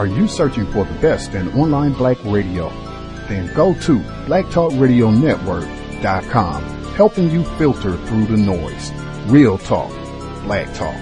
Are you searching for the best in online black radio? Then go to blacktalkradionetwork.com, helping you filter through the noise. Real talk, black talk.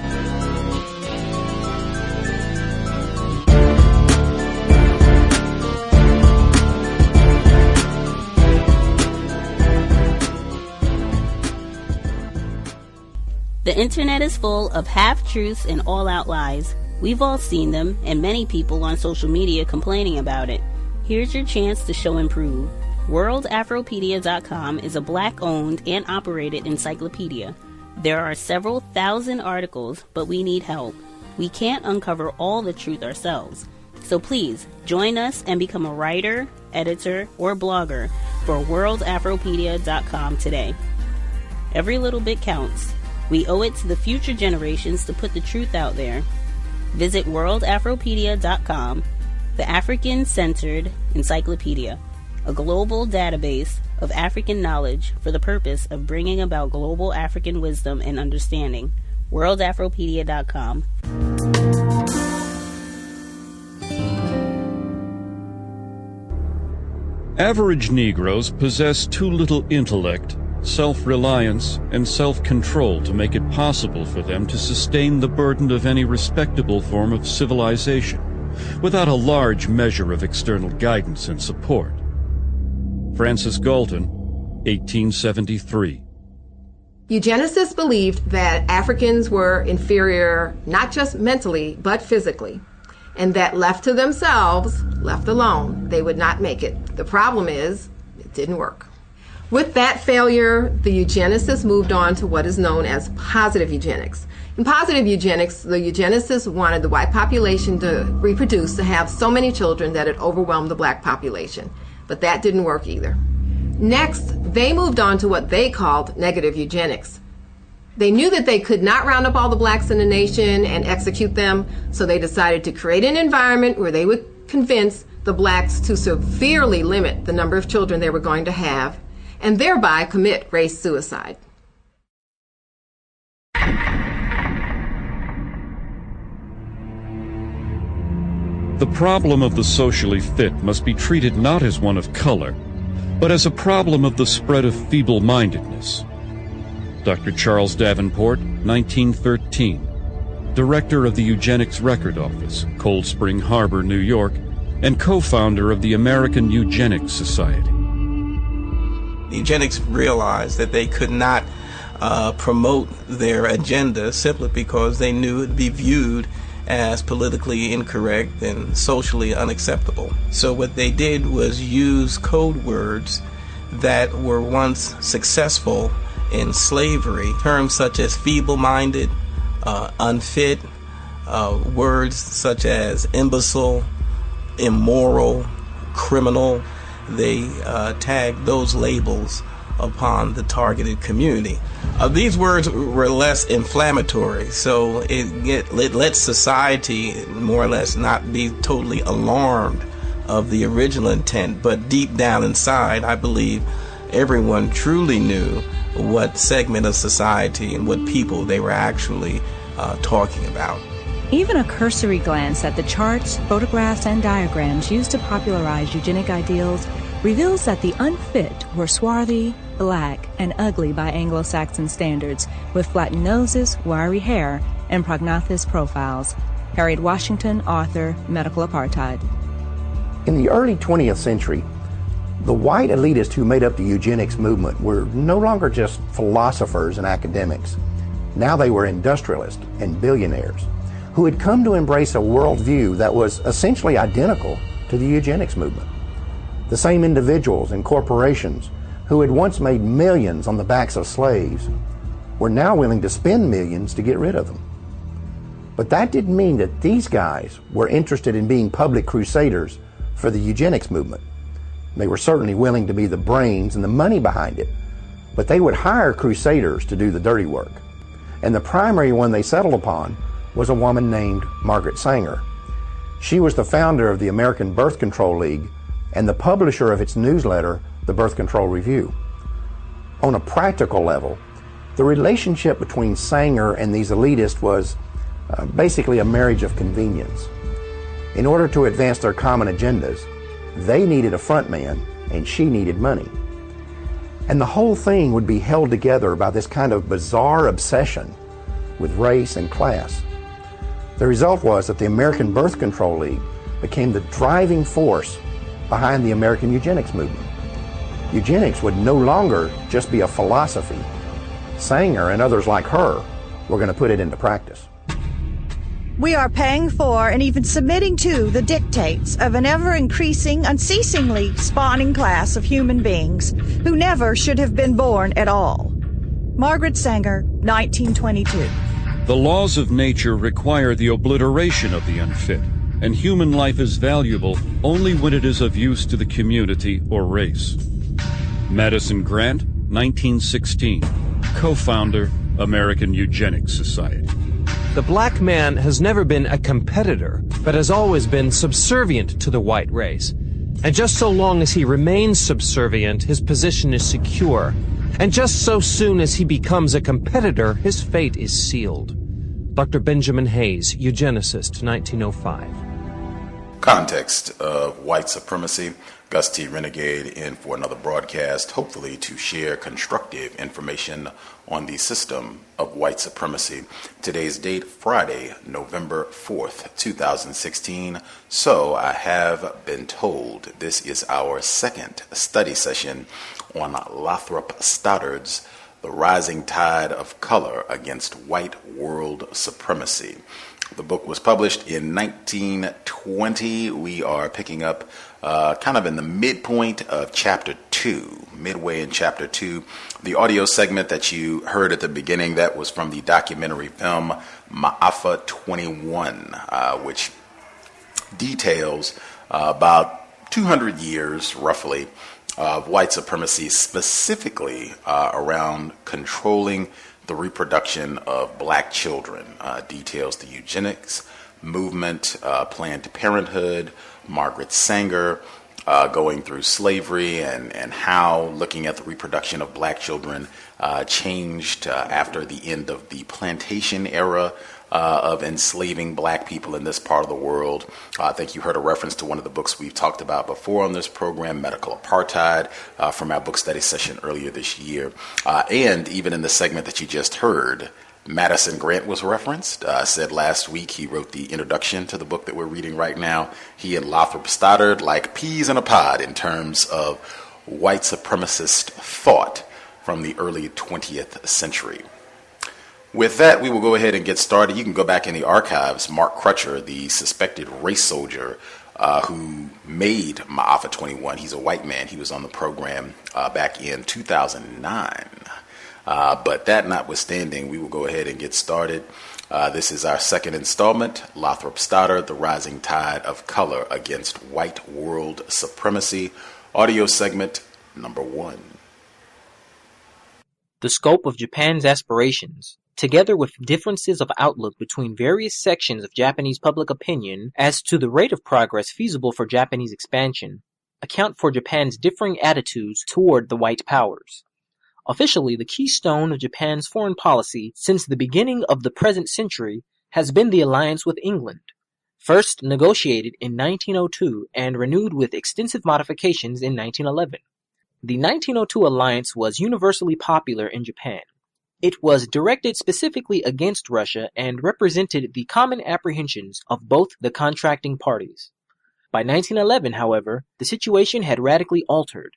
The internet is full of half-truths and all-out lies. We've all seen them, and many people on social media complaining about it. Here's your chance to show and prove. WorldAfropedia.com is a black-owned and operated encyclopedia. There are several thousand articles, but we need help. We can't uncover all the truth ourselves. So please, join us and become a writer, editor, or blogger for WorldAfropedia.com today. Every little bit counts. We owe it to the future generations to put the truth out there. Visit WorldAfropedia.com, the African-centered encyclopedia, a global database of African knowledge for the purpose of bringing about global African wisdom and understanding. WorldAfropedia.com. Average Negroes possess too little intellect, self-reliance, and self-control to make it possible for them to sustain the burden of any respectable form of civilization without a large measure of external guidance and support. Francis Galton, 1873. Eugenicists believed that Africans were inferior not just mentally, but physically, and that left to themselves, left alone, they would not make it. The problem is, it didn't work. With that failure, the eugenicists moved on to what is known as positive eugenics. In positive eugenics, the eugenicists wanted the white population to reproduce, to have so many children that it overwhelmed the black population. But that didn't work either. Next, they moved on to what they called negative eugenics. They knew that they could not round up all the blacks in the nation and execute them, so they decided to create an environment where they would convince the blacks to severely limit the number of children they were going to have, and thereby commit race suicide. The problem of the socially fit must be treated not as one of color, but as a problem of the spread of feeble-mindedness. Dr. Charles Davenport, 1913, director of the Eugenics Record Office, Cold Spring Harbor, New York, and co-founder of the American Eugenics Society. Eugenics realized that they could not promote their agenda simply because they knew it would be viewed as politically incorrect and socially unacceptable. So what they did was use code words that were once successful in slavery, terms such as feeble-minded, unfit, words such as imbecile, immoral, criminal. They tagged those labels upon the targeted community. These words were less inflammatory, so it let society more or less not be totally alarmed of the original intent, but deep down inside, I believe everyone truly knew what segment of society and what people they were actually talking about. Even a cursory glance at the charts, photographs, and diagrams used to popularize eugenic ideals reveals that the unfit were swarthy, black, and ugly by Anglo-Saxon standards, with flattened noses, wiry hair, and prognathous profiles. Harriet Washington, author, Medical Apartheid. In the early 20th century, the white elitists who made up the eugenics movement were no longer just philosophers and academics. Now they were industrialists and billionaires who had come to embrace a worldview that was essentially identical to the eugenics movement. The same individuals and corporations who had once made millions on the backs of slaves were now willing to spend millions to get rid of them. But that didn't mean that these guys were interested in being public crusaders for the eugenics movement. They were certainly willing to be the brains and the money behind it, but they would hire crusaders to do the dirty work. And the primary one they settled upon was a woman named Margaret Sanger. She was the founder of the American Birth Control League and the publisher of its newsletter, the Birth Control Review. On a practical level, the relationship between Sanger and these elitists was basically a marriage of convenience. In order to advance their common agendas, they needed a front man and she needed money. And the whole thing would be held together by this kind of bizarre obsession with race and class. The result was that the American Birth Control League became the driving force behind the American eugenics movement. Eugenics would no longer just be a philosophy. Sanger and others like her were going to put it into practice. We are paying for and even submitting to the dictates of an ever-increasing, unceasingly spawning class of human beings who never should have been born at all. Margaret Sanger, 1922. The laws of nature require the obliteration of the unfit, and human life is valuable only when it is of use to the community or race. Madison Grant, 1916, co-founder, American Eugenics Society. The black man has never been a competitor, but has always been subservient to the white race. And just so long as he remains subservient, his position is secure. And just so soon as he becomes a competitor, his fate is sealed. Dr. Benjamin Hayes, eugenicist, 1905. Context of White Supremacy. Gus T Renegade in for another broadcast, hopefully to share constructive information on the system of white supremacy. Today's date, Friday, November 4th, 2016. So I have been told this is our second study session on Lothrop Stoddard's The Rising Tide of Color Against White World Supremacy. The book was published in 1920. We are picking up kind of in the midpoint of Chapter 2, midway in Chapter 2. The audio segment that you heard at the beginning, that was from the documentary film Ma'afa 21, which details about 200 years, roughly, of white supremacy, specifically around controlling the reproduction of black children. Details the eugenics movement, Planned Parenthood, Margaret Sanger going through slavery, and how looking at the reproduction of black children changed after the end of the plantation era of enslaving black people in this part of the world. I think you heard a reference to one of the books we've talked about before on this program, Medical Apartheid, from our book study session earlier this year. And even in the segment that you just heard, Madison Grant was referenced. Said last week he wrote the introduction to the book that we're reading right now. He and Lothrop Stoddard like peas in a pod in terms of white supremacist thought from the early 20th century. With that, we will go ahead and get started. You can go back in the archives. Mark Crutcher, the suspected race soldier who made Ma'afa 21, he's a white man. He was on the program back in 2009. But that notwithstanding, we will go ahead and get started. This is our second installment, Lothrop Stoddard, The Rising Tide of Color Against White World Supremacy, audio segment number 1. The scope of Japan's aspirations, together with differences of outlook between various sections of Japanese public opinion as to the rate of progress feasible for Japanese expansion, account for Japan's differing attitudes toward the white powers. Officially, the keystone of Japan's foreign policy since the beginning of the present century has been the alliance with England, first negotiated in 1902 and renewed with extensive modifications in 1911. The 1902 alliance was universally popular in Japan. It was directed specifically against Russia and represented the common apprehensions of both the contracting parties. By 1911, however, the situation had radically altered.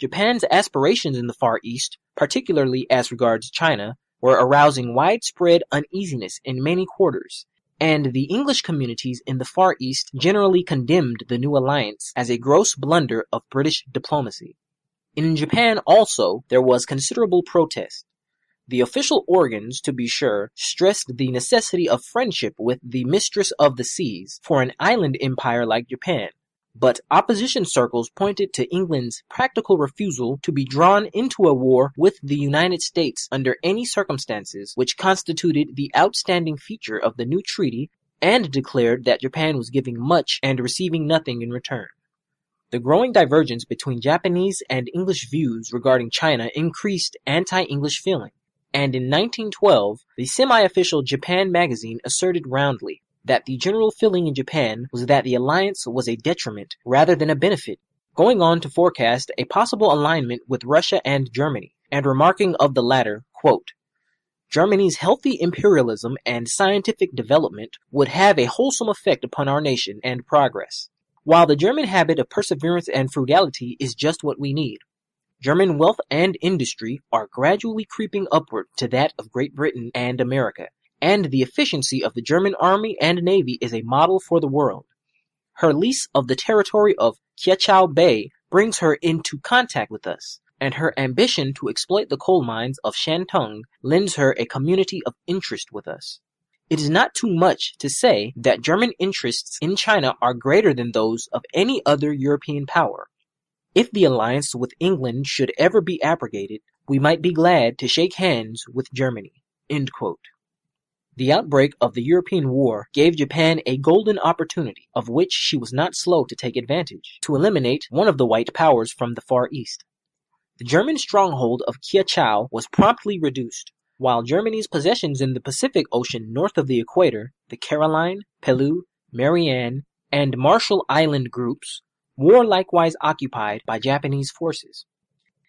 Japan's aspirations in the Far East, particularly as regards China, were arousing widespread uneasiness in many quarters, and the English communities in the Far East generally condemned the new alliance as a gross blunder of British diplomacy. In Japan also, there was considerable protest. The official organs, to be sure, stressed the necessity of friendship with the mistress of the seas for an island empire like Japan, but opposition circles pointed to England's practical refusal to be drawn into a war with the United States under any circumstances, which constituted the outstanding feature of the new treaty, and declared that Japan was giving much and receiving nothing in return. The growing divergence between Japanese and English views regarding China increased anti-English feeling, and in 1912, the semi-official Japan magazine asserted roundly, that the general feeling in Japan was that the alliance was a detriment rather than a benefit, going on to forecast a possible alignment with Russia and Germany, and remarking of the latter, quote, Germany's healthy imperialism and scientific development would have a wholesome effect upon our nation and progress, while the German habit of perseverance and frugality is just what we need. German wealth and industry are gradually creeping upward to that of Great Britain and America, and the efficiency of the German army and navy is a model for the world. Her lease of the territory of Kiachao Bay brings her into contact with us, and her ambition to exploit the coal mines of Shantung lends her a community of interest with us. It is not too much to say that German interests in China are greater than those of any other European power. If the alliance with England should ever be abrogated, we might be glad to shake hands with Germany. End quote. The outbreak of the European War gave Japan a golden opportunity, of which she was not slow to take advantage, to eliminate one of the white powers from the Far East. The German stronghold of Kiachao was promptly reduced, while Germany's possessions in the Pacific Ocean north of the equator, the Caroline, Peleliu, Marianne, and Marshall Island groups, were likewise occupied by Japanese forces.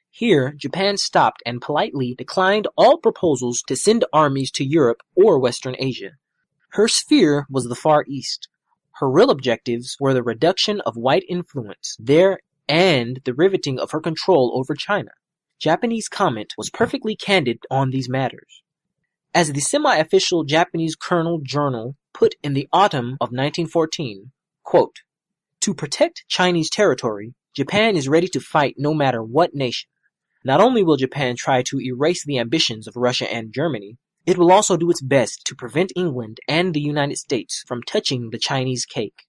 Here, Japan stopped and politely declined all proposals to send armies to Europe or Western Asia. Her sphere was the Far East. Her real objectives were the reduction of white influence there and the riveting of her control over China. Japanese comment was perfectly candid on these matters. As the semi-official Japanese Colonel Journal put in the autumn of 1914, quote, to protect Chinese territory, Japan is ready to fight no matter what nation. Not only will Japan try to erase the ambitions of Russia and Germany, it will also do its best to prevent England and the United States from touching the Chinese cake.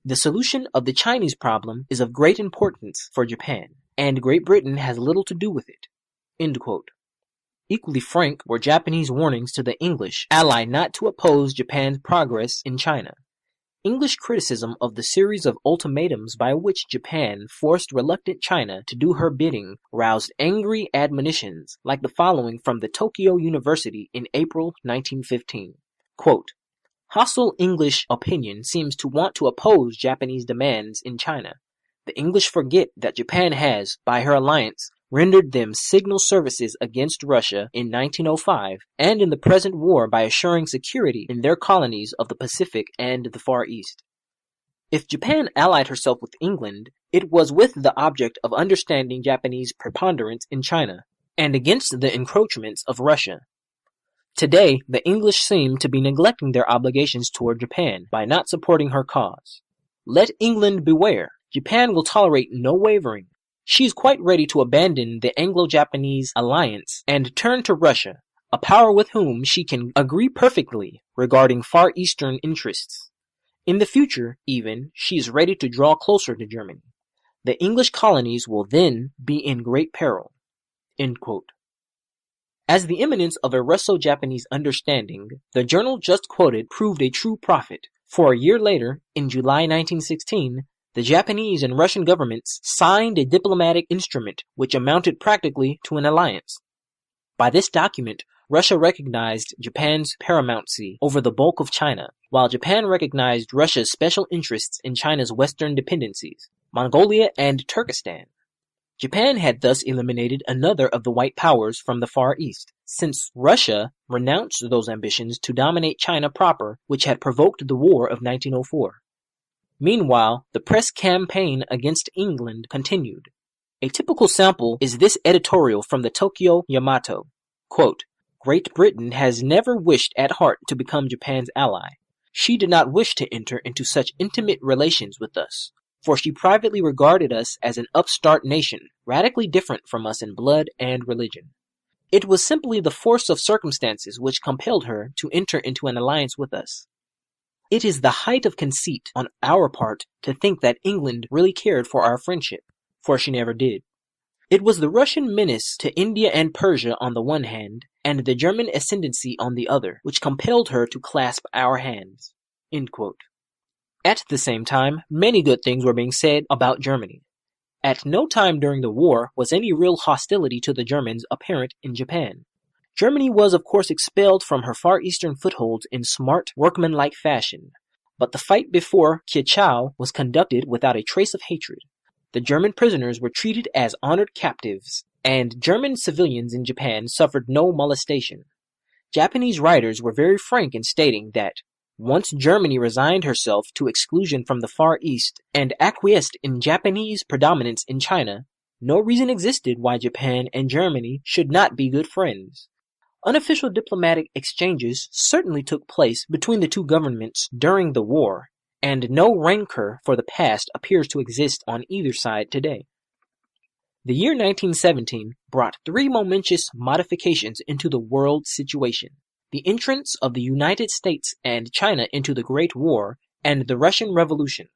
The solution of the Chinese problem is of great importance for Japan, and Great Britain has little to do with it. End quote. Equally frank were Japanese warnings to the English ally not to oppose Japan's progress in China. English criticism of the series of ultimatums by which Japan forced reluctant China to do her bidding roused angry admonitions like the following from the Tokyo University in April 1915. Quote, hostile English opinion seems to want to oppose Japanese demands in China. The English forget that Japan has, by her alliance, rendered them signal services against Russia in 1905 and in the present war by assuring security in their colonies of the Pacific and the Far East. If Japan allied herself with England, it was with the object of understanding Japanese preponderance in China and against the encroachments of Russia. Today, the English seem to be neglecting their obligations toward Japan by not supporting her cause. Let England beware. Japan will tolerate no wavering. She is quite ready to abandon the Anglo-Japanese alliance and turn to Russia, a power with whom she can agree perfectly regarding Far Eastern interests. In the future, even, she is ready to draw closer to Germany. The English colonies will then be in great peril. End quote. As the imminence of a Russo-Japanese understanding, the journal just quoted proved a true prophet, for a year later, in July 1916, the Japanese and Russian governments signed a diplomatic instrument which amounted practically to an alliance. By this document, Russia recognized Japan's paramountcy over the bulk of China, while Japan recognized Russia's special interests in China's western dependencies, Mongolia and Turkestan. Japan had thus eliminated another of the white powers from the Far East, since Russia renounced those ambitions to dominate China proper, which had provoked the War of 1904. Meanwhile, the press campaign against England continued. A typical sample is this editorial from the Tokyo Yamato. Quote, Great Britain has never wished at heart to become Japan's ally. She did not wish to enter into such intimate relations with us, for she privately regarded us as an upstart nation, radically different from us in blood and religion. It was simply the force of circumstances which compelled her to enter into an alliance with us. It is the height of conceit on our part to think that England really cared for our friendship, for she never did. It was the Russian menace to India and Persia on the one hand, and the German ascendancy on the other, which compelled her to clasp our hands. End quote. At the same time, many good things were being said about Germany. At no time during the war was any real hostility to the Germans apparent in Japan. Germany was of course expelled from her Far Eastern footholds in smart, workmanlike fashion, But the fight before C.O.W.S was conducted without a trace of hatred. The German prisoners were treated as honored captives, and German civilians in Japan suffered no molestation. Japanese writers were very frank in stating that once Germany resigned herself to exclusion from the Far East and acquiesced in Japanese predominance in China, no reason existed why Japan and Germany should not be good friends. Unofficial diplomatic exchanges certainly took place between the two governments during the war, and no rancor for the past appears to exist on either side today. The year 1917 brought three momentous modifications into the world situation: the entrance of the United States and China into the Great War, and the Russian Revolution.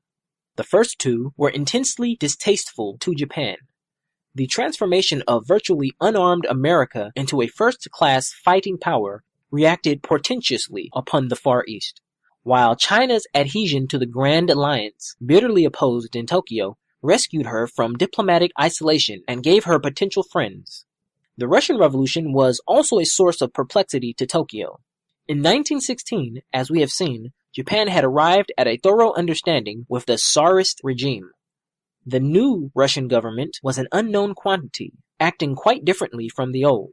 The first two were intensely distasteful to Japan. The transformation of virtually unarmed America into a first-class fighting power reacted portentously upon the Far East, while China's adhesion to the Grand Alliance, bitterly opposed in Tokyo, rescued her from diplomatic isolation and gave her potential friends. The Russian Revolution was also a source of perplexity to Tokyo. In 1916, as we have seen, Japan had arrived at a thorough understanding with the Tsarist regime. The new Russian government was an unknown quantity, acting quite differently from the old.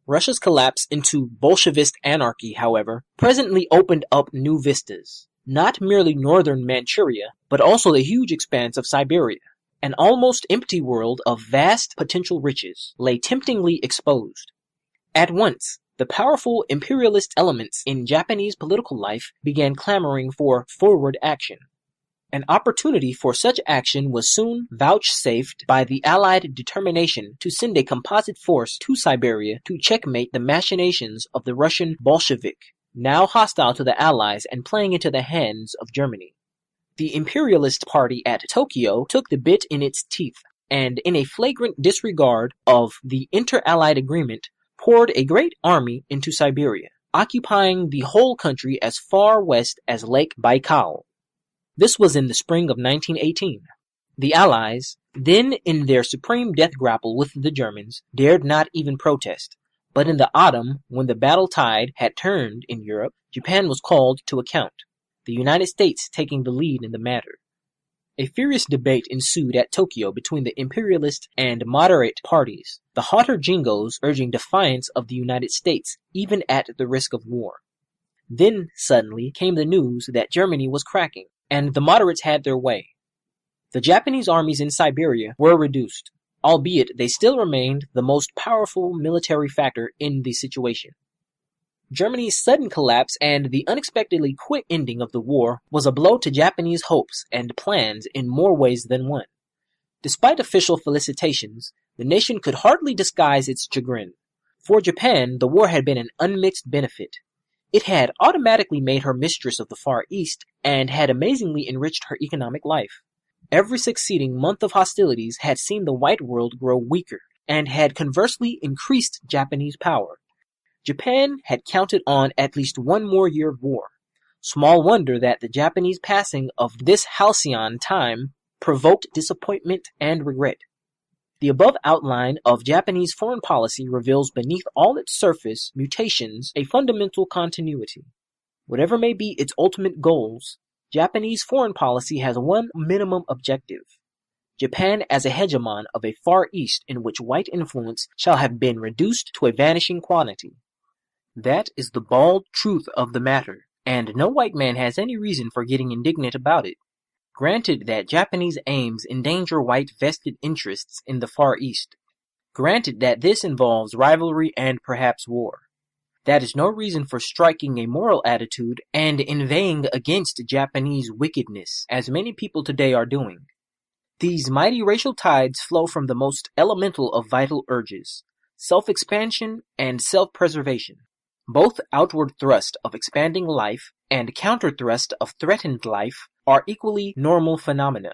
Russia's collapse into Bolshevist anarchy, however, presently opened up new vistas. Not merely northern Manchuria, but also the huge expanse of Siberia. An almost empty world of vast potential riches lay temptingly exposed. At once, the powerful imperialist elements in Japanese political life began clamoring for forward action. An opportunity for such action was soon vouchsafed by the Allied determination to send a composite force to Siberia to checkmate the machinations of the Russian Bolshevik, now hostile to the Allies and playing into the hands of Germany. The imperialist party at Tokyo took the bit in its teeth, and in a flagrant disregard of the inter-Allied agreement, poured a great army into Siberia, occupying the whole country as far west as Lake Baikal. This was in the spring of 1918. The Allies, then in their supreme death grapple with the Germans, dared not even protest. But in the autumn, when the battle tide had turned in Europe, Japan was called to account, the United States taking the lead in the matter. A furious debate ensued at Tokyo between the imperialist and moderate parties, the hotter Jingos urging defiance of the United States even at the risk of war. Then, suddenly, came the news that Germany was cracking, and the moderates had their way. The Japanese armies in Siberia were reduced, albeit they still remained the most powerful military factor in the situation. Germany's sudden collapse and the unexpectedly quick ending of the war was a blow to Japanese hopes and plans in more ways than one. Despite official felicitations, the nation could hardly disguise its chagrin. For Japan, the war had been an unmixed benefit. It had automatically made her mistress of the Far East and had amazingly enriched her economic life. Every succeeding month of hostilities had seen the white world grow weaker and had conversely increased Japanese power. Japan had counted on at least one more year of war. Small wonder that the Japanese passing of this halcyon time provoked disappointment and regret. The above outline of Japanese foreign policy reveals beneath all its surface mutations a fundamental continuity. Whatever may be its ultimate goals, Japanese foreign policy has one minimum objective: Japan as a hegemon of a Far East in which white influence shall have been reduced to a vanishing quantity. That is the bald truth of the matter, and no white man has any reason for getting indignant about it. Granted that Japanese aims endanger white vested interests in the Far East. Granted that this involves rivalry and perhaps war. That is no reason for striking a moral attitude and inveighing against Japanese wickedness, as many people today are doing. These mighty racial tides flow from the most elemental of vital urges: self-expansion and self-preservation. Both outward thrust of expanding life and counter thrust of threatened life are equally normal phenomena.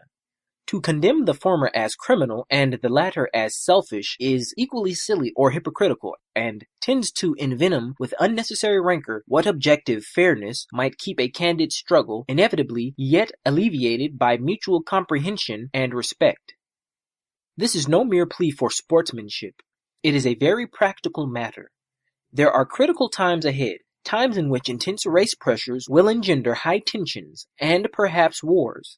To condemn the former as criminal and the latter as selfish is equally silly or hypocritical, and tends to envenom with unnecessary rancor what objective fairness might keep a candid struggle inevitably yet alleviated by mutual comprehension and respect. This is no mere plea for sportsmanship. It is a very practical matter. There are critical times ahead, times in which intense race pressures will engender high tensions and perhaps wars.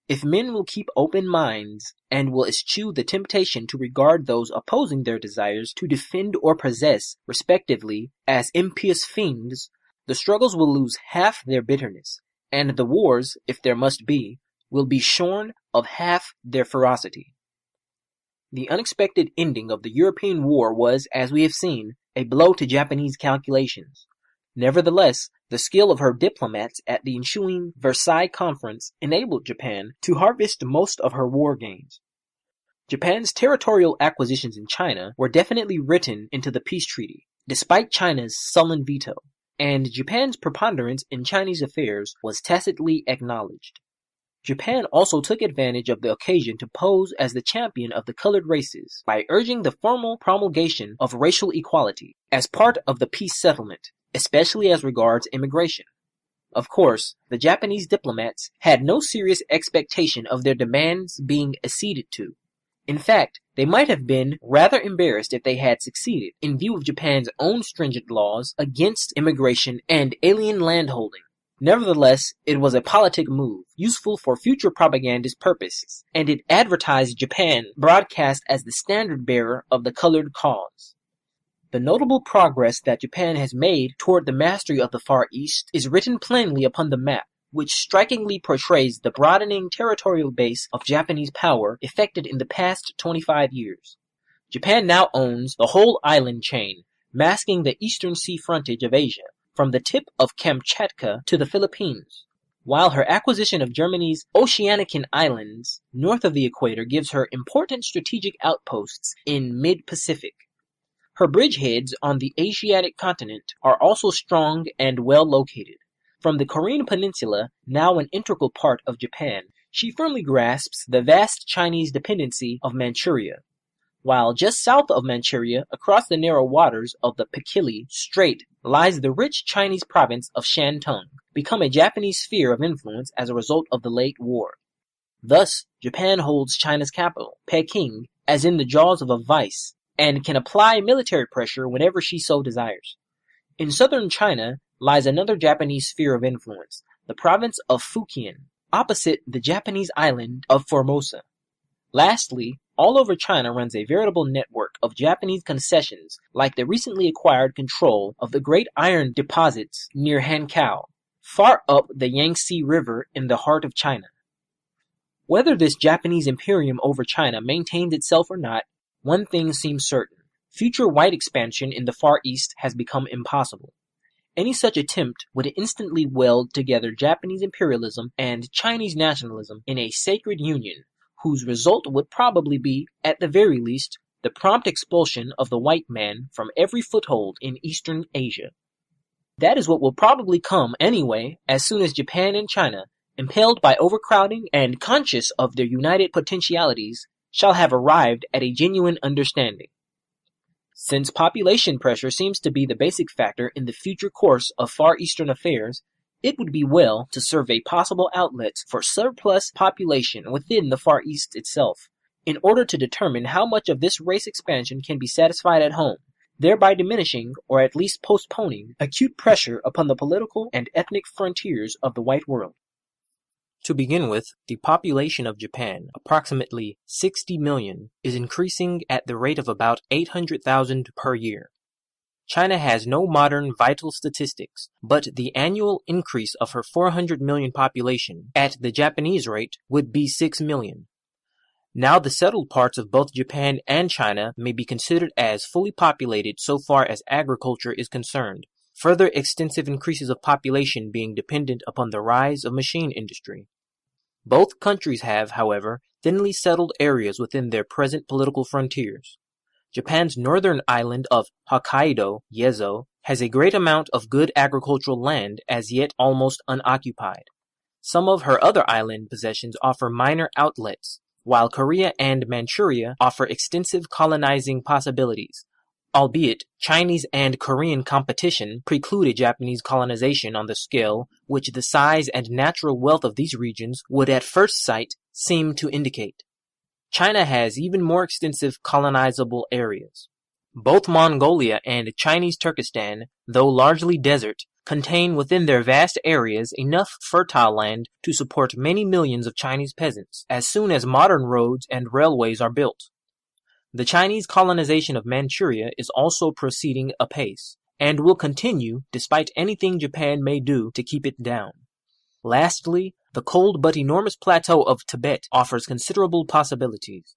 If men will keep open minds and will eschew the temptation to regard those opposing their desires to defend or possess, respectively, as impious fiends, the struggles will lose half their bitterness, and the wars, if there must be, will be shorn of half their ferocity. The unexpected ending of the European War was, as we have seen, a blow to Japanese calculations. Nevertheless, the skill of her diplomats at the ensuing Versailles Conference enabled Japan to harvest most of her war gains. Japan's territorial acquisitions in China were definitely written into the peace treaty, despite China's sullen veto, and Japan's preponderance in Chinese affairs was tacitly acknowledged. Japan also took advantage of the occasion to pose as the champion of the colored races by urging the formal promulgation of racial equality as part of the peace settlement, especially as regards immigration. Of course, the Japanese diplomats had no serious expectation of their demands being acceded to. In fact, they might have been rather embarrassed if they had succeeded, in view of Japan's own stringent laws against immigration and alien landholding. Nevertheless, it was a politic move, useful for future propagandist purposes, and it advertised Japan broadcast as the standard-bearer of the colored cause. The notable progress that Japan has made toward the mastery of the Far East is written plainly upon the map, which strikingly portrays the broadening territorial base of Japanese power effected in the past 25 years. Japan now owns the whole island chain, masking the eastern sea frontage of Asia, from the tip of Kamchatka to the Philippines, while her acquisition of Germany's Oceanican islands north of the equator gives her important strategic outposts in mid-Pacific. Her bridgeheads on the Asiatic continent are also strong and well located. From the Korean peninsula, now an integral part of Japan, she firmly grasps the vast Chinese dependency of Manchuria, while just south of Manchuria, across the narrow waters of the Pakili Strait, lies the rich Chinese province of Shantung, become a Japanese sphere of influence as a result of the late war. Thus, Japan holds China's capital, Peking, as in the jaws of a vice, and can apply military pressure whenever she so desires. In southern China lies another Japanese sphere of influence, the province of Fujian, opposite the Japanese island of Formosa. Lastly, all over China runs a veritable network of Japanese concessions like the recently acquired control of the great iron deposits near Hankow, far up the Yangtze River in the heart of China. Whether this Japanese imperium over China maintains itself or not, one thing seems certain. Future white expansion in the Far East has become impossible. Any such attempt would instantly weld together Japanese imperialism and Chinese nationalism in a sacred union, whose result would probably be, at the very least, the prompt expulsion of the white man from every foothold in Eastern Asia. That is what will probably come anyway, as soon as Japan and China, impelled by overcrowding and conscious of their united potentialities, shall have arrived at a genuine understanding. Since population pressure seems to be the basic factor in the future course of Far Eastern affairs, it would be well to survey possible outlets for surplus population within the Far East itself, in order to determine how much of this race expansion can be satisfied at home, thereby diminishing, or at least postponing, acute pressure upon the political and ethnic frontiers of the white world. To begin with, the population of Japan, approximately 60 million, is increasing at the rate of about 800,000 per year. China has no modern vital statistics, but the annual increase of her 400 million population at the Japanese rate would be 6 million. Now the settled parts of both Japan and China may be considered as fully populated so far as agriculture is concerned, further extensive increases of population being dependent upon the rise of machine industry. Both countries have, however, thinly settled areas within their present political frontiers. Japan's northern island of Hokkaido, Yezo, has a great amount of good agricultural land as yet almost unoccupied. Some of her other island possessions offer minor outlets, while Korea and Manchuria offer extensive colonizing possibilities, albeit Chinese and Korean competition precluded Japanese colonization on the scale which the size and natural wealth of these regions would at first sight seem to indicate. China has even more extensive colonizable areas. Both Mongolia and Chinese Turkestan, though largely desert, contain within their vast areas enough fertile land to support many millions of Chinese peasants as soon as modern roads and railways are built. The Chinese colonization of Manchuria is also proceeding apace, and will continue despite anything Japan may do to keep it down. Lastly, the cold but enormous plateau of Tibet offers considerable possibilities.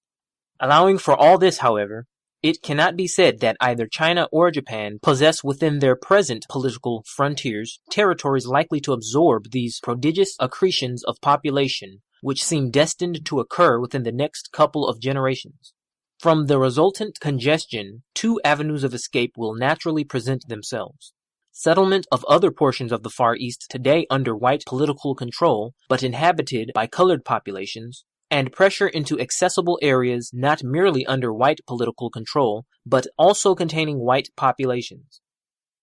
Allowing for all this, however, it cannot be said that either China or Japan possess within their present political frontiers territories likely to absorb these prodigious accretions of population which seem destined to occur within the next couple of generations. From the resultant congestion, two avenues of escape will naturally present themselves. Settlement of other portions of the Far East today under white political control, but inhabited by colored populations, and pressure into accessible areas not merely under white political control, but also containing white populations.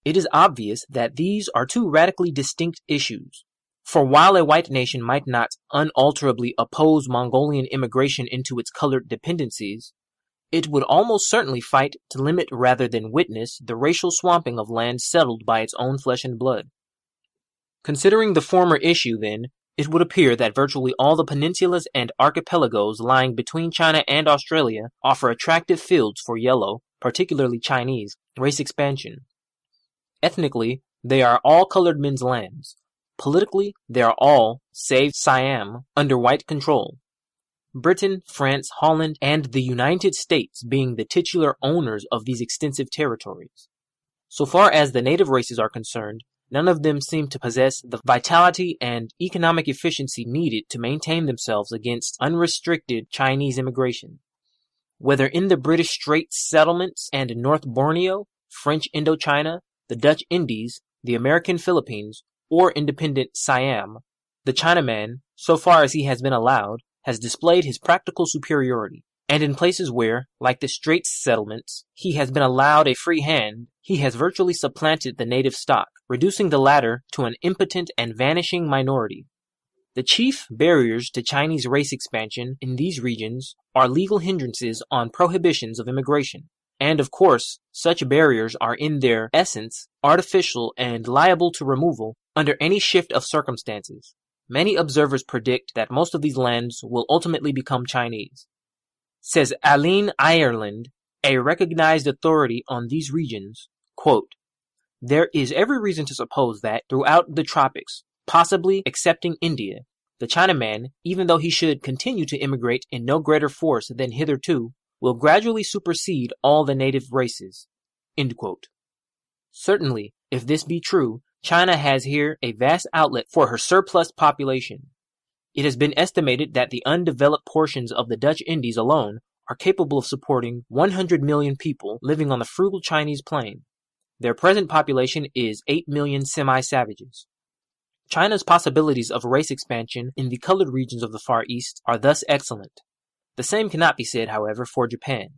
It is obvious that these are two radically distinct issues. For while a white nation might not unalterably oppose Mongolian immigration into its colored dependencies, it would almost certainly fight to limit rather than witness the racial swamping of land settled by its own flesh and blood. Considering the former issue, then, it would appear that virtually all the peninsulas and archipelagos lying between China and Australia offer attractive fields for yellow, particularly Chinese, race expansion. Ethnically, they are all colored men's lands. Politically, they are all, save Siam, under white control. Britain, France, Holland, and the United States being the titular owners of these extensive territories. So far as the native races are concerned, none of them seem to possess the vitality and economic efficiency needed to maintain themselves against unrestricted Chinese immigration. Whether in the British Straits settlements and North Borneo, French Indochina, the Dutch Indies, the American Philippines, or independent Siam, the Chinaman, so far as he has been allowed, has displayed his practical superiority, and in places where, like the Straits settlements, he has been allowed a free hand, he has virtually supplanted the native stock, reducing the latter to an impotent and vanishing minority. The chief barriers to Chinese race expansion in these regions are legal hindrances on prohibitions of immigration, and of course, such barriers are in their essence artificial and liable to removal under any shift of circumstances. Many observers predict that most of these lands will ultimately become Chinese. Says Aline Ireland, a recognized authority on these regions, quote, "There is every reason to suppose that throughout the tropics, possibly excepting India, the Chinaman, even though he should continue to immigrate in no greater force than hitherto, will gradually supersede all the native races." End quote. Certainly, if this be true, China has here a vast outlet for her surplus population. It has been estimated that the undeveloped portions of the Dutch Indies alone are capable of supporting 100 million people living on the frugal Chinese plain. Their present population is 8 million semi-savages. China's possibilities of race expansion in the colored regions of the Far East are thus excellent. The same cannot be said, however, for Japan.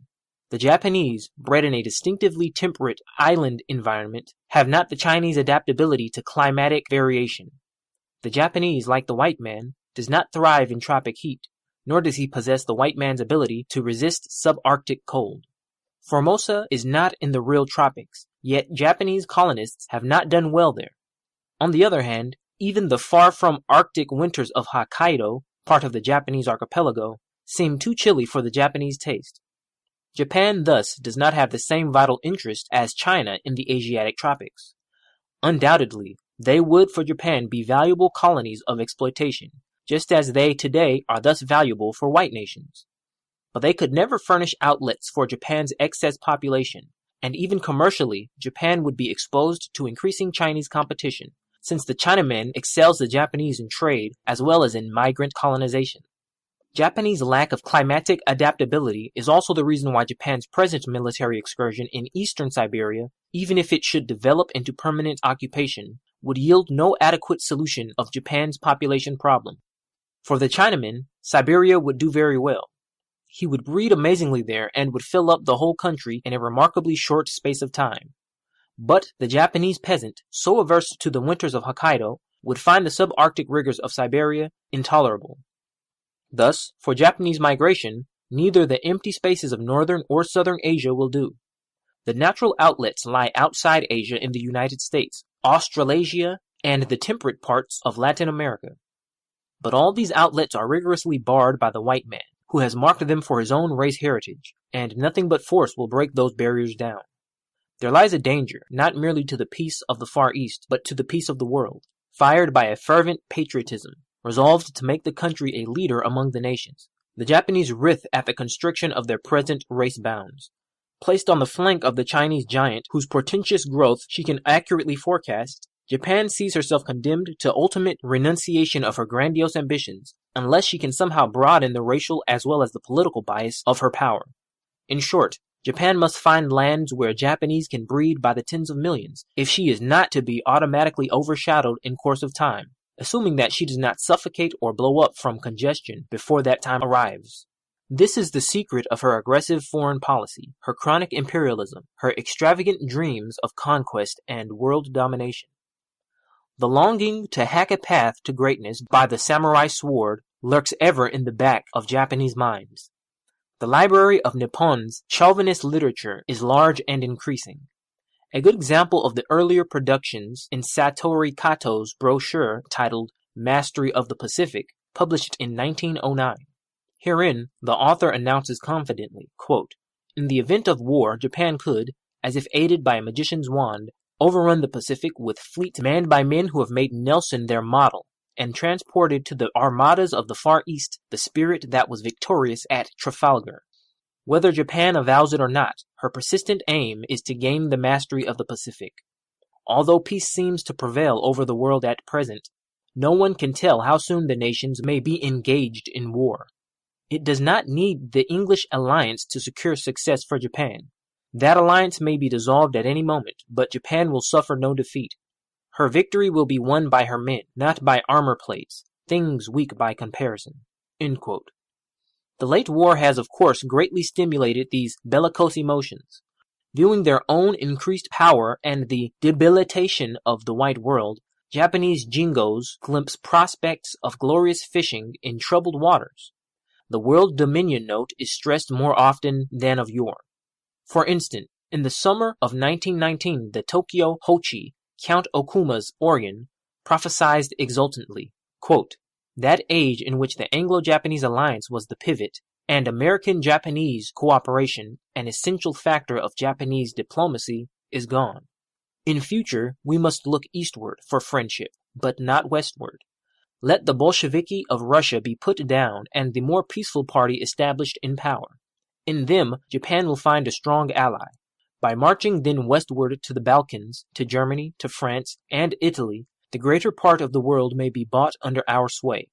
The Japanese, bred in a distinctively temperate island environment, have not the Chinese adaptability to climatic variation. The Japanese, like the white man, does not thrive in tropic heat, nor does he possess the white man's ability to resist subarctic cold. Formosa is not in the real tropics, yet Japanese colonists have not done well there. On the other hand, even the far from Arctic winters of Hokkaido, part of the Japanese archipelago, seem too chilly for the Japanese taste. Japan thus does not have the same vital interest as China in the Asiatic tropics. Undoubtedly, they would for Japan be valuable colonies of exploitation, just as they today are thus valuable for white nations. But they could never furnish outlets for Japan's excess population, and even commercially, Japan would be exposed to increasing Chinese competition, since the Chinaman excels the Japanese in trade as well as in migrant colonization. Japanese lack of climatic adaptability is also the reason why Japan's present military excursion in eastern Siberia, even if it should develop into permanent occupation, would yield no adequate solution of Japan's population problem. For the Chinaman, Siberia would do very well. He would breed amazingly there and would fill up the whole country in a remarkably short space of time. But the Japanese peasant, so averse to the winters of Hokkaido, would find the subarctic rigors of Siberia intolerable. Thus, for Japanese migration, neither the empty spaces of northern or southern Asia will do. The natural outlets lie outside Asia in the United States, Australasia, and the temperate parts of Latin America. But all these outlets are rigorously barred by the white man, who has marked them for his own race heritage, and nothing but force will break those barriers down. There lies a danger, not merely to the peace of the Far East, but to the peace of the world, fired by a fervent patriotism, resolved to make the country a leader among the nations. The Japanese writhe at the constriction of their present race bounds. Placed on the flank of the Chinese giant, whose portentous growth she can accurately forecast, Japan sees herself condemned to ultimate renunciation of her grandiose ambitions, unless she can somehow broaden the racial as well as the political bias of her power. In short, Japan must find lands where Japanese can breed by the tens of millions, if she is not to be automatically overshadowed in course of time, assuming that she does not suffocate or blow up from congestion before that time arrives. This is the secret of her aggressive foreign policy, her chronic imperialism, her extravagant dreams of conquest and world domination. The longing to hack a path to greatness by the samurai sword lurks ever in the back of Japanese minds. The library of Nippon's chauvinist literature is large and increasing. A good example of the earlier productions in Satori Kato's brochure titled Mastery of the Pacific, published in 1909. Herein, the author announces confidently, quote, "In the event of war, Japan could, as if aided by a magician's wand, overrun the Pacific with fleets manned by men who have made Nelson their model, and transported to the armadas of the Far East the spirit that was victorious at Trafalgar. Whether Japan avows it or not, her persistent aim is to gain the mastery of the Pacific. Although peace seems to prevail over the world at present, no one can tell how soon the nations may be engaged in war. It does not need the English alliance to secure success for Japan. That alliance may be dissolved at any moment, but Japan will suffer no defeat. Her victory will be won by her men, not by armor plates, things weak by comparison." End quote. The late war has of course greatly stimulated these bellicose emotions. Viewing their own increased power and the debilitation of the white world, Japanese jingos glimpse prospects of glorious fishing in troubled waters. The world dominion note is stressed more often than of yore. For instance, in the summer of 1919, the Tokyo Hochi, Count Okuma's Orion, prophesied exultantly, quote, "That age in which the Anglo-Japanese alliance was the pivot, and American-Japanese cooperation an essential factor of Japanese diplomacy, is gone. In future, we must look eastward for friendship, but not westward. Let the Bolsheviki of Russia be put down and the more peaceful party established in power. In them, Japan will find a strong ally. By marching then westward to the Balkans, to Germany, to France, and Italy, the greater part of the world may be brought under our sway.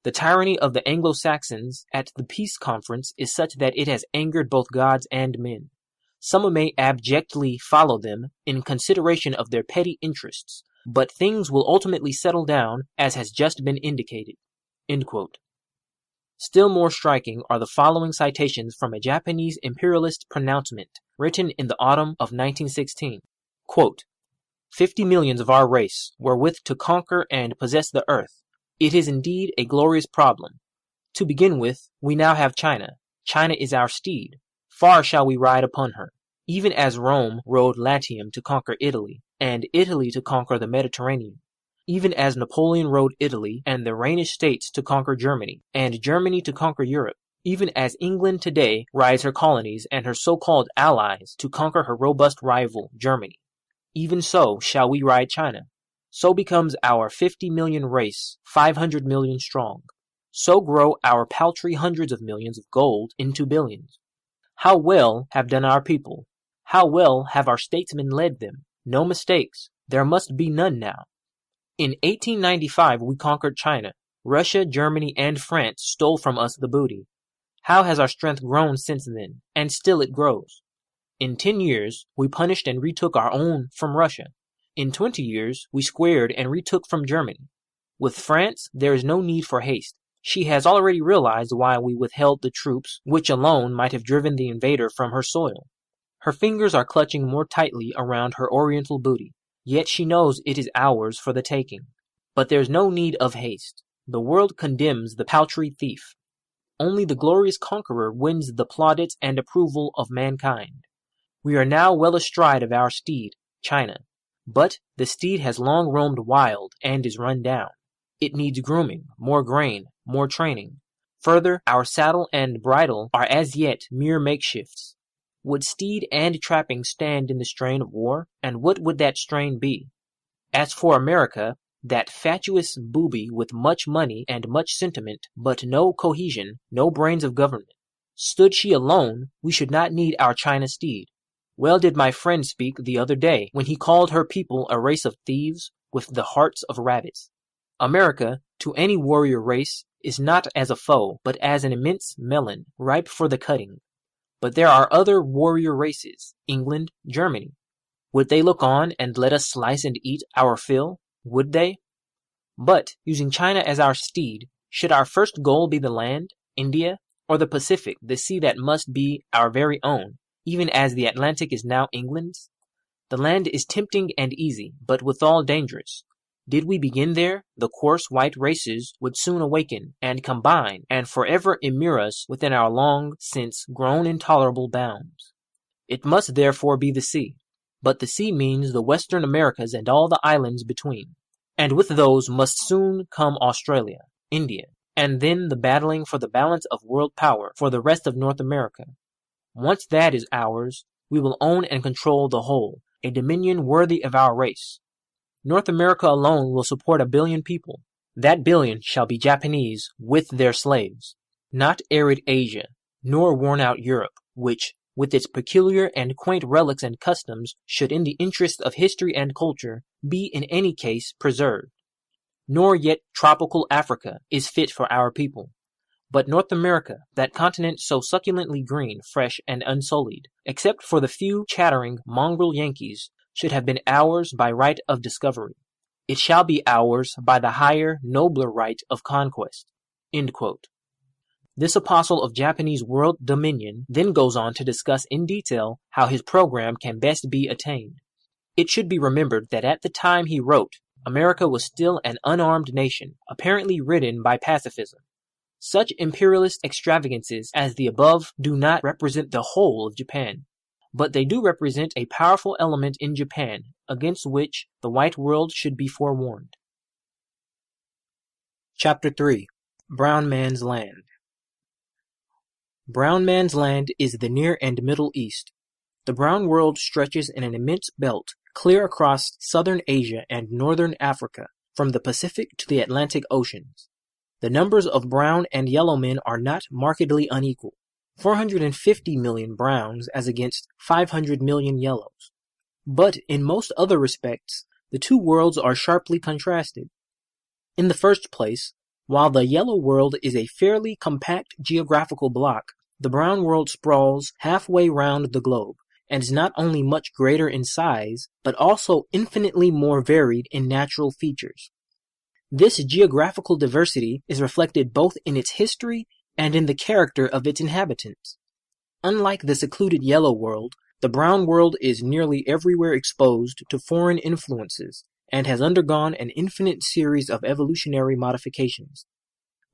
The tyranny of the Anglo-Saxons at the peace conference is such that it has angered both gods and men. Some may abjectly follow them in consideration of their petty interests, but things will ultimately settle down as has just been indicated." End quote. Still more striking are the following citations from a Japanese imperialist pronouncement written in the autumn of 1916. Quote, "50 millions of our race wherewith to conquer and possess the earth. It is indeed a glorious problem. To begin with, we now have China. China is our steed. Far shall we ride upon her, even as Rome rode Latium to conquer Italy, and Italy to conquer the Mediterranean, even as Napoleon rode Italy and the Rhenish states to conquer Germany, and Germany to conquer Europe, even as England today rides her colonies and her so-called allies to conquer her robust rival, Germany. Even so shall we ride China. So becomes our 50 million race 500 million strong. So grow our paltry hundreds of millions of gold into billions. How well have done our people. How well have our statesmen led them. No mistakes. There must be none now. In 1895 we conquered China. Russia, Germany, and France stole from us the booty. How has our strength grown since then? And still it grows. In 10 years, we punished and retook our own from Russia. In 20 years, we squared and retook from Germany. With France, there is no need for haste. She has already realized why we withheld the troops which alone might have driven the invader from her soil. Her fingers are clutching more tightly around her oriental booty, yet she knows it is ours for the taking. But there's no need of haste. The world condemns the paltry thief. Only the glorious conqueror wins the plaudits and approval of mankind. We are now well astride of our steed, China, but the steed has long roamed wild and is run down. It needs grooming, more grain, more training. Further, our saddle and bridle are as yet mere makeshifts. Would steed and trapping stand in the strain of war, and what would that strain be? As for America, that fatuous booby with much money and much sentiment, but no cohesion, no brains of government. Stood she alone, we should not need our China steed. Well did my friend speak the other day when he called her people a race of thieves with the hearts of rabbits. America, to any warrior race, is not as a foe, but as an immense melon, ripe for the cutting. But there are other warrior races, England, Germany. Would they look on and let us slice and eat our fill? Would they? But, using China as our steed, should our first goal be the land, India, or the Pacific, the sea that must be our very own, even as the Atlantic is now England's? The land is tempting and easy, but withal dangerous. Did we begin there, the coarse white races would soon awaken, and combine, and forever immure us within our long since grown intolerable bounds. It must therefore be the sea. But the sea means the Western Americas and all the islands between. And with those must soon come Australia, India, and then the battling for the balance of world power for the rest of North America. Once that is ours, we will own and control the whole, a dominion worthy of our race. North America alone will support 1 billion people. That billion shall be Japanese with their slaves. Not arid Asia, nor worn-out Europe, which, with its peculiar and quaint relics and customs, should in the interest of history and culture be in any case preserved. Nor yet tropical Africa is fit for our people. But North America, that continent so succulently green, fresh, and unsullied, except for the few chattering mongrel Yankees, should have been ours by right of discovery. It shall be ours by the higher, nobler right of conquest. End quote. This apostle of Japanese world dominion then goes on to discuss in detail how his program can best be attained. It should be remembered that at the time he wrote, America was still an unarmed nation, apparently ridden by pacifism. Such imperialist extravagances as the above do not represent the whole of Japan, but they do represent a powerful element in Japan against which the white world should be forewarned. Chapter 3. Brown Man's Land. Brown Man's Land is the Near and Middle East. The brown world stretches in an immense belt clear across southern Asia and northern Africa, from the Pacific to the Atlantic Oceans. The numbers of brown and yellow men are not markedly unequal, 450 million browns as against 500 million yellows. But in most other respects, the two worlds are sharply contrasted. In the first place, while the yellow world is a fairly compact geographical block, the brown world sprawls halfway round the globe, and is not only much greater in size, but also infinitely more varied in natural features. This geographical diversity is reflected both in its history and in the character of its inhabitants. Unlike the secluded yellow world, the brown world is nearly everywhere exposed to foreign influences, and has undergone an infinite series of evolutionary modifications.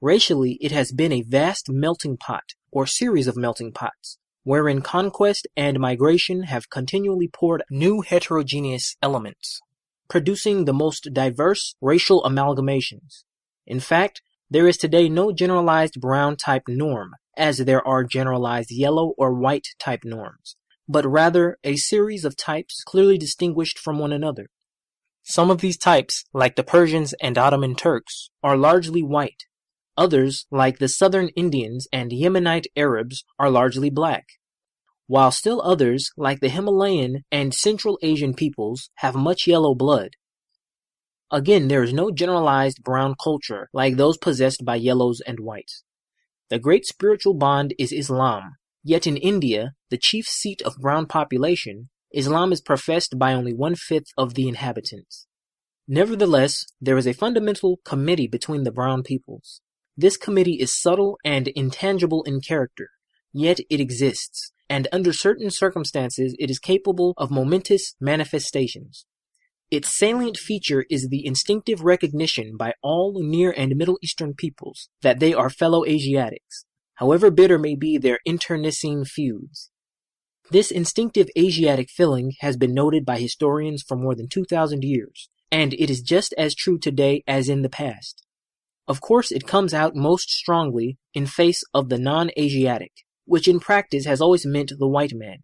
Racially, it has been a vast melting pot, or series of melting pots, wherein conquest and migration have continually poured new heterogeneous elements, producing the most diverse racial amalgamations. In fact, there is today no generalized brown type norm, as there are generalized yellow or white type norms, but rather a series of types clearly distinguished from one another. Some of these types, like the Persians and Ottoman Turks, are largely white. Others, like the Southern Indians and Yemenite Arabs, are largely black, while still others, like the Himalayan and Central Asian peoples, have much yellow blood. Again, there is no generalized brown culture like those possessed by yellows and whites. The great spiritual bond is Islam, yet in India, the chief seat of brown population, Islam is professed by only 1/5 of the inhabitants. Nevertheless, there is a fundamental committee between the brown peoples. This committee is subtle and intangible in character, yet it exists, and under certain circumstances it is capable of momentous manifestations. Its salient feature is the instinctive recognition by all Near and Middle Eastern peoples that they are fellow Asiatics, however bitter may be their internecine feuds. This instinctive Asiatic feeling has been noted by historians for more than 2,000 years, and it is just as true today as in the past. Of course, it comes out most strongly in face of the non-Asiatic, which in practice has always meant the white man.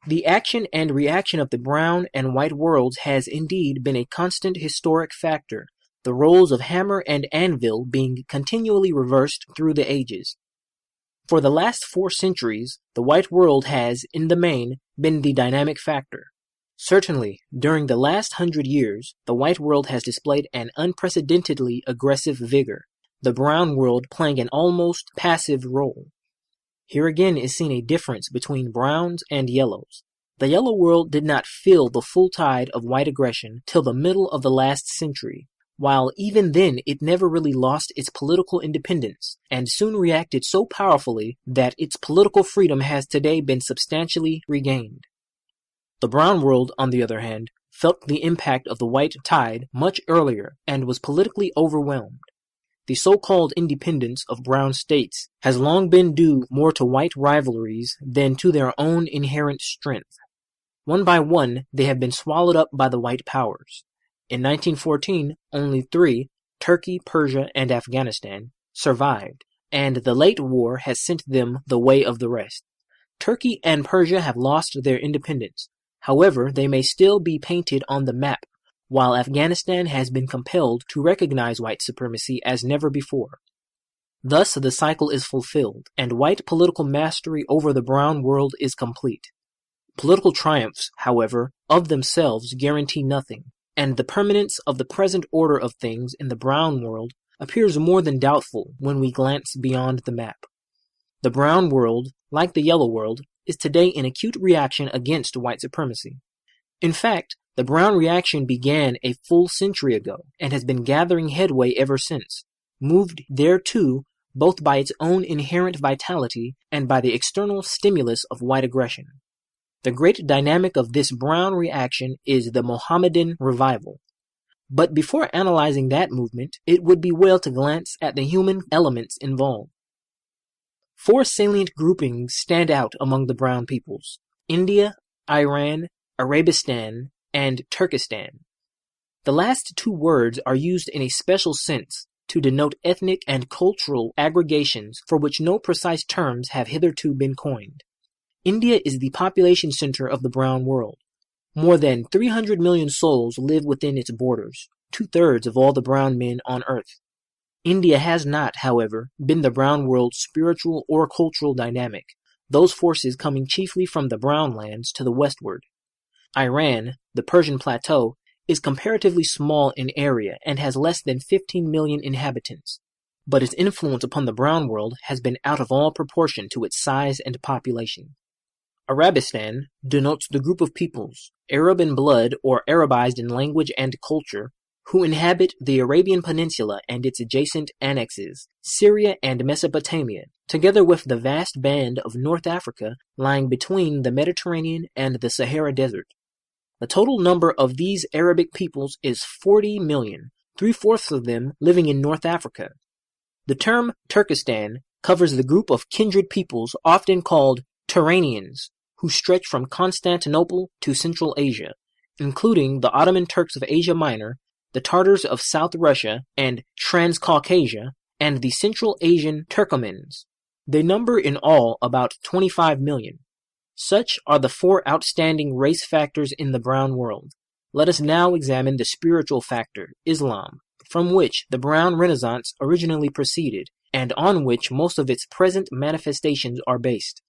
The action and reaction of the brown and white worlds has indeed been a constant historic factor, the roles of hammer and anvil being continually reversed through the ages. For the last 4 centuries, the white world has, in the main, been the dynamic factor. Certainly, during the last 100 years, the white world has displayed an unprecedentedly aggressive vigor, the brown world playing an almost passive role. Here again is seen a difference between browns and yellows. The yellow world did not feel the full tide of white aggression till the middle of the last century, while even then it never really lost its political independence, and soon reacted so powerfully that its political freedom has today been substantially regained. The brown world, on the other hand, felt the impact of the white tide much earlier and was politically overwhelmed. The so-called independence of brown states has long been due more to white rivalries than to their own inherent strength. One by one, they have been swallowed up by the white powers. In 1914, only 3, Turkey, Persia, and Afghanistan, survived, and the late war has sent them the way of the rest. Turkey and Persia have lost their independence. However, they may still be painted on the map, while Afghanistan has been compelled to recognize white supremacy as never before. Thus, the cycle is fulfilled, and white political mastery over the brown world is complete. Political triumphs, however, of themselves guarantee nothing, and the permanence of the present order of things in the brown world appears more than doubtful when we glance beyond the map. The brown world, like the yellow world, is today in acute reaction against white supremacy. In fact, the brown reaction began a full century ago and has been gathering headway ever since, moved thereto both by its own inherent vitality and by the external stimulus of white aggression. The great dynamic of this brown reaction is the Mohammedan revival. But before analyzing that movement, it would be well to glance at the human elements involved. 4 salient groupings stand out among the brown peoples: India, Iran, Arabistan, and Turkestan. The last 2 words are used in a special sense to denote ethnic and cultural aggregations for which no precise terms have hitherto been coined. India is the population center of the brown world. More than 300 million souls live within its borders, 2/3 of all the brown men on earth. India has not, however, been the brown world's spiritual or cultural dynamic, those forces coming chiefly from the brown lands to the westward. Iran, the Persian plateau, is comparatively small in area and has less than 15 million inhabitants, but its influence upon the brown world has been out of all proportion to its size and population. Arabistan denotes the group of peoples, Arab in blood or Arabized in language and culture, who inhabit the Arabian Peninsula and its adjacent annexes, Syria and Mesopotamia, together with the vast band of North Africa lying between the Mediterranean and the Sahara Desert. The total number of these Arabic peoples is 40 million, 3/4 of them living in North Africa. The term Turkestan covers the group of kindred peoples often called Turanians, who stretch from Constantinople to Central Asia, including the Ottoman Turks of Asia Minor, the Tartars of South Russia and Transcaucasia, and the Central Asian Turkomans. They number in all about 25 million. Such are the 4 outstanding race factors in the brown world. Let us now examine the spiritual factor, Islam, from which the brown Renaissance originally proceeded, and on which most of its present manifestations are based.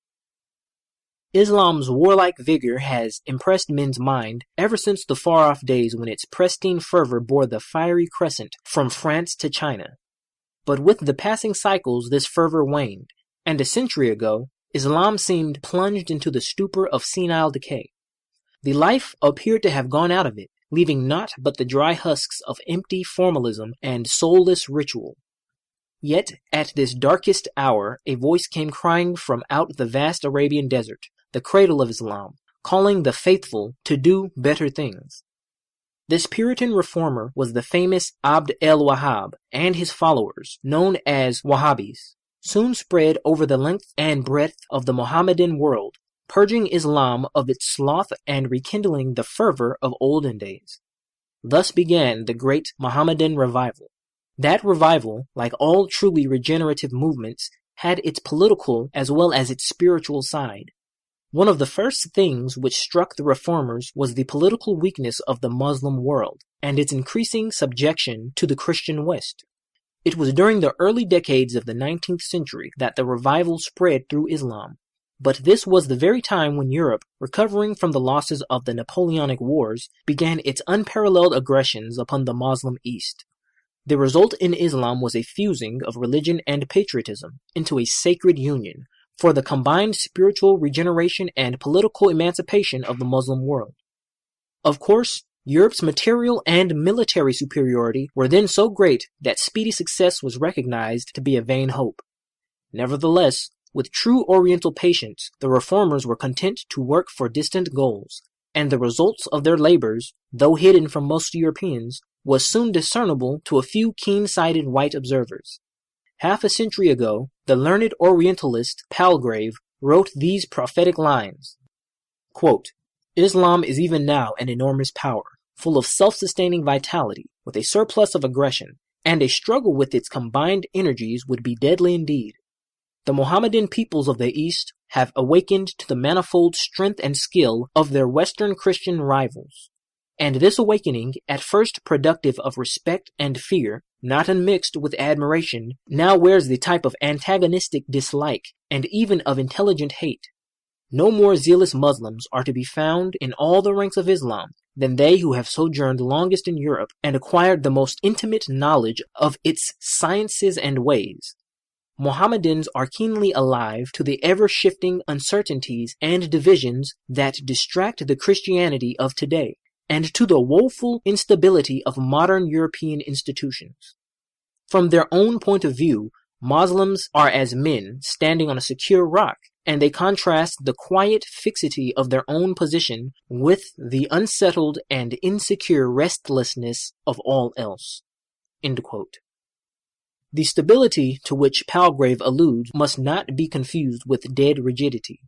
Islam's warlike vigor has impressed men's mind ever since the far-off days when its pristine fervor bore the fiery crescent from France to China. But with the passing cycles this fervor waned, and a century ago, Islam seemed plunged into the stupor of senile decay. The life appeared to have gone out of it, leaving naught but the dry husks of empty formalism and soulless ritual. Yet, at this darkest hour, a voice came crying from out the vast Arabian desert, the cradle of Islam, calling the faithful to do better things. This Puritan reformer was the famous Abd el-Wahhab and his followers, known as Wahhabis, soon spread over the length and breadth of the Mohammedan world, purging Islam of its sloth and rekindling the fervor of olden days. Thus began the great Mohammedan revival. That revival, like all truly regenerative movements, had its political as well as its spiritual side. One of the first things which struck the reformers was the political weakness of the Muslim world and its increasing subjection to the Christian West. It was during the early decades of the 19th century that the revival spread through Islam, but this was the very time when Europe, recovering from the losses of the Napoleonic Wars, began its unparalleled aggressions upon the Muslim East. The result in Islam was a fusing of religion and patriotism into a sacred union for the combined spiritual regeneration and political emancipation of the Muslim world. Of course, Europe's material and military superiority were then so great that speedy success was recognized to be a vain hope. Nevertheless, with true Oriental patience, the reformers were content to work for distant goals, and the results of their labors, though hidden from most Europeans, was soon discernible to a few keen-sighted white observers. Half a century ago, the learned Orientalist Palgrave wrote these prophetic lines, quote, "Islam is even now an enormous power, full of self-sustaining vitality, with a surplus of aggression, and a struggle with its combined energies would be deadly indeed. The Mohammedan peoples of the East have awakened to the manifold strength and skill of their Western Christian rivals. And this awakening, at first productive of respect and fear, not unmixed with admiration, now wears the type of antagonistic dislike and even of intelligent hate. No more zealous Muslims are to be found in all the ranks of Islam than they who have sojourned longest in Europe and acquired the most intimate knowledge of its sciences and ways. Mohammedans are keenly alive to the ever-shifting uncertainties and divisions that distract the Christianity of today, and to the woeful instability of modern European institutions. From their own point of view, Muslims are as men standing on a secure rock, and they contrast the quiet fixity of their own position with the unsettled and insecure restlessness of all else." End quote. The stability to which Palgrave alludes must not be confused with dead rigidity.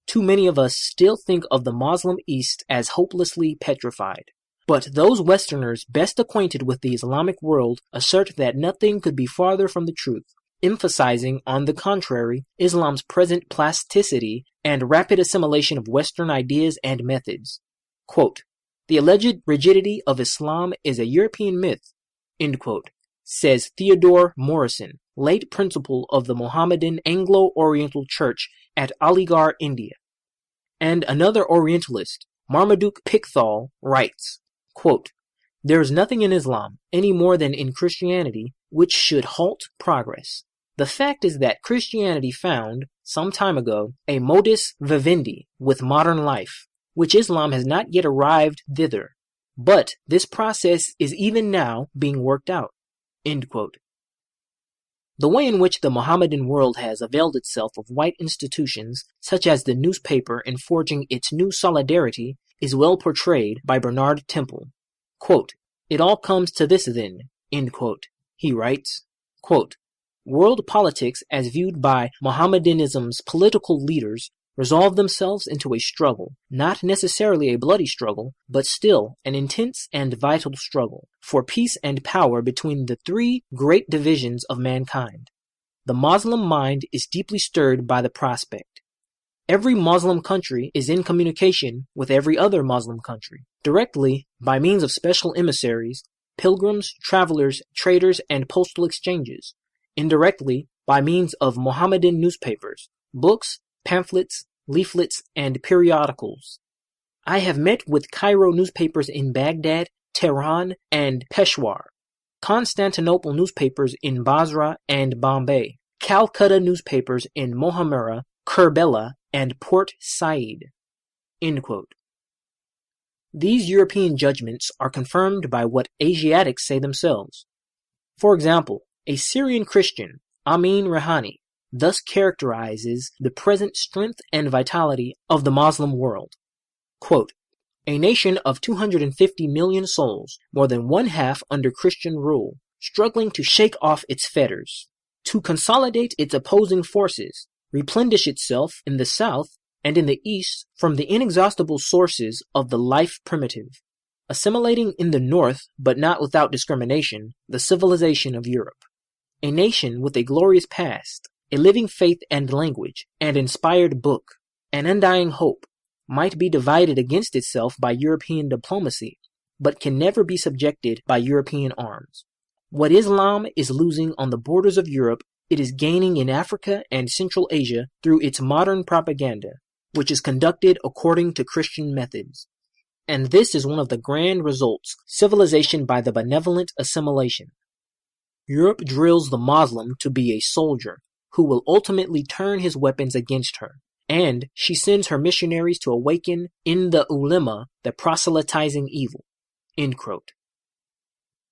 Too many of us still think of the Muslim East as hopelessly petrified. But those Westerners best acquainted with the Islamic world assert that nothing could be farther from the truth, emphasizing, on the contrary, Islam's present plasticity and rapid assimilation of Western ideas and methods. Quote, "The alleged rigidity of Islam is a European myth," end quote, says Theodore Morrison, late principal of the Mohammedan Anglo-Oriental Church at Aligarh, India. And another Orientalist, Marmaduke Pickthall, writes, quote, "There is nothing in Islam, any more than in Christianity, which should halt progress. The fact is that Christianity found, some time ago, a modus vivendi with modern life, which Islam has not yet arrived thither. But this process is even now being worked out." End quote. The way in which the Mohammedan world has availed itself of white institutions, such as the newspaper, in forging its new solidarity, is well portrayed by Bernard Temple. Quote, "It all comes to this then," end quote. He writes, quote, "World politics, as viewed by Mohammedanism's political leaders, resolve themselves into a struggle, not necessarily a bloody struggle, but still an intense and vital struggle, for peace and power between the three great divisions of mankind. The Muslim mind is deeply stirred by the prospect. Every Muslim country is in communication with every other Muslim country, directly by means of special emissaries, pilgrims, travelers, traders, and postal exchanges, indirectly by means of Mohammedan newspapers, books, pamphlets, leaflets, and periodicals. I have met with Cairo newspapers in Baghdad, Tehran, and Peshawar, Constantinople newspapers in Basra and Bombay, Calcutta newspapers in Mohammed, Kerbela, and Port Said." End quote. These European judgments are confirmed by what Asiatics say themselves. For example, a Syrian Christian, Amin Rehani, thus characterizes the present strength and vitality of the Muslim world. Quote, "A nation of 250 million souls, more than one half under Christian rule, struggling to shake off its fetters, to consolidate its opposing forces, replenish itself in the south, and in the East from the inexhaustible sources of the life primitive, assimilating in the North, but not without discrimination, the civilization of Europe. A nation with a glorious past, a living faith and language, an inspired book, an undying hope, might be divided against itself by European diplomacy, but can never be subjected by European arms. What Islam is losing on the borders of Europe, it is gaining in Africa and Central Asia through its modern propaganda, which is conducted according to Christian methods. And this is one of the grand results, civilization by the benevolent assimilation. Europe drills the Moslem to be a soldier, who will ultimately turn his weapons against her, and she sends her missionaries to awaken in the ulema the proselytizing evil. End quote.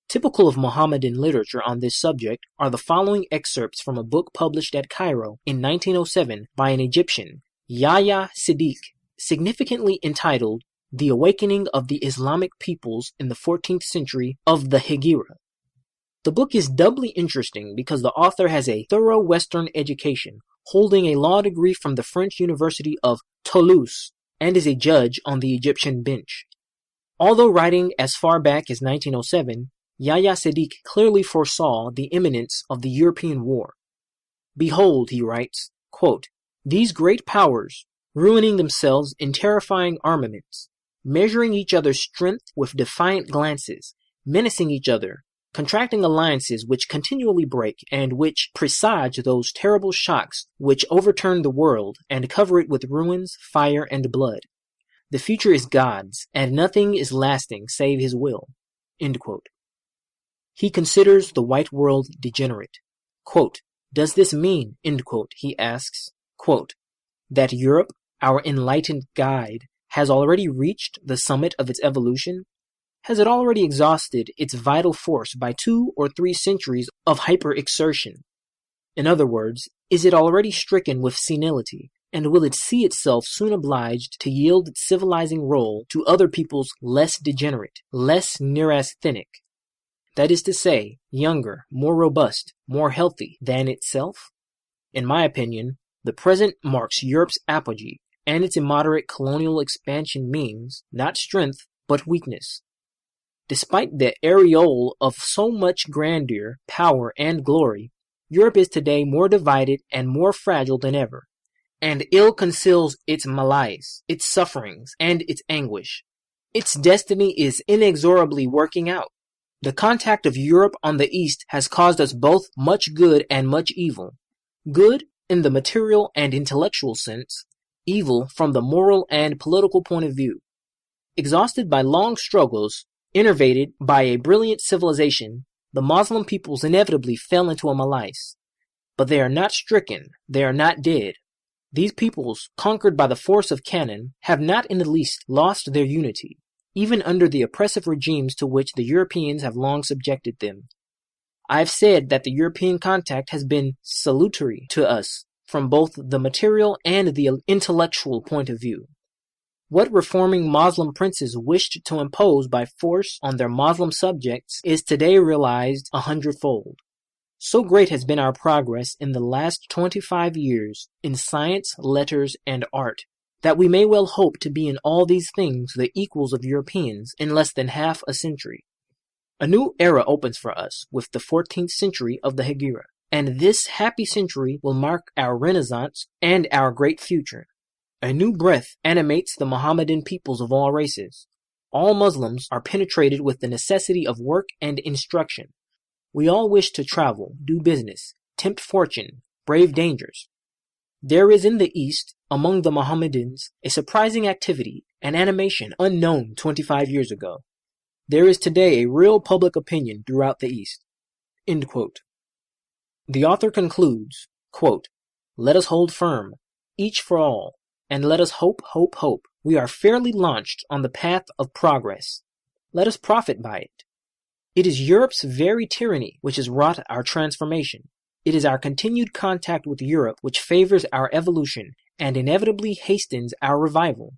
Typical of Mohammedan literature on this subject are the following excerpts from a book published at Cairo in 1907 by an Egyptian, Yahya Siddiq, significantly entitled The Awakening of the Islamic Peoples in the 14th Century of the Hegira. The book is doubly interesting because the author has a thorough Western education, holding a law degree from the French University of Toulouse, and is a judge on the Egyptian bench. Although writing as far back as 1907, Yahya Siddiq clearly foresaw the imminence of the European war. Behold, he writes, quote, these great powers, ruining themselves in terrifying armaments, measuring each other's strength with defiant glances, menacing each other, contracting alliances which continually break and which presage those terrible shocks which overturn the world and cover it with ruins, fire, and blood. The future is God's, and nothing is lasting save his will. End quote. He considers the white world degenerate. Quote, does this mean, end quote, he asks, quote, that Europe, our enlightened guide, has already reached the summit of its evolution? Has it already exhausted its vital force by 2 or 3 centuries of hyper-exertion? In other words, is it already stricken with senility, and will it see itself soon obliged to yield its civilizing role to other peoples less degenerate, less neurasthenic? That is to say, younger, more robust, more healthy than itself? In my opinion, the present marks Europe's apogee, and its immoderate colonial expansion means not strength, but weakness. Despite the aureole of so much grandeur, power, and glory, Europe is today more divided and more fragile than ever, and ill conceals its malaise, its sufferings, and its anguish. Its destiny is inexorably working out. The contact of Europe on the East has caused us both much good and much evil. Good in the material and intellectual sense, evil from the moral and political point of view. Exhausted by long struggles, enervated by a brilliant civilization, the Muslim peoples inevitably fell into a malaise. But they are not stricken, they are not dead. These peoples, conquered by the force of cannon, have not in the least lost their unity, even under the oppressive regimes to which the Europeans have long subjected them. I have said that the European contact has been salutary to us from both the material and the intellectual point of view. What reforming Muslim princes wished to impose by force on their Muslim subjects is today realized 100-fold. So great has been our progress in the last 25 years in science, letters, and art, that we may well hope to be in all these things the equals of Europeans in less than half a century. A new era opens for us with the 14th century of the Hegira, and this happy century will mark our Renaissance and our great future. A new breath animates the Mohammedan peoples of all races. All Muslims are penetrated with the necessity of work and instruction. We all wish to travel, do business, tempt fortune, brave dangers. There is in the East, among the Mohammedans, a surprising activity, an animation unknown 25 years ago. There is today a real public opinion throughout the East. End quote. The author concludes, quote, let us hold firm, each for all, and let us hope, hope, hope. We are fairly launched on the path of progress. Let us profit by it. It is Europe's very tyranny which has wrought our transformation. It is our continued contact with Europe which favors our evolution and inevitably hastens our revival.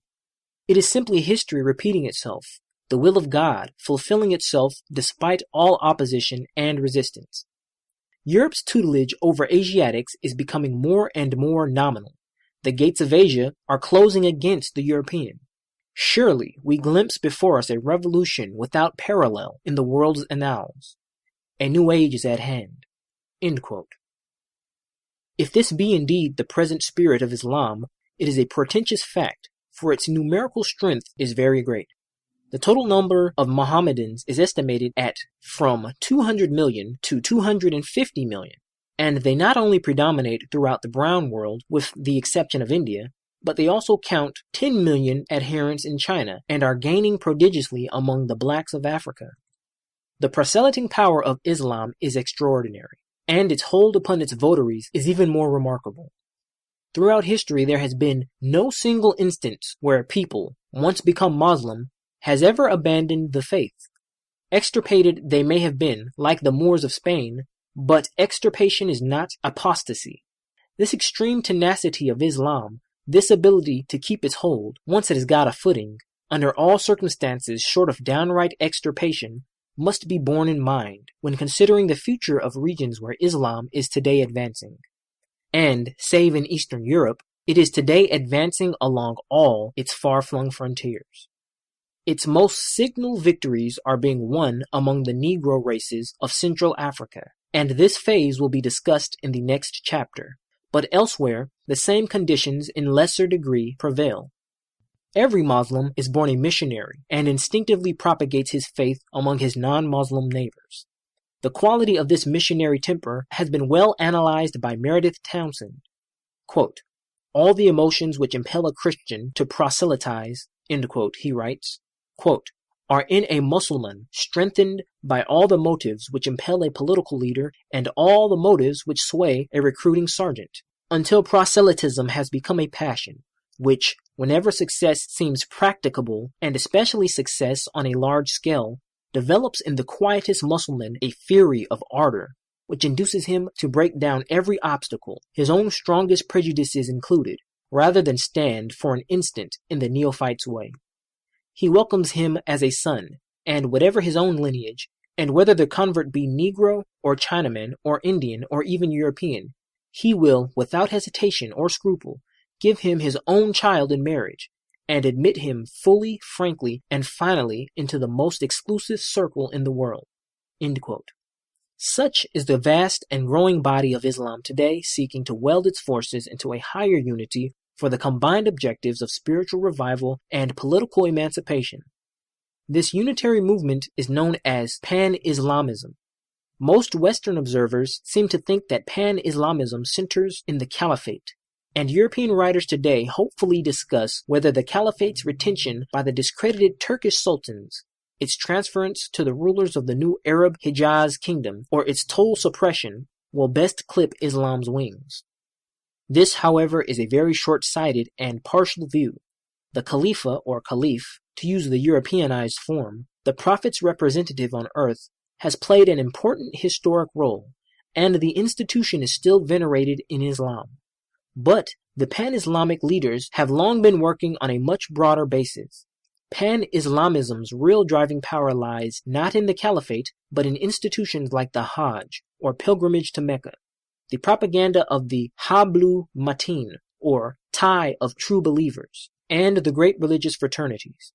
It is simply history repeating itself, the will of God fulfilling itself despite all opposition and resistance. Europe's tutelage over Asiatics is becoming more and more nominal. The gates of Asia are closing against the European. Surely we glimpse before us a revolution without parallel in the world's annals. A new age is at hand." End quote. If this be indeed the present spirit of Islam, it is a portentous fact, for its numerical strength is very great. The total number of Mohammedans is estimated at from 200 million to 250 million, and they not only predominate throughout the brown world, with the exception of India, but they also count 10 million adherents in China and are gaining prodigiously among the blacks of Africa. The proselyting power of Islam is extraordinary, and its hold upon its votaries is even more remarkable. Throughout history, there has been no single instance where a people, once become Muslim, has ever abandoned the faith. Extirpated they may have been, like the Moors of Spain, but extirpation is not apostasy. This extreme tenacity of Islam, this ability to keep its hold, once it has got a footing, under all circumstances short of downright extirpation, must be borne in mind when considering the future of regions where Islam is today advancing. And, save in Eastern Europe, it is today advancing along all its far-flung frontiers. Its most signal victories are being won among the Negro races of Central Africa, and this phase will be discussed in the next chapter. But elsewhere, the same conditions in lesser degree prevail. Every Muslim is born a missionary and instinctively propagates his faith among his non-Muslim neighbors. The quality of this missionary temper has been well analyzed by Meredith Townsend. Quote, "All the emotions which impel a Christian to proselytize," end quote, he writes, quote, "are in a Mussulman strengthened by all the motives which impel a political leader and all the motives which sway a recruiting sergeant, until proselytism has become a passion, which, whenever success seems practicable, and especially success on a large scale, develops in the quietest Mussulman a fury of ardor, which induces him to break down every obstacle, his own strongest prejudices included, rather than stand for an instant in the neophyte's way. He welcomes him as a son, and whatever his own lineage, and whether the convert be Negro or Chinaman or Indian or even European, he will, without hesitation or scruple, give him his own child in marriage, and admit him fully, frankly, and finally into the most exclusive circle in the world." End quote. Such is the vast and growing body of Islam today, seeking to weld its forces into a higher unity for the combined objectives of spiritual revival and political emancipation. This unitary movement is known as Pan-Islamism. Most Western observers seem to think that Pan-Islamism centers in the Caliphate, and European writers today hopefully discuss whether the Caliphate's retention by the discredited Turkish sultans, its transference to the rulers of the new Arab Hijaz kingdom, or its total suppression will best clip Islam's wings. This, however, is a very short-sighted and partial view. The Khalifa, or Caliph, to use the Europeanized form, the Prophet's representative on earth, has played an important historic role, and the institution is still venerated in Islam. But the Pan-Islamic leaders have long been working on a much broader basis. Pan-Islamism's real driving power lies not in the Caliphate, but in institutions like the Hajj, or pilgrimage to Mecca, the propaganda of the Hablu Matin, or tie of true believers, and the great religious fraternities.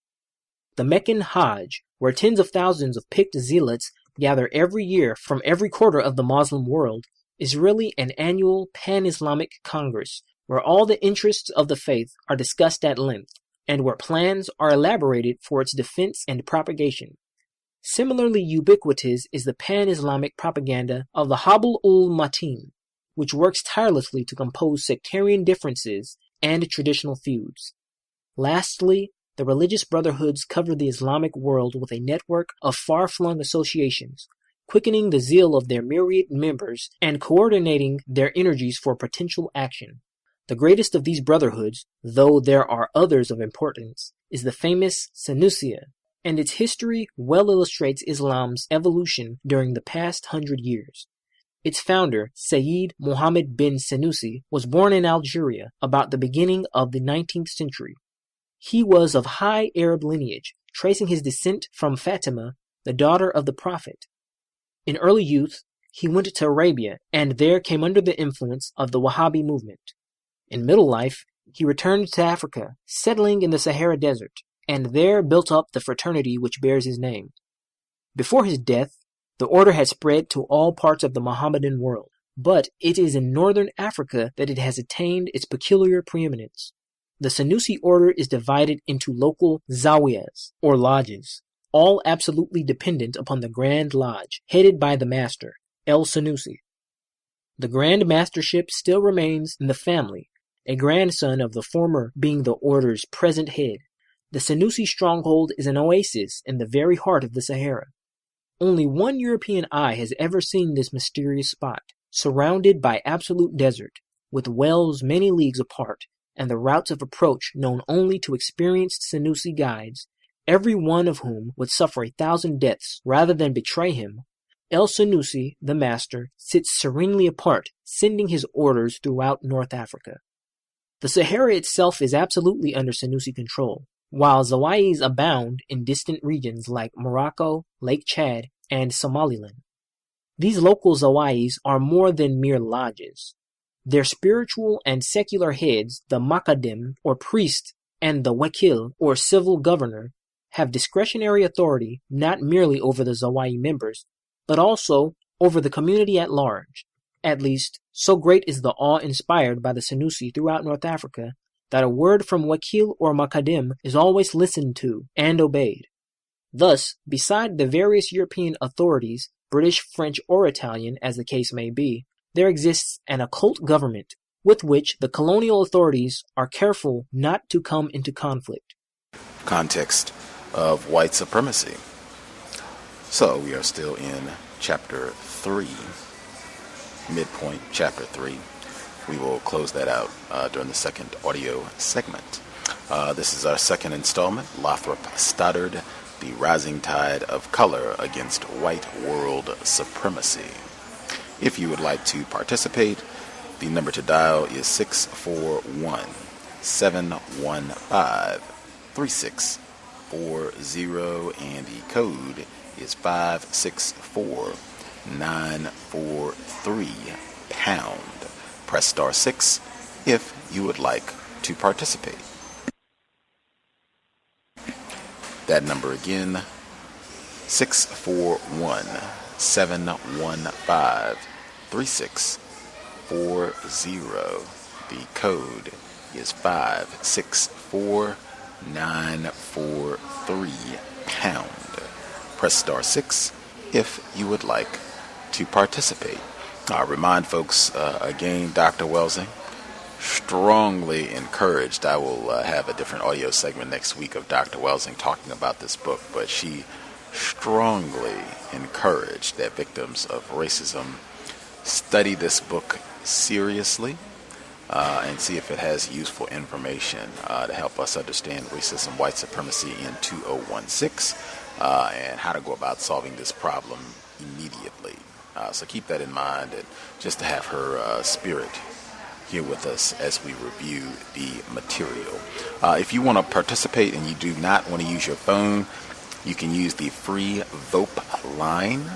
The Meccan Hajj, where tens of thousands of picked zealots gather every year from every quarter of the Muslim world, is really an annual Pan-Islamic Congress where all the interests of the faith are discussed at length, and where plans are elaborated for its defense and propagation. Similarly ubiquitous is the Pan-Islamic propaganda of the Habl-ul-Matin, which works tirelessly to compose sectarian differences and traditional feuds. Lastly, the religious brotherhoods cover the Islamic world with a network of far-flung associations, quickening the zeal of their myriad members and coordinating their energies for potential action. The greatest of these brotherhoods, though there are others of importance, is the famous Synopsis, and its history well illustrates Islam's evolution during the past 100 years. Its founder, Sayyid Mohammed bin Synopsis, was born in Algeria about the beginning of the 19th century. He was of high Arab lineage, tracing his descent from Fatima, the daughter of the Prophet. In early youth, he went to Arabia and there came under the influence of the Wahhabi movement. In middle life, He returned to Africa, settling in the Sahara Desert, and there built up the fraternity which bears his name. Before his death, the order had spread to all parts of the Mohammedan world, but it is in northern Africa that it has attained its peculiar preeminence. The Senussi order is divided into local zawiyas, or lodges, all absolutely dependent upon the Grand Lodge, headed by the master, El Senussi. The Grand Mastership still remains in the family, a grandson of the former being the order's present head. The Senussi stronghold is an oasis in the very heart of the Sahara. Only one European eye has ever seen this mysterious spot, surrounded by absolute desert, with wells many leagues apart, and the routes of approach known only to experienced Senussi guides, every one of whom would suffer 1,000 deaths rather than betray him. El Senussi, the master, sits serenely apart, sending his orders throughout North Africa. The Sahara itself is absolutely under Senussi control, while Zawais abound in distant regions like Morocco, Lake Chad, and Somaliland. These local Zawais are more than mere lodges. Their spiritual and secular heads, the Makadim, or priest, and the Wakil, or civil governor, have discretionary authority not merely over the Zawai members, but also over the community at large. At least, so great is the awe inspired by the Senussi throughout North Africa that a word from Wakil or Makadim is always listened to and obeyed. Thus, beside the various European authorities, British, French, or Italian, as the case may be, there exists an occult government with which the colonial authorities are careful not to come into conflict. Context of White Supremacy. So we are still in Chapter 3, midpoint Chapter 3. We will close that out during the second audio segment. This is our second installment, Lothrop Stoddard, The Rising Tide of Color Against White World Supremacy. If you would like to participate, the number to dial is 641-715-3640, and the code is 564-943#. Press star 6 if you would like to participate. That number again, 641-715-3640. The code is 564-943#. Press star 6 if you would like to participate. I remind folks again, Dr. Welsing, strongly encouraged. I will have a different audio segment next week of Dr. Welsing talking about this book, but she strongly encouraged that victims of racism study this book seriously and see if it has useful information to help us understand racism, white supremacy in 2016, and how to go about solving this problem immediately. So keep that in mind, and just to have her spirit here with us as we review the material. If you want to participate and you do not want to use your phone, you can use the free VOP line.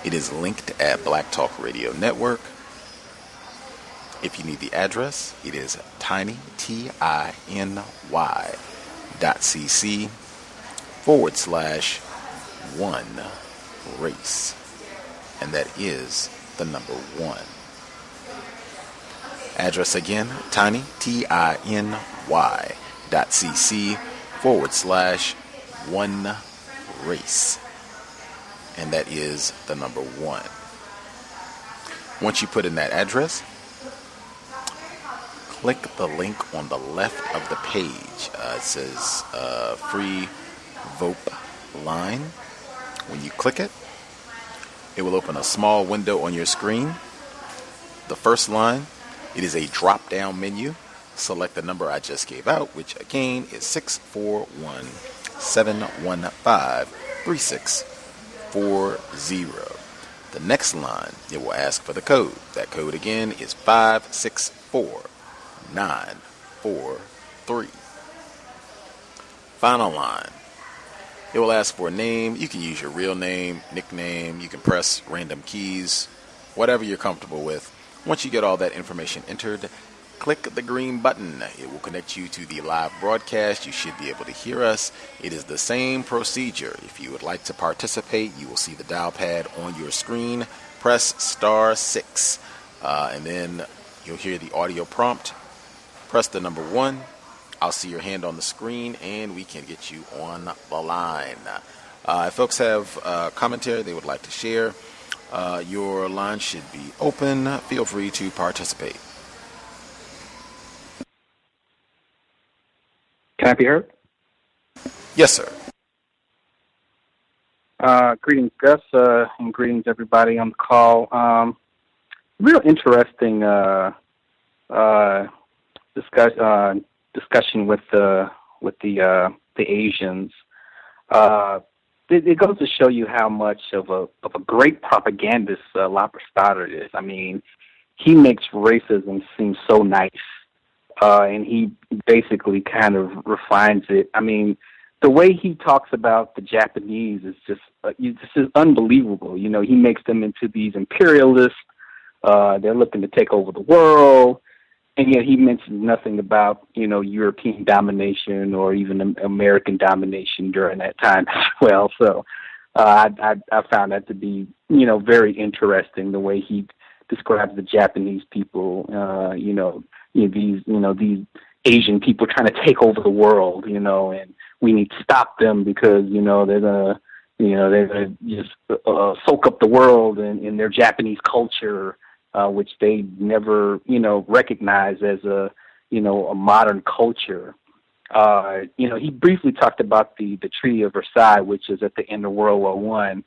It is linked at Black Talk Radio Network. If you need the address, it is tiny, TINY.cc/1race. And that is the number 1. Address again, tiny, TINY.cc/1race. And that is the number 1. Once you put in that address, click the link on the left of the page. It says free VOP line. When you click it, it will open a small window on your screen. The first line, it is a drop-down menu. Select the number I just gave out, which again is 641-715-3640. The next line, it will ask for the code. That code again is 564-943. Final line. It will ask for a name. You can use your real name, nickname. You can press random keys, whatever you're comfortable with. Once you get all that information entered, click the green button. It will connect you to the live broadcast. You should be able to hear us. It is the same procedure. If you would like to participate, you will see the dial pad on your screen. Press *6, and then you'll hear the audio prompt. Press the number 1. I'll see your hand on the screen, and we can get you on the line. If folks have commentary they would like to share, your line should be open. Feel free to participate. Can I be heard? Yes, sir. Greetings, Gus, and greetings everybody on the call. Real interesting discussion with the Asians. It goes to show you how much of a great propagandist Lothrop Stoddard is. I mean, he makes racism seem so nice, and he basically kind of refines it. I mean, the way he talks about the Japanese is just unbelievable. You know, he makes them into these imperialists. They're looking to take over the world. And yet he mentions nothing about, you know, European domination or even American domination during that time as well. So I found that to be, you know, very interesting, the way he describes the Japanese people, these Asian people trying to take over the world, you know, and we need to stop them because, you know, they're gonna just soak up the world in their Japanese culture. Which they never, you know, recognize as a modern culture. He briefly talked about the Treaty of Versailles, which is at the end of World War I,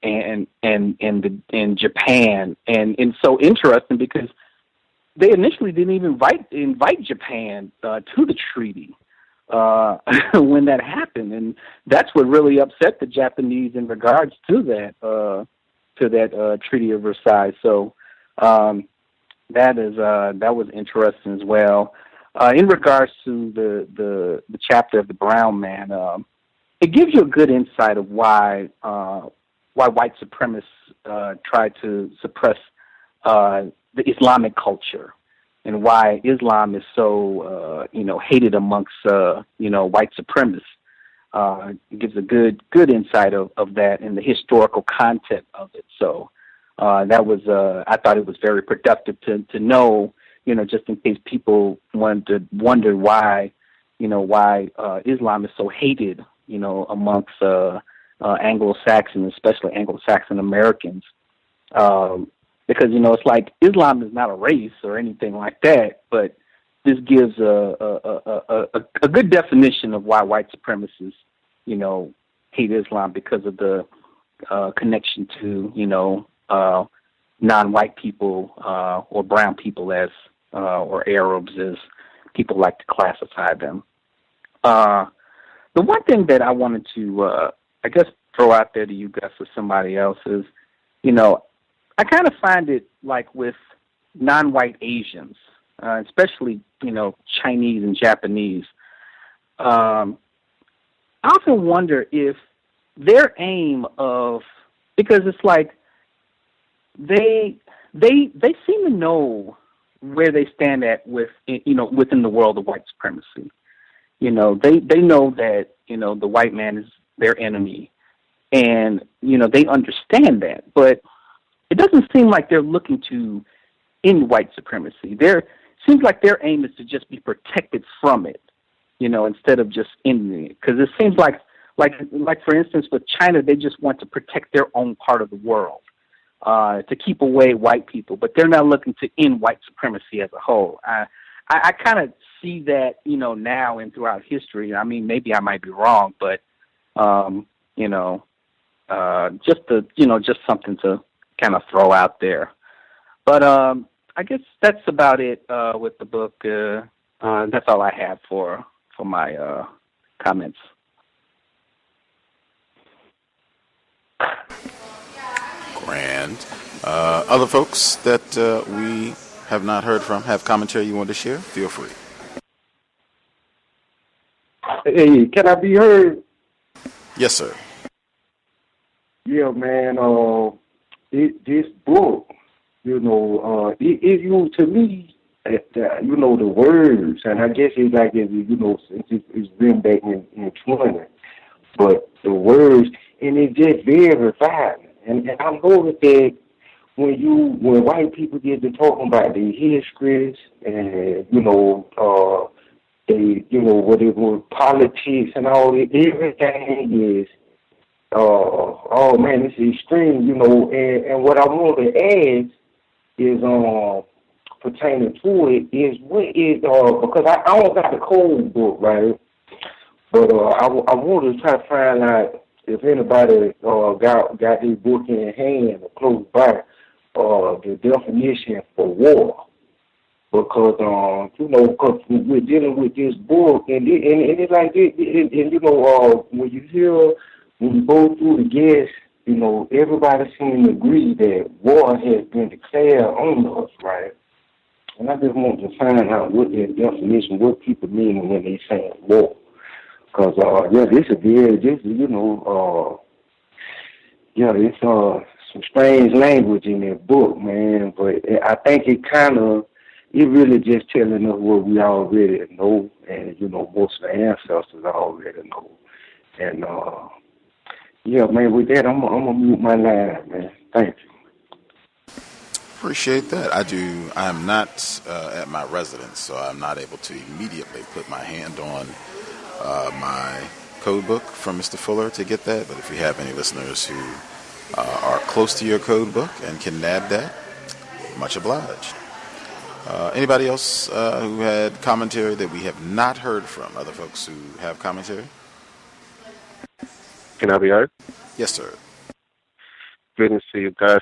and in Japan, and it's so interesting because they initially didn't even invite Japan to the treaty when that happened, and that's what really upset the Japanese in regards to that Treaty of Versailles. So. That was interesting as well. In regards to the chapter of the brown man, it gives you a good insight of why white supremacists try to suppress the Islamic culture and why Islam is so hated amongst white supremacists. It gives a good insight of that and the historical content of it. So. That was, I thought it was very productive to know, you know, just in case people wanted to wonder why Islam is so hated, you know, amongst Anglo-Saxons, especially Anglo-Saxon Americans. Because, you know, it's like Islam is not a race or anything like that, but this gives a good definition of why white supremacists, you know, hate Islam because of the connection to, you know, non-white people or brown people as or Arabs as people like to classify them. The one thing that I wanted to throw out there to you guys or somebody else is, you know, I kind of find it like with non-white Asians, especially, you know, Chinese and Japanese. I often wonder if their aim of, because it's like, they seem to know where they stand at within the world of white supremacy. You know, they know that, you know, the white man is their enemy, and, you know, they understand that, but it doesn't seem like they're looking to end white supremacy. Seems like their aim is to just be protected from it, you know, instead of just ending it. Because it seems like for instance with China, they just want to protect their own part of the world. To keep away white people, but they're not looking to end white supremacy as a whole. I kind of see that, you know, now and throughout history. I mean, maybe I might be wrong, but just something to kind of throw out there. But I guess that's about it with the book. That's all I have for my comments. Grand. Other folks that we have not heard from have commentary you want to share? Feel free. Hey, can I be heard? Yes, sir. Yeah, man. This book, you know, to me, you know, the words, and I guess it's like, you know, it's been back in 20, but the words, and it's just very violent. And I noticed that when white people get to talking about their histories and, you know, they, you know, whatever politics and all that, everything is, oh man, it's extreme, you know, and what I want to ask is, pertaining to it is what is, because I don't got the code book, right? But I want to try to find out if anybody got this book in hand or close by, the definition for war. Because, you know, because we're dealing with this book, and it's like, and you know, when you go through the guests, you know, everybody seems to agree that war has been declared on us, right? And I just want to find out what their definition, what people mean when they say war. Because, yeah, this is, you know, yeah, it's some strange language in that book, man. But I think it really just telling us what we already know, and, you know, most of the ancestors already know. And, yeah, man, with that, I'm going to mute my line, man. Thank you. Appreciate that. I am not at my residence, so I'm not able to immediately put my hand on my code book from Mr. Fuller to get that. But if you have any listeners who are close to your code book and can nab that, much obliged. Anybody else who had commentary that we have not heard from? Other folks who have commentary? Can I be heard? Yes, sir. Greetings to you, Gus.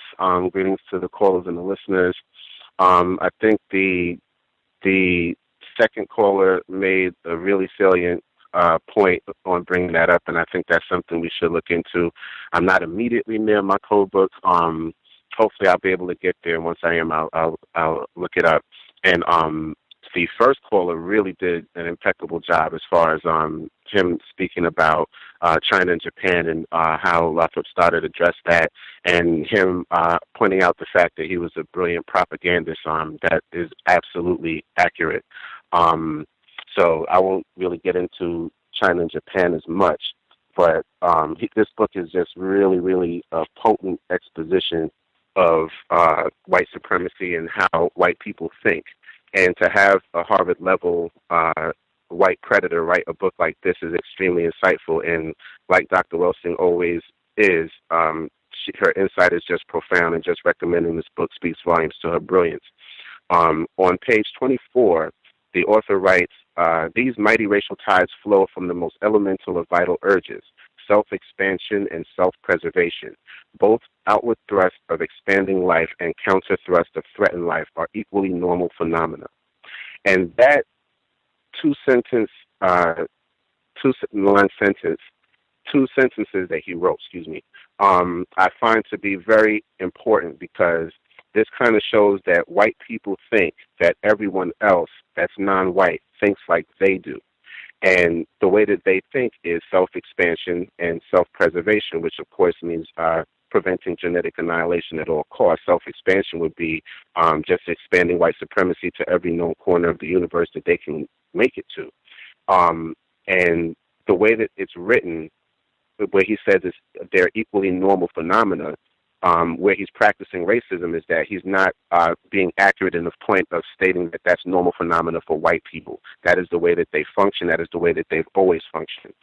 Greetings to the callers and the listeners. I think the second caller made a really salient point on bringing that up, and I think that's something we should look into. I'm not immediately near my code book. Hopefully I'll be able to get there. Once I am, I'll look it up. And the first caller really did an impeccable job as far as him speaking about China and Japan and how Lothrop Stoddard addressed that, and him pointing out the fact that he was a brilliant propagandist. That is absolutely accurate. So I won't really get into China and Japan as much, but this book is just really, really a potent exposition of white supremacy and how white people think. And to have a Harvard-level white predator write a book like this is extremely insightful. And like Dr. Welsing always is, her insight is just profound, and just recommending this book speaks volumes to her brilliance. On page 24, the author writes, these mighty racial tides flow from the most elemental of vital urges, self-expansion and self-preservation. Both outward thrust of expanding life and counter thrust of threatened life are equally normal phenomena. And that two sentences that he wrote, I find to be very important, because this kind of shows that white people think that everyone else that's non-white thinks like they do. And the way that they think is self-expansion and self-preservation, which of course means preventing genetic annihilation at all costs. Self-expansion would be just expanding white supremacy to every known corner of the universe that they can make it to. And the way that it's written, where he says they're equally normal phenomena, where he's practicing racism is that he's not being accurate in the point of stating that that's normal phenomena for white people. That is the way that they function. That is the way that they've always functioned.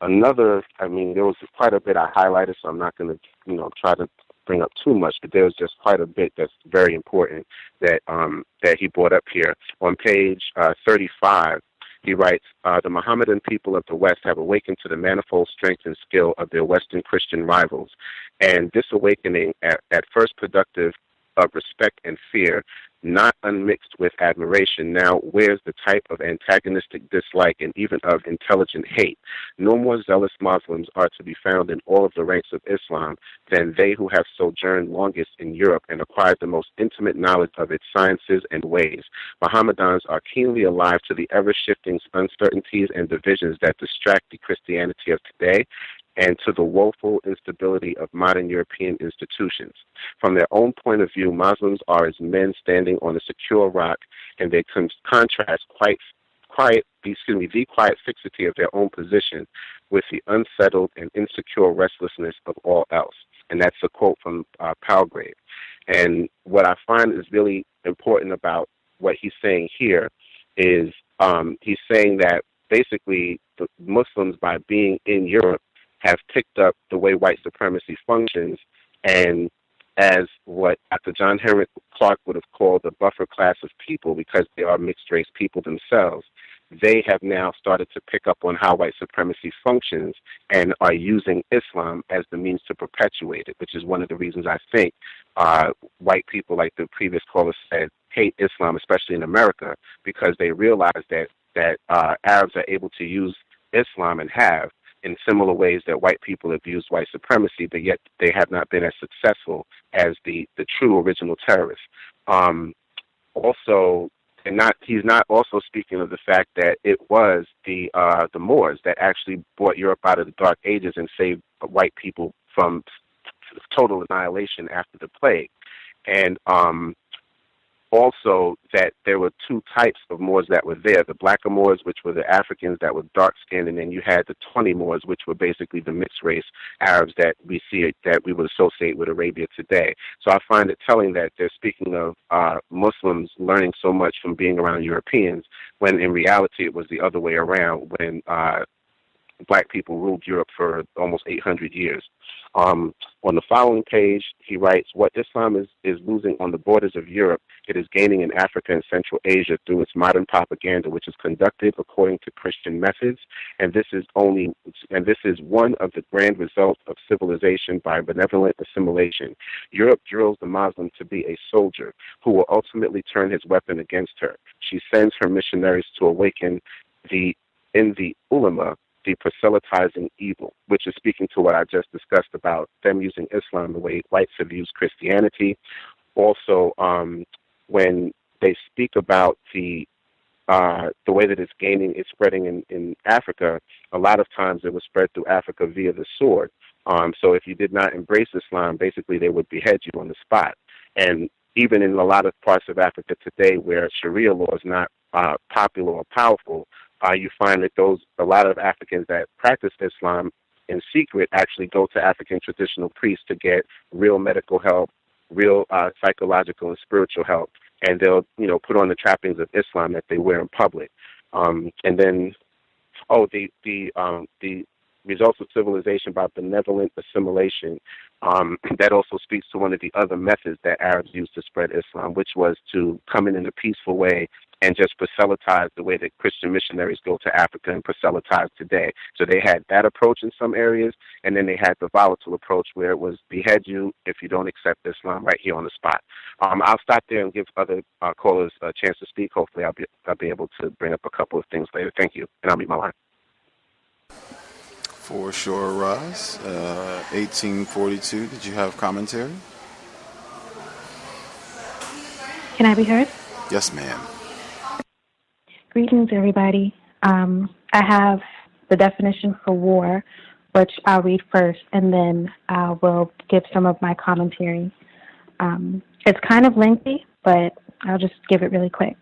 There was quite a bit I highlighted, so I'm not going to, try to bring up too much, but there was just quite a bit that's very important that he brought up here. On page 35, he writes, the Mohammedan people of the West have awakened to the manifold strength and skill of their Western Christian rivals. And this awakening, at first productive of respect and fear, not unmixed with admiration, now wears the type of antagonistic dislike and even of intelligent hate. No more zealous Muslims are to be found in all of the ranks of Islam than they who have sojourned longest in Europe and acquired the most intimate knowledge of its sciences and ways. Mohammedans are keenly alive to the ever-shifting uncertainties and divisions that distract the Christianity of today, and to the woeful instability of modern European institutions. From their own point of view, Muslims are as men standing on a secure rock, and they contrast the quiet fixity of their own position with the unsettled and insecure restlessness of all else. And that's a quote from Palgrave. And what I find is really important about what he's saying here is he's saying that basically the Muslims, by being in Europe, have picked up the way white supremacy functions, and as what Dr. John Henrik Clarke would have called the buffer class of people, because they are mixed-race people themselves, they have now started to pick up on how white supremacy functions and are using Islam as the means to perpetuate it, which is one of the reasons I think white people, like the previous caller said, hate Islam, especially in America, because they realize that Arabs are able to use Islam and have in similar ways that white people have used white supremacy, but yet they have not been as successful as the true original terrorists. Also, he's not also speaking of the fact that it was the Moors that actually brought Europe out of the Dark Ages and saved white people from total annihilation after the plague. And also that there were two types of Moors that were there, the black Moors, which were the Africans that were dark-skinned, and then you had the Tawny Moors, which were basically the mixed-race Arabs that we see, that we would associate with Arabia today. So I find it telling that they're speaking of Muslims learning so much from being around Europeans, when in reality it was the other way around, when black people ruled Europe for almost 800 years. On the following page, he writes, what Islam is losing on the borders of Europe, it is gaining in Africa and Central Asia through its modern propaganda, which is conducted according to Christian methods. And this is one of the grand results of civilization by benevolent assimilation. Europe drills the Muslim to be a soldier who will ultimately turn his weapon against her. She sends her missionaries to awaken in the ulama, the proselytizing evil, which is speaking to what I just discussed about them using Islam the way whites have used Christianity. Also, when they speak about the way that it's spreading in Africa, a lot of times it was spread through Africa via the sword. So if you did not embrace Islam, basically they would behead you on the spot. And even in a lot of parts of Africa today where Sharia law is not popular or powerful, you find that a lot of Africans that practice Islam in secret actually go to African traditional priests to get real medical help, real psychological and spiritual help, and they'll put on the trappings of Islam that they wear in public. And then, the results of civilization by benevolent assimilation. That also speaks to one of the other methods that Arabs used to spread Islam, which was to come in a peaceful way and just proselytize the way that Christian missionaries go to Africa and proselytize today. So they had that approach in some areas, and then they had the volatile approach where it was behead you if you don't accept Islam right here on the spot. I'll stop there and give other callers a chance to speak. Hopefully I'll be able to bring up a couple of things later. Thank you, and I'll mute my line. For sure, Roz. 1842, did you have commentary? Can I be heard? Yes, ma'am. Greetings, everybody. I have the definition for war, which I'll read first, and then I will give some of my commentary. It's kind of lengthy, but I'll just give it really quick.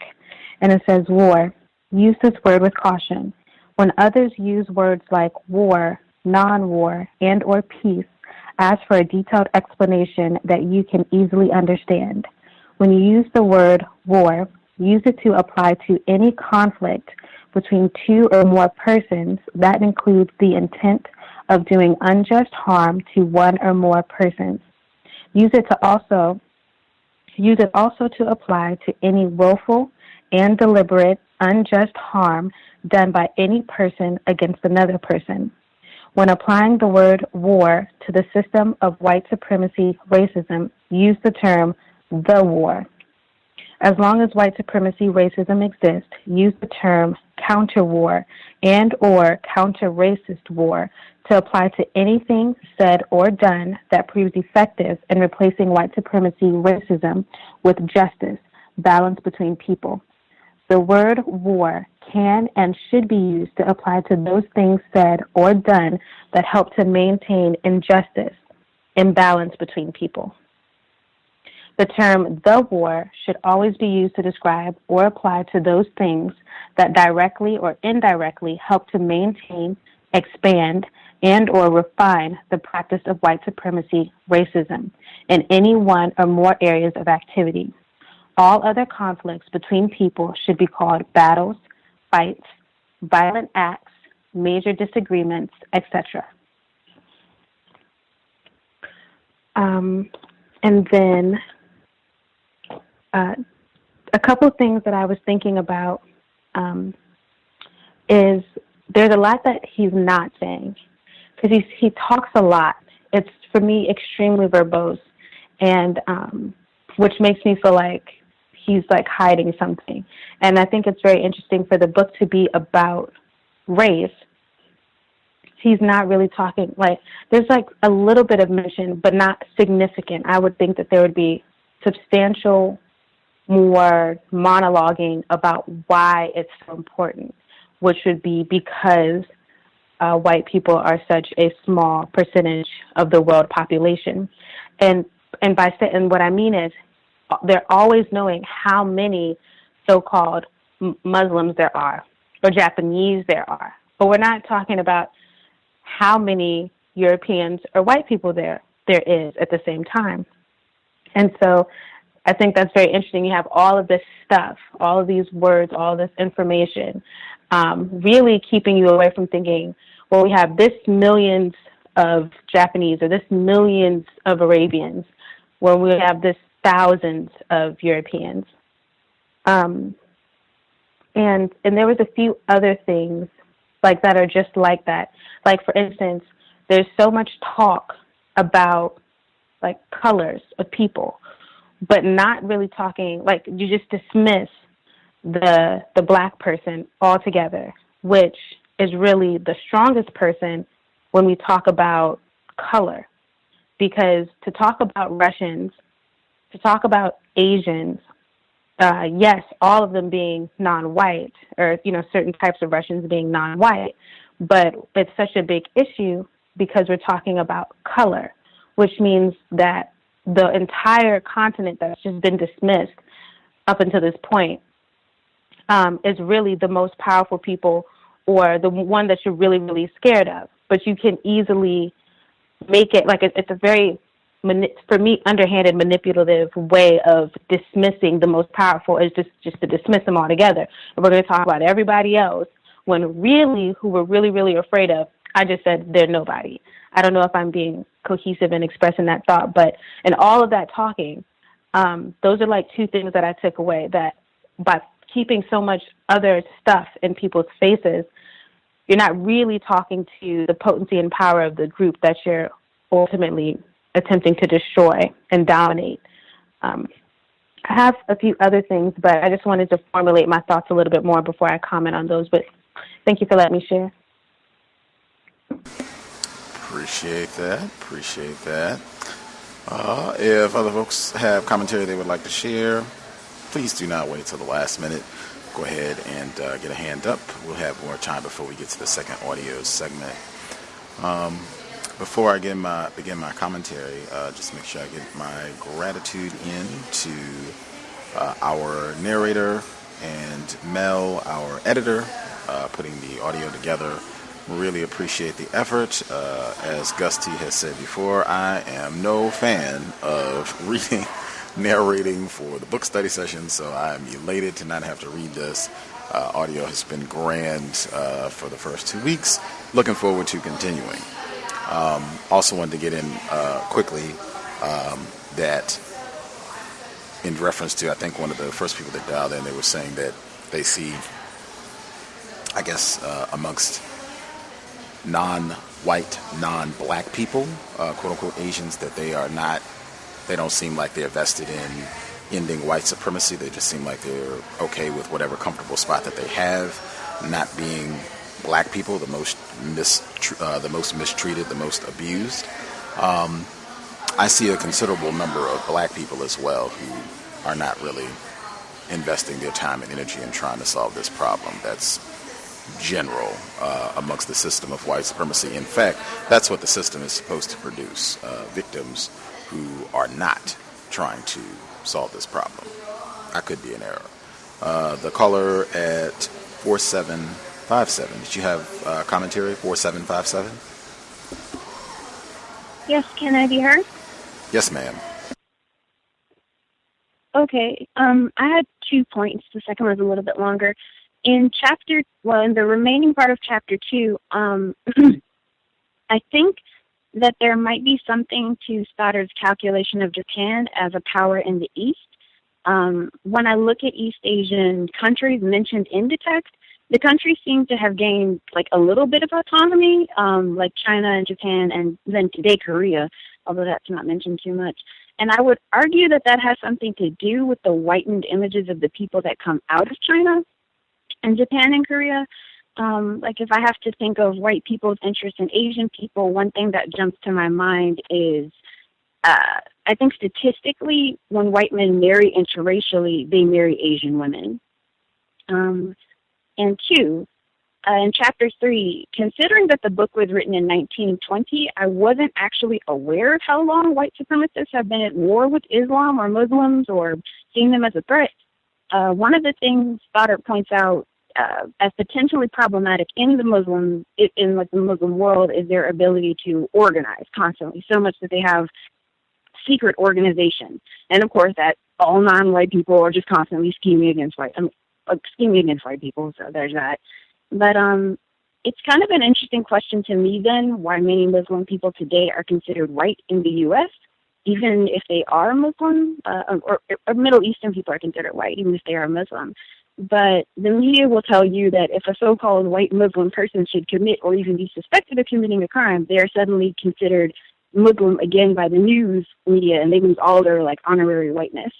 And it says, war. Use this word with caution. When others use words like war, non-war, and or peace, ask for a detailed explanation that you can easily understand. When you use the word war, use it to apply to any conflict between two or more persons that includes the intent of doing unjust harm to one or more persons. Use it also to apply to any willful and deliberate unjust harm done by any person against another person. When applying the word war to the system of white supremacy racism, use the term the war. As long as white supremacy racism exists, use the term counter-war and or counter-racist war to apply to anything said or done that proves effective in replacing white supremacy racism with justice, balance between people. The word war can and should be used to apply to those things said or done that help to maintain injustice, imbalance between people. The term the war should always be used to describe or apply to those things that directly or indirectly help to maintain, expand, and or refine the practice of white supremacy, racism, in any one or more areas of activity. All other conflicts between people should be called battles, fights, violent acts, major disagreements, etc. And then a couple things that I was thinking about is there's a lot that he's not saying, because he talks a lot. It's, for me, extremely verbose, and which makes me feel like he's like hiding something. And I think it's very interesting for the book to be about race. He's not really talking, like, there's like a little bit of mention, but not significant. I would think that there would be substantial more monologuing about why it's so important, which would be because white people are such a small percentage of the world population. And what I mean is, they're always knowing how many so-called Muslims there are, or Japanese there are. But we're not talking about how many Europeans or white people there is at the same time. And so I think that's very interesting. You have all of this stuff, all of these words, all this information, really keeping you away from thinking, well, we have this millions of Japanese or this millions of Arabians, when we have this thousands of Europeans. And there was a few other things like that are just like that. Like, for instance, there's so much talk about like colors of people, but not really talking, like, you just dismiss the black person altogether, which is really the strongest person when we talk about color. Because to talk about Russians, to talk about Asians, yes, all of them being non-white, or, certain types of Russians being non-white, but it's such a big issue because we're talking about color, which means that the entire continent that's just been dismissed up until this point is really the most powerful people, or the one that you're really, really scared of. But you can easily make it like it's a very, for me, underhanded, manipulative way of dismissing the most powerful, is just to dismiss them altogether. And we're going to talk about everybody else, when really who we're really, really afraid of, I just said they're nobody. I don't know if I'm being cohesive in expressing that thought, but in all of that talking, those are like two things that I took away, that by keeping so much other stuff in people's faces, you're not really talking to the potency and power of the group that you're ultimately attempting to destroy and dominate. I have a few other things, but I just wanted to formulate my thoughts a little bit more before I comment on those. But thank you for letting me share. Appreciate that. If other folks have commentary they would like to share, please do not wait till the last minute. Go ahead and get a hand up. We'll have more time before we get to the second audio segment. Before I begin my commentary, just make sure I get my gratitude in to our narrator and Mel, our editor, putting the audio together. Really appreciate the effort. As Gus T has said before, I am no fan of narrating for the book study session, so I'm elated to not have to read this. Audio has been grand for the first 2 weeks. Looking forward to continuing. Also wanted to get in quickly that in reference to, I think one of the first people that dialed in, they were saying that they see, I guess, amongst non-white, non-black people, quote-unquote Asians, that they don't seem like they're vested in ending white supremacy. They just seem like they're okay with whatever comfortable spot that they have, not being black people, the most mistreated, the most abused. I see a considerable number of black people as well who are not really investing their time and energy in trying to solve this problem. That's general amongst the system of white supremacy. In fact, that's what the system is supposed to produce, victims who are not trying to solve this problem. I could be in error. The caller at 4757, did you have commentary? 4757? Yes, can I be heard? Yes, ma'am. Okay, I had 2 points. The second one's a little bit longer. In the remaining part of chapter 2, I think that there might be something to Stoddard's calculation of Japan as a power in the East. When I look at East Asian countries mentioned in the text, the countries seem to have gained like a little bit of autonomy, like China and Japan, and then today Korea, although that's not mentioned too much. And I would argue that that has something to do with the whitened images of the people that come out of China and Japan and Korea. Like if I have to think of white people's interest in Asian people, one thing that jumps to my mind is I think statistically when white men marry interracially, they marry Asian women. And 2, in chapter 3, considering that the book was written in 1920, I wasn't actually aware of how long white supremacists have been at war with Islam or Muslims or seeing them as a threat. One of the things Stoddard points out as potentially problematic in the Muslim world is their ability to organize constantly, so much that they have secret organization. And of course that all non-white people are just constantly scheming against white people, so there's that. But it's kind of an interesting question to me then, why many Muslim people today are considered white in the U.S., even if they are Muslim, or Middle Eastern people are considered white, even if they are Muslim. But the media will tell you that if a so-called white Muslim person should commit or even be suspected of committing a crime, they are suddenly considered Muslim again by the news media, and they lose all their like honorary whiteness.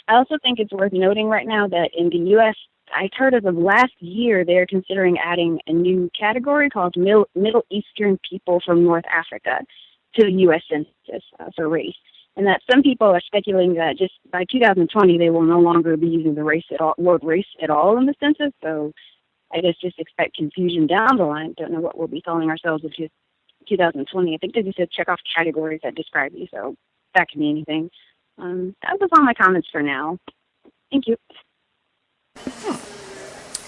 I also think it's worth noting right now that in the U.S., I heard as of last year, they're considering adding a new category called Middle Eastern people from North Africa to the U.S. Census for race. And that some people are speculating that just by 2020, they will no longer be using the word race at all in the census. So I guess just expect confusion down the line. Don't know what we'll be calling ourselves in 2020. I think they just said check off categories that describe you. So that can be anything. That was all my comments for now. Thank you.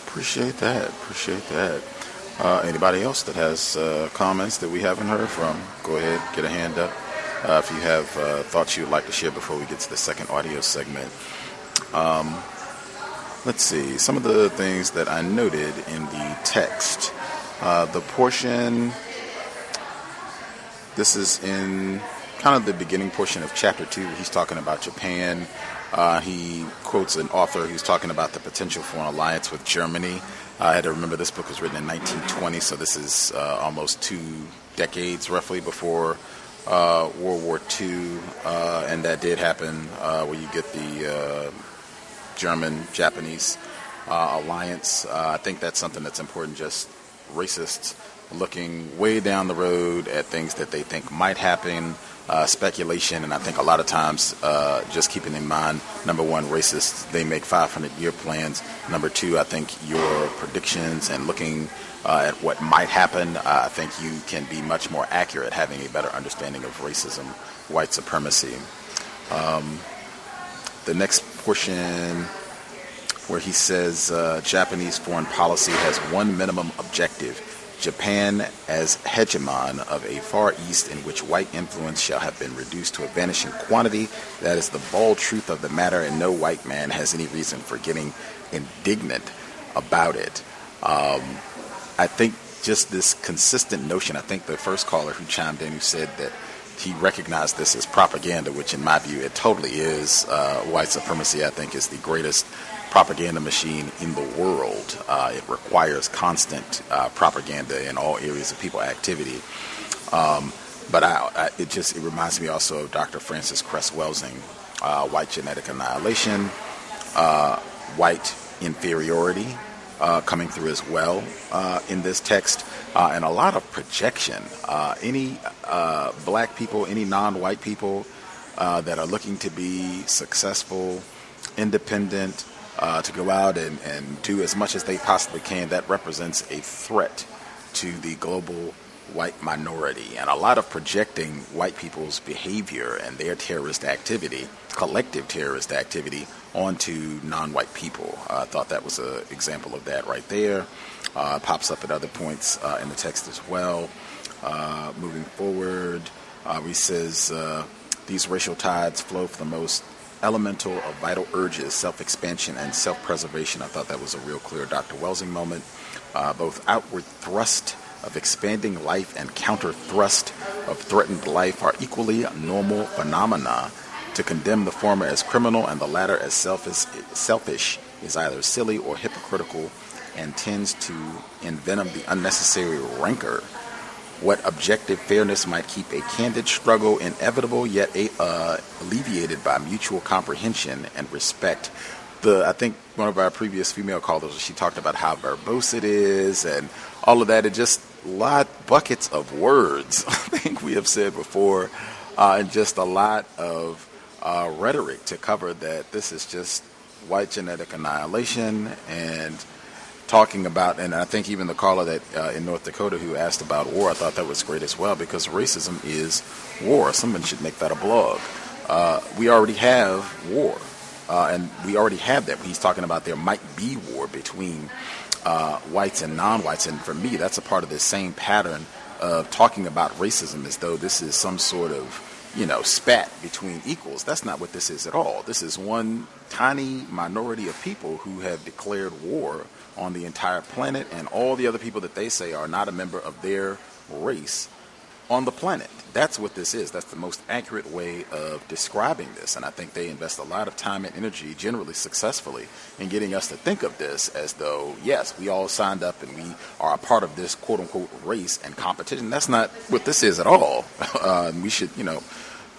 Appreciate that. Anybody else that has comments that we haven't heard from, go ahead, get a hand up. If you have thoughts you'd like to share before we get to the second audio segment. Let's see, some of the things that I noted in the text. The portion, this is in kind of the beginning portion of chapter 2, where he's talking about Japan. He quotes an author who's talking about the potential for an alliance with Germany. I had to remember this book was written in 1920, so this is almost 2 decades roughly before World War II, and that did happen where you get the German-Japanese alliance. I think that's something that's important, just racists looking way down the road at things that they think might happen, speculation, and I think a lot of times just keeping in mind, number one, racists, they make 500-year plans. Number two, I think your predictions and looking at what might happen, I think you can be much more accurate, having a better understanding of racism, white supremacy. The next portion where he says Japanese foreign policy has one minimum objective: Japan as hegemon of a Far East in which white influence shall have been reduced to a vanishing quantity. That is the bald truth of the matter, and no white man has any reason for getting indignant about it. I think just this consistent notion, I think the first caller who chimed in who said that he recognized this as propaganda, which in my view it totally is. White supremacy, I think, is the greatest propaganda machine in the world. It requires constant propaganda in all areas of people activity. But it reminds me also of Dr. Francis Cress Welsing, white genetic annihilation, white inferiority coming through as well in this text, and a lot of projection. Any black people, any non-white people that are looking to be successful, independent, to go out and do as much as they possibly can, that represents a threat to the global white minority, and a lot of projecting white people's behavior and their terrorist activity, collective terrorist activity, onto non-white people. I thought that was an example of that right there. Pops up at other points in the text as well. Moving forward, he says, these racial tides flow from the most elemental of vital urges, self-expansion and self-preservation. I thought that was a real clear Dr. Welsing moment. Both outward thrust of expanding life and counter thrust of threatened life are equally normal phenomena. To condemn the former as criminal and the latter as selfish is either silly or hypocritical and tends to envenom the unnecessary rancor. What objective fairness might keep a candid struggle inevitable, yet alleviated by mutual comprehension and respect. I think one of our previous female callers, she talked about how verbose it is and all of that. It just buckets of words, I think we have said before, and just a lot of rhetoric to cover that this is just white genetic annihilation, and talking about, and I think even the caller that in North Dakota who asked about war, I thought that was great as well, because racism is war. Someone should make that a blog. We already have war, and we already have that. He's talking about there might be war between whites and non-whites, and for me, that's a part of this same pattern of talking about racism as though this is some sort of, spat between equals. That's not what this is at all. This is one tiny minority of people who have declared war on the entire planet, and all the other people that they say are not a member of their race on the planet. That's what this is. That's the most accurate way of describing this, and I think they invest a lot of time and energy, generally successfully, in getting us to think of this as though, yes, we all signed up and we are a part of this quote-unquote race and competition. That's not what this is at all. We should,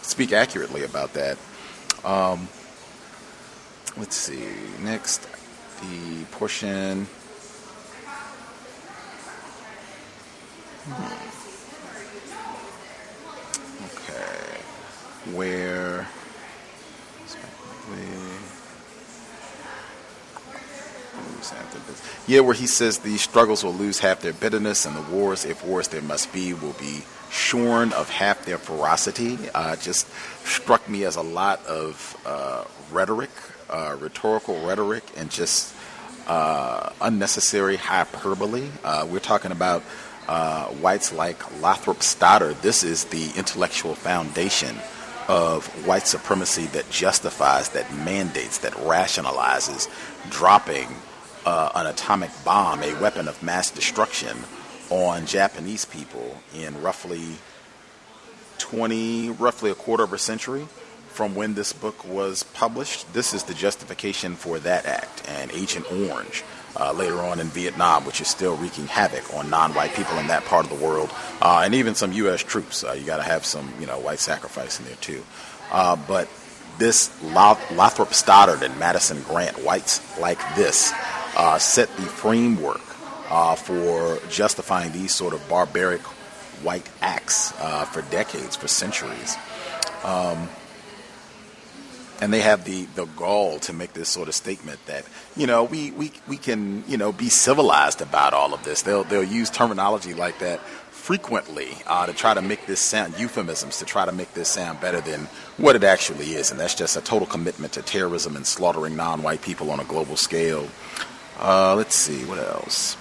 speak accurately about that. Let's see. Next, the portion. Where where he says these struggles will lose half their bitterness, and the wars, if wars there must be, will be shorn of half their ferocity. Just struck me as a lot of rhetoric, rhetorical rhetoric, and just unnecessary hyperbole. We're talking about whites like Lothrop Stoddard. This is the intellectual foundation of white supremacy that justifies, that mandates, that rationalizes dropping an atomic bomb, a weapon of mass destruction, on Japanese people in roughly a quarter of a century from when this book was published. This is the justification for that act, and Agent Orange later on in Vietnam, which is still wreaking havoc on non-white people in that part of the world, and even some U.S. troops. You got to have some, white sacrifice in there too. But this Lothrop Stoddard and Madison Grant, whites like this, set the framework for justifying these sort of barbaric white acts for decades, for centuries. And they have the gall to make this sort of statement that, we can, be civilized about all of this. They'll use terminology like that frequently to try to make this sound, euphemisms, to try to make this sound better than what it actually is. And that's just a total commitment to terrorism and slaughtering non-white people on a global scale. Let's see, what else?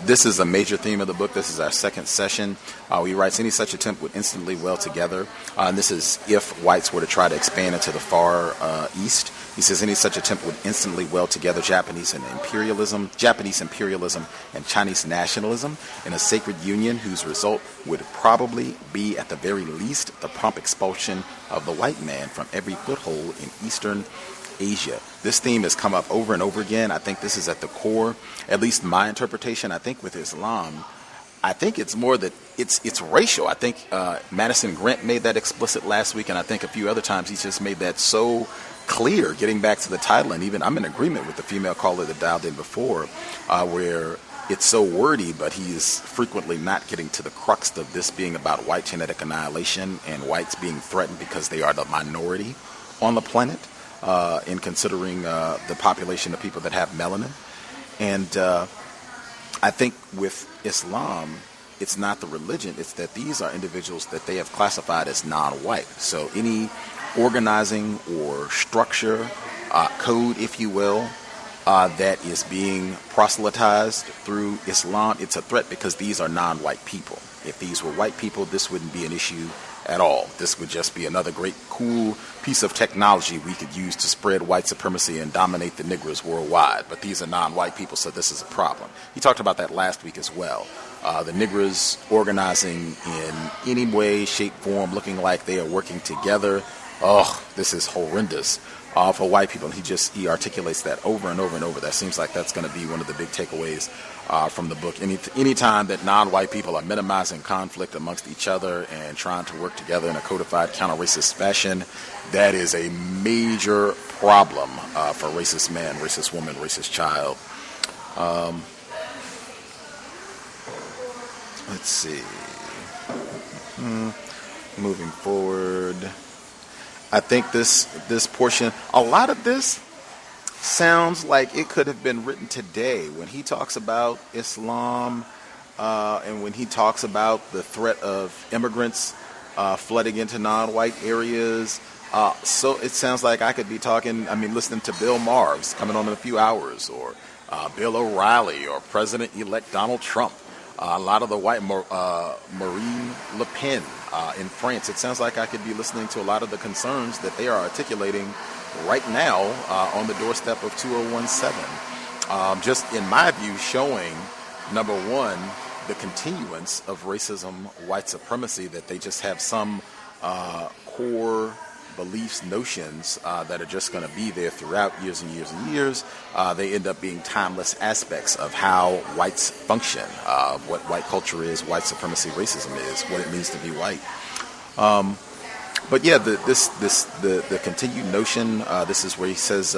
This is a major theme of the book. This is our second session. He writes, any such attempt would instantly weld together. And this is if whites were to try to expand into the far east. He says any such attempt would instantly weld together Japanese imperialism and Chinese nationalism in a sacred union whose result would probably be, at the very least, the prompt expulsion of the white man from every foothold in Eastern Asia. This theme has come up over and over again. I think this is at the core, at least my interpretation. I think with Islam, I think it's more that it's racial. I think Madison Grant made that explicit last week, and I think a few other times he's just made that so clear, getting back to the title. And even I'm in agreement with the female caller that dialed in before, where it's so wordy, but he is frequently not getting to the crux of this being about white genetic annihilation and whites being threatened because they are the minority on the planet in considering the population of people that have melanin. And I think with Islam, it's not the religion, it's that these are individuals that they have classified as non-white. So any organizing or structure, code, if you will, that is being proselytized through Islam, it's a threat because these are non-white people. If these were white people, this wouldn't be an issue at all. This would just be another great, cool piece of technology we could use to spread white supremacy and dominate the Negroes worldwide. But these are non-white people, so this is a problem. He talked about that last week as well. The Negroes organizing in any way, shape, form, looking like they are working together. Oh, this is horrendous for white people. And he articulates that over and over and over. That seems like that's going to be one of the big takeaways from the book. Any time that non-white people are minimizing conflict amongst each other and trying to work together in a codified counter-racist fashion, that is a major problem for racist man, racist woman, racist child. Let's see. Moving forward, I think this portion, a lot of this sounds like it could have been written today when he talks about Islam and when he talks about the threat of immigrants flooding into non-white areas. So it sounds like I could be listening to Bill Maher coming on in a few hours, or Bill O'Reilly, or President-elect Donald Trump. A lot of the white Marine Le Pen in France. It sounds like I could be listening to a lot of the concerns that they are articulating right now on the doorstep of 2017. Just in my view, showing, number one, the continuance of racism, white supremacy, that they just have some core beliefs, notions that are just going to be there throughout years and years and years. They end up being timeless aspects of how whites function, what white culture is, white supremacy, racism is, what it means to be white. But yeah, the continued notion. This is where he says,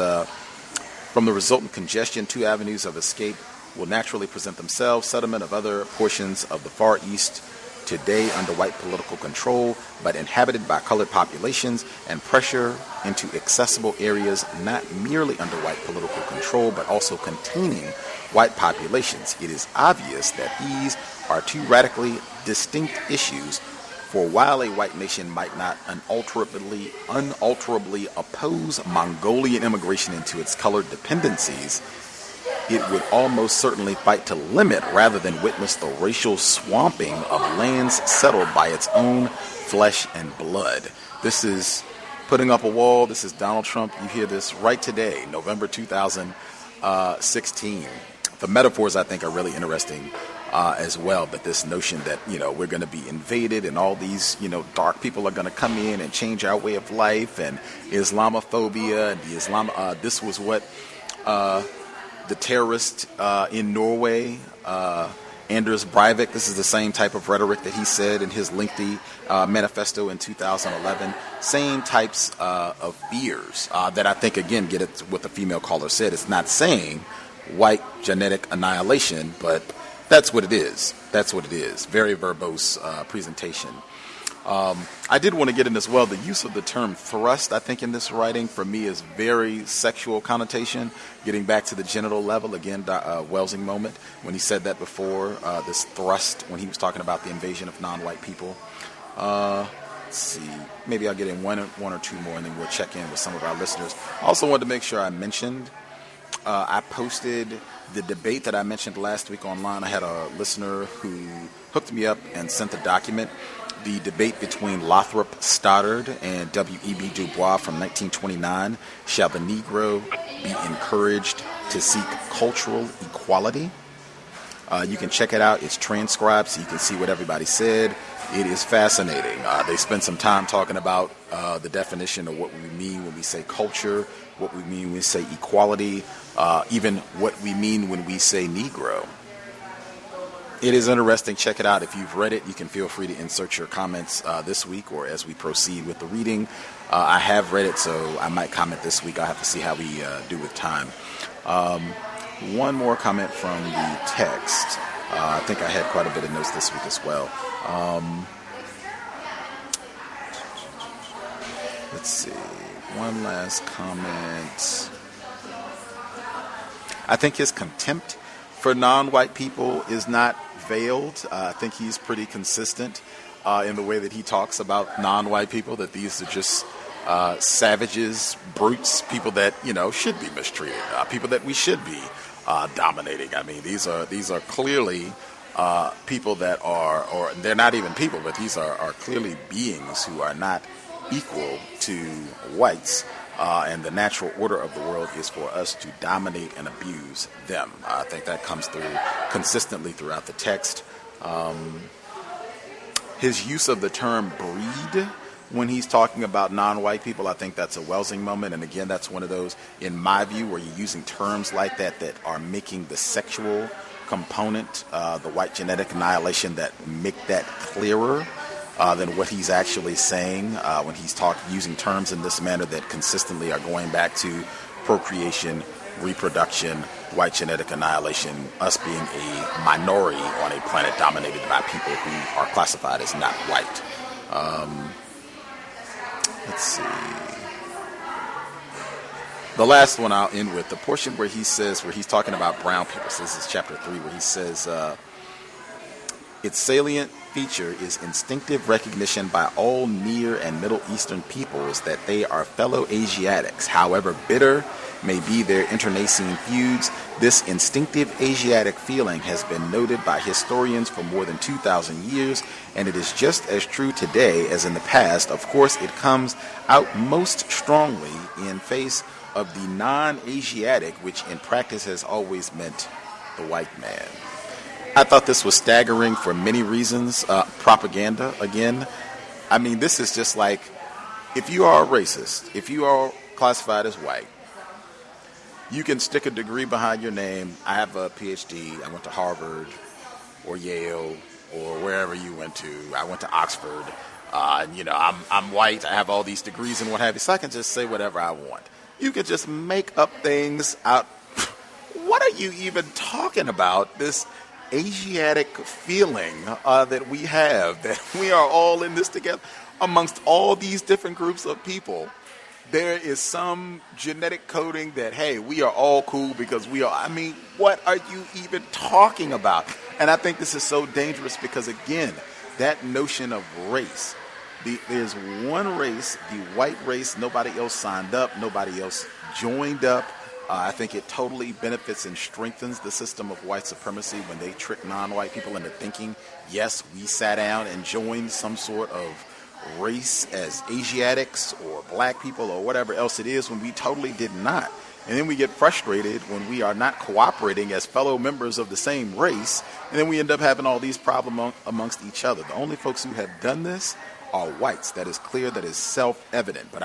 from the resultant congestion, two avenues of escape will naturally present themselves: settlement of other portions of the Far East, today under white political control, but inhabited by colored populations, and pressure into accessible areas not merely under white political control, but also containing white populations. It is obvious that these are two radically distinct issues, for while a white nation might not unalterably oppose Mongolian immigration into its colored dependencies, it would almost certainly fight to limit rather than witness the racial swamping of lands settled by its own flesh and blood. This is putting up a wall. This is Donald Trump. You hear this right today, November 2016. The metaphors, I think, are really interesting as well. But this notion that, we're going to be invaded and all these, dark people are going to come in and change our way of life, and Islamophobia and this was what the terrorist in Norway, Anders Breivik, this is the same type of rhetoric that he said in his lengthy manifesto in 2011. Same types of fears that I think, again, get at what the female caller said. It's not saying white genetic annihilation, but that's what it is. That's what it is. Very verbose presentation. I did want to get in as well, the use of the term thrust, I think, in this writing, for me, is very sexual connotation, getting back to the genital level. Again, Welsing moment, when he said that before, this thrust, when he was talking about the invasion of non-white people. Let's see, maybe I'll get in one or two more, and then we'll check in with some of our listeners. I also wanted to make sure I mentioned, I posted the debate that I mentioned last week online. I had a listener who hooked me up and sent the document. The debate between Lothrop Stoddard and W.E.B. Du Bois from 1929, Shall the Negro be encouraged to seek cultural equality? You can check it out. It's transcribed, so you can see what everybody said. It is fascinating. They spent some time talking about the definition of what we mean when we say culture, what we mean when we say equality, even what we mean when we say Negro. It is interesting. Check it out. If you've read it, you can feel free to insert your comments this week or as we proceed with the reading. I have read it, so I might comment this week. I'll have to see how we do with time. one more comment from the text. I think I had quite a bit of notes this week as well. Let's see. One last comment. I think his contempt for non-white people is not veiled. I think he's pretty consistent in the way that he talks about non-white people, that these are just savages, brutes, people that, should be mistreated, people that we should be dominating. I mean, these are clearly people that are, or they're not even people, but these are clearly beings who are not equal to whites. And the natural order of the world is for us to dominate and abuse them. I think that comes through consistently throughout the text. His use of the term breed when he's talking about non-white people, I think that's a Welsing moment. And again, that's one of those, in my view, where you're using terms like that are making the sexual component, the white genetic annihilation, that make that clearer than what he's actually saying when he's using terms in this manner that consistently are going back to procreation, reproduction, white genetic annihilation, us being a minority on a planet dominated by people who are classified as not white. Let's see. The last one I'll end with, the portion where he's talking about brown people. So this is chapter 3, where he says, its salient feature is instinctive recognition by all Near and Middle Eastern peoples that they are fellow Asiatics. However bitter may be their internecine feuds, this instinctive Asiatic feeling has been noted by historians for more than 2,000 years, and it is just as true today as in the past. Of course, it comes out most strongly in face of the non-Asiatic, which in practice has always meant the white man. I thought this was staggering for many reasons. Propaganda, again. I mean, this is just like, if you are a racist, if you are classified as white, you can stick a degree behind your name. I have a PhD. I went to Harvard or Yale or wherever you went to. I went to Oxford. I'm white. I have all these degrees and what have you. So I can just say whatever I want. You can just make up things out. What are you even talking about? This Asiatic feeling that we have, that we are all in this together amongst all these different groups of people. There is some genetic coding that, hey, we are all cool because we are. I mean, what are you even talking about? And I think this is so dangerous because, again, that notion of race. There's one race, the white race. Nobody else signed up. Nobody else joined up. I think it totally benefits and strengthens the system of white supremacy when they trick non-white people into thinking, yes, we sat down and joined some sort of race as Asiatics or black people or whatever else it is, when we totally did not. And then we get frustrated when we are not cooperating as fellow members of the same race, and then we end up having all these problems amongst each other. The only folks who have done this are whites. That is clear, that is self-evident. But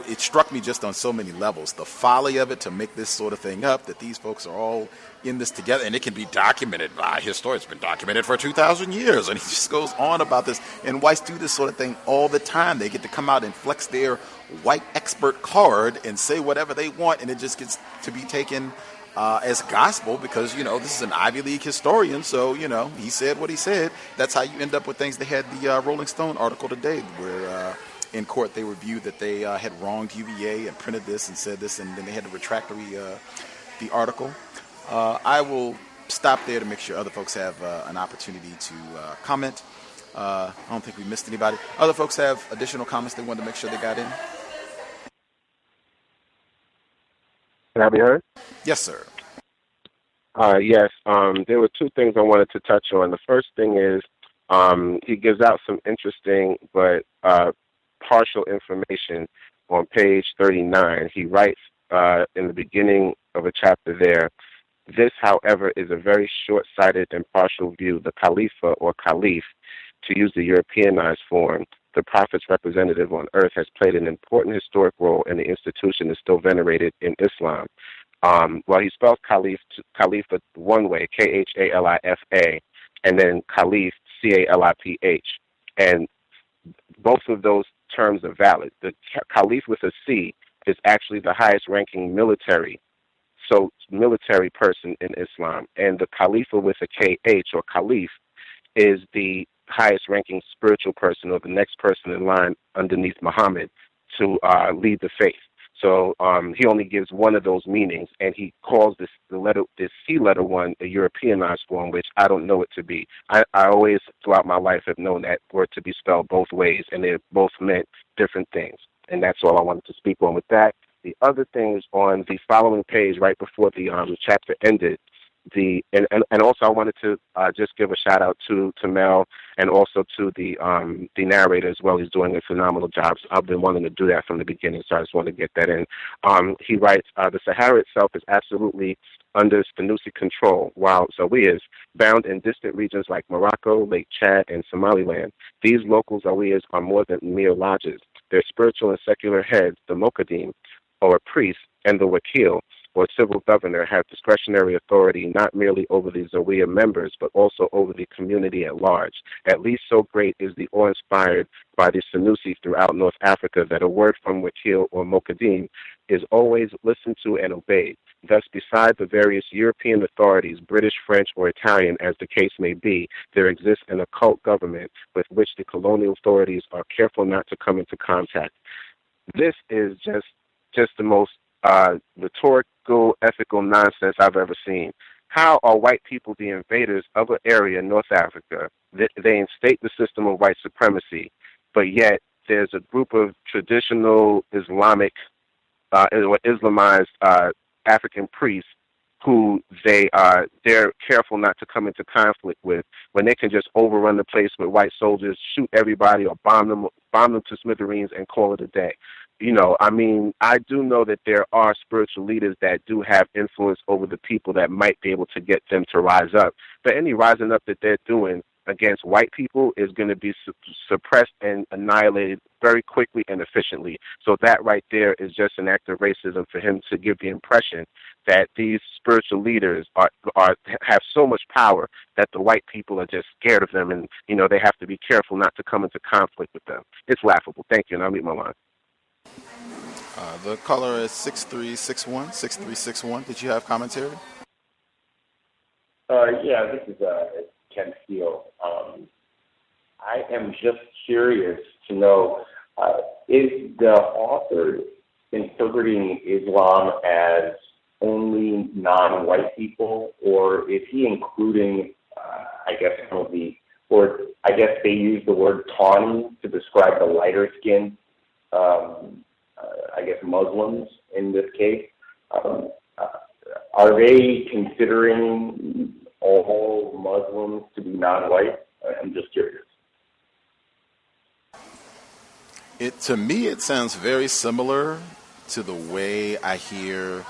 it struck me just on so many levels, the folly of it to make this sort of thing up, that these folks are all in this together, and it can be documented by historians. It's been documented for 2,000 years, and he just goes on about this. And whites do this sort of thing all the time. They get to come out and flex their white expert card and say whatever they want, and it just gets to be taken as gospel because, this is an Ivy League historian, so, he said what he said. That's how you end up with things. They had the Rolling Stone article today where in court they reviewed that they had wronged UVA and printed this and said this, and then they had to retract the article. I will stop there to make sure other folks have an opportunity to comment. I don't think we missed anybody. Other folks have additional comments they wanted to make sure they got in? Can I be heard? Yes, sir. Yes. There were two things I wanted to touch on. The first thing is he gives out some interesting but partial information on page 39. He writes in the beginning of a chapter there, this, however, is a very short-sighted and partial view. The Khalifa or Caliph, to use the Europeanized form, the Prophet's representative on earth, has played an important historic role, and the institution is still venerated in Islam. Well, he spells Khalifa one way, Khalifa, and then Caliph, Caliph. And both of those terms are valid. The Caliph with a C is actually the highest ranking military military person in Islam. And the Khalifa with a KH, or Caliph, is the highest ranking spiritual person, or the next person in line underneath Muhammad to lead the faith. So he only gives one of those meanings, and he calls this C letter one a Europeanized form, which I don't know it to be. I always, throughout my life, have known that word to be spelled both ways, and they both meant different things. And that's all I wanted to speak on with that. The other thing is on the following page, right before the chapter ended. And also I wanted to just give a shout out to Mel, and also to the narrator as well. He's doing a phenomenal job. So I've been wanting to do that from the beginning, so I just want to get that in. He writes, the Sahara itself is absolutely under Senussi control, while Zawiyas, bound in distant regions like Morocco, Lake Chad, and Somaliland. These local Zawiyas are more than mere lodges. Their spiritual and secular heads, the Mokadim, or priest, and the Wakil, or civil governor, have discretionary authority not merely over the Zawiya members, but also over the community at large. At least so great is the awe inspired by the Senussi throughout North Africa that a word from Wakil or Mokadim is always listened to and obeyed. Thus, beside the various European authorities, British, French, or Italian, as the case may be, there exists an occult government with which the colonial authorities are careful not to come into contact. This is just the most rhetorical, ethical nonsense I've ever seen. How are white people the invaders of an area in North Africa? They instate the system of white supremacy, but yet there's a group of traditional Islamic or Islamized African priests who they're careful not to come into conflict with, when they can just overrun the place with white soldiers, shoot everybody, or bomb them to smithereens and call it a day. You know, I mean, I do know that there are spiritual leaders that do have influence over the people that might be able to get them to rise up. But any rising up that they're doing against white people is going to be suppressed and annihilated very quickly and efficiently. So that right there is just an act of racism for him to give the impression that these spiritual leaders have so much power that the white people are just scared of them, and, you know, they have to be careful not to come into conflict with them. It's laughable. Thank you, and I'll leave my line. The caller is 6361. Did you have commentary? Yeah, this is Ken Steele. I am just curious to know, is the author interpreting Islam as only non-white people, or is he including, I guess, some of the, or I guess they use the word tawny to describe the lighter skinned, I guess, Muslims in this case. Are they considering all Muslims to be non-white? I'm just curious. To me, it sounds very similar to the way I hear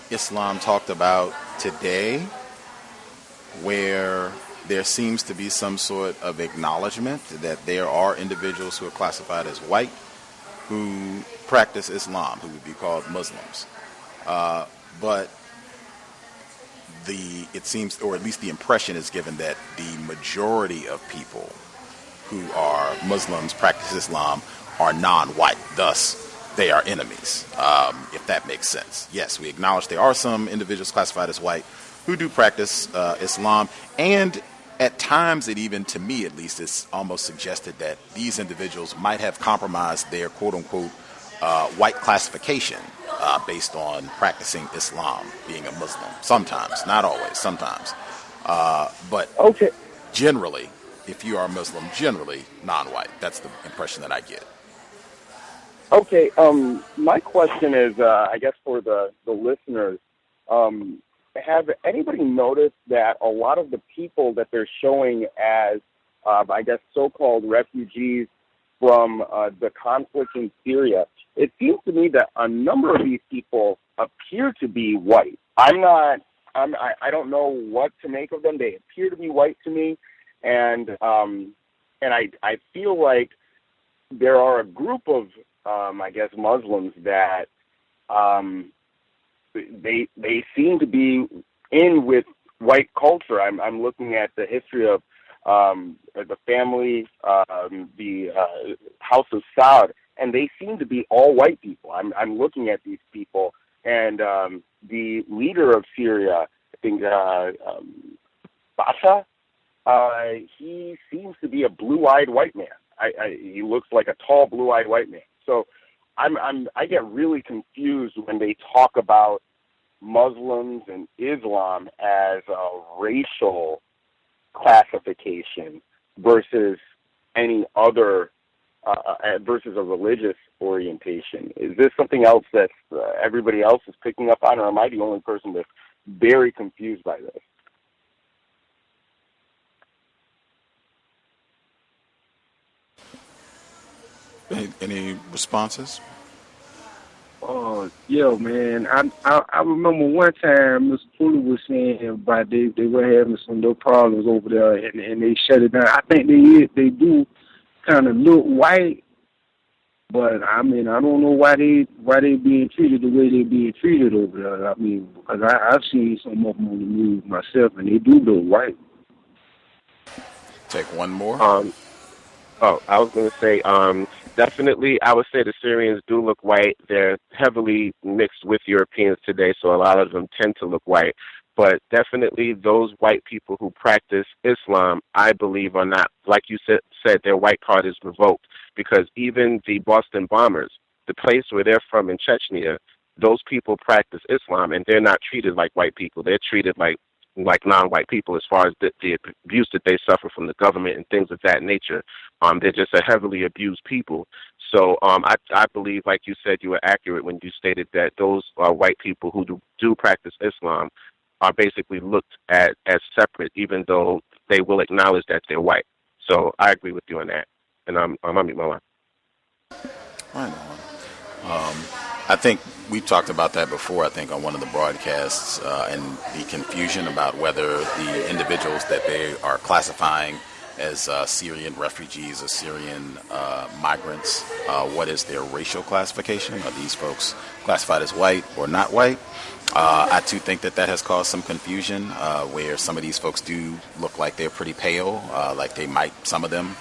Islam talked about today, where there seems to be some sort of acknowledgement that there are individuals who are classified as white who practice Islam, who would be called Muslims. But it seems, or at least the impression is given, that the majority of people who are Muslims, practice Islam, are non-white. Thus, they are enemies, if that makes sense. Yes, we acknowledge there are some individuals classified as white who do practice Islam, and at times it even, to me at least, is almost suggested that these individuals might have compromised their quote-unquote white classification based on practicing Islam, being a Muslim. Sometimes, not always, sometimes. But okay. Generally, if you are a Muslim, generally non-white. That's the impression that I get. Okay, my question is, I guess for the listeners, have anybody noticed that a lot of the people that they're showing as, I guess, so-called refugees from the conflict in Syria, it seems to me that a number of these people appear to be white. I don't know what to make of them. They appear to be white to me, and I feel like there are a group of, I guess, Muslims that they seem to be in with white culture. I'm looking at the history of the family, the House of Saud, and they seem to be all white people. I'm looking at these people, And the leader of Syria, I think Bassa, he seems to be a blue-eyed white man. He looks like a tall, blue-eyed white man. So I get really confused when they talk about Muslims and Islam as a racial classification versus any other, versus a religious orientation. Is this something else that everybody else is picking up on, or am I the only person that's very confused by this? Any responses? Yeah, man. I remember one time Mr. Fuller was saying about they were having some little problems over there, and they shut it down. I think they do kind of look white, but I mean I don't know why they being treated the way they being treated over there. I mean, because I've seen some of them on the news myself, and they do look white. Take one more. I was going to say, definitely, I would say the Syrians do look white. They're heavily mixed with Europeans today, so a lot of them tend to look white. But definitely those white people who practice Islam, I believe, are not, like you said, their white card is revoked. Because even the Boston bombers, the place where they're from in Chechnya, those people practice Islam, and they're not treated like white people. They're treated like non-white people as far as the abuse that they suffer from the government and things of that nature. They're just a heavily abused people. So I believe, like you said, you were accurate when you stated that those white people who do practice Islam are basically looked at as separate, even though they will acknowledge that they're white. So I agree with you on that. And I'm mute my line. Right on. I think we talked about that before, I think, on one of the broadcasts, and the confusion about whether the individuals that they are classifying as Syrian refugees or Syrian migrants, what is their racial classification? Are these folks classified as white or not white? I too think that has caused some confusion, where some of these folks do look like they're pretty pale, like some of them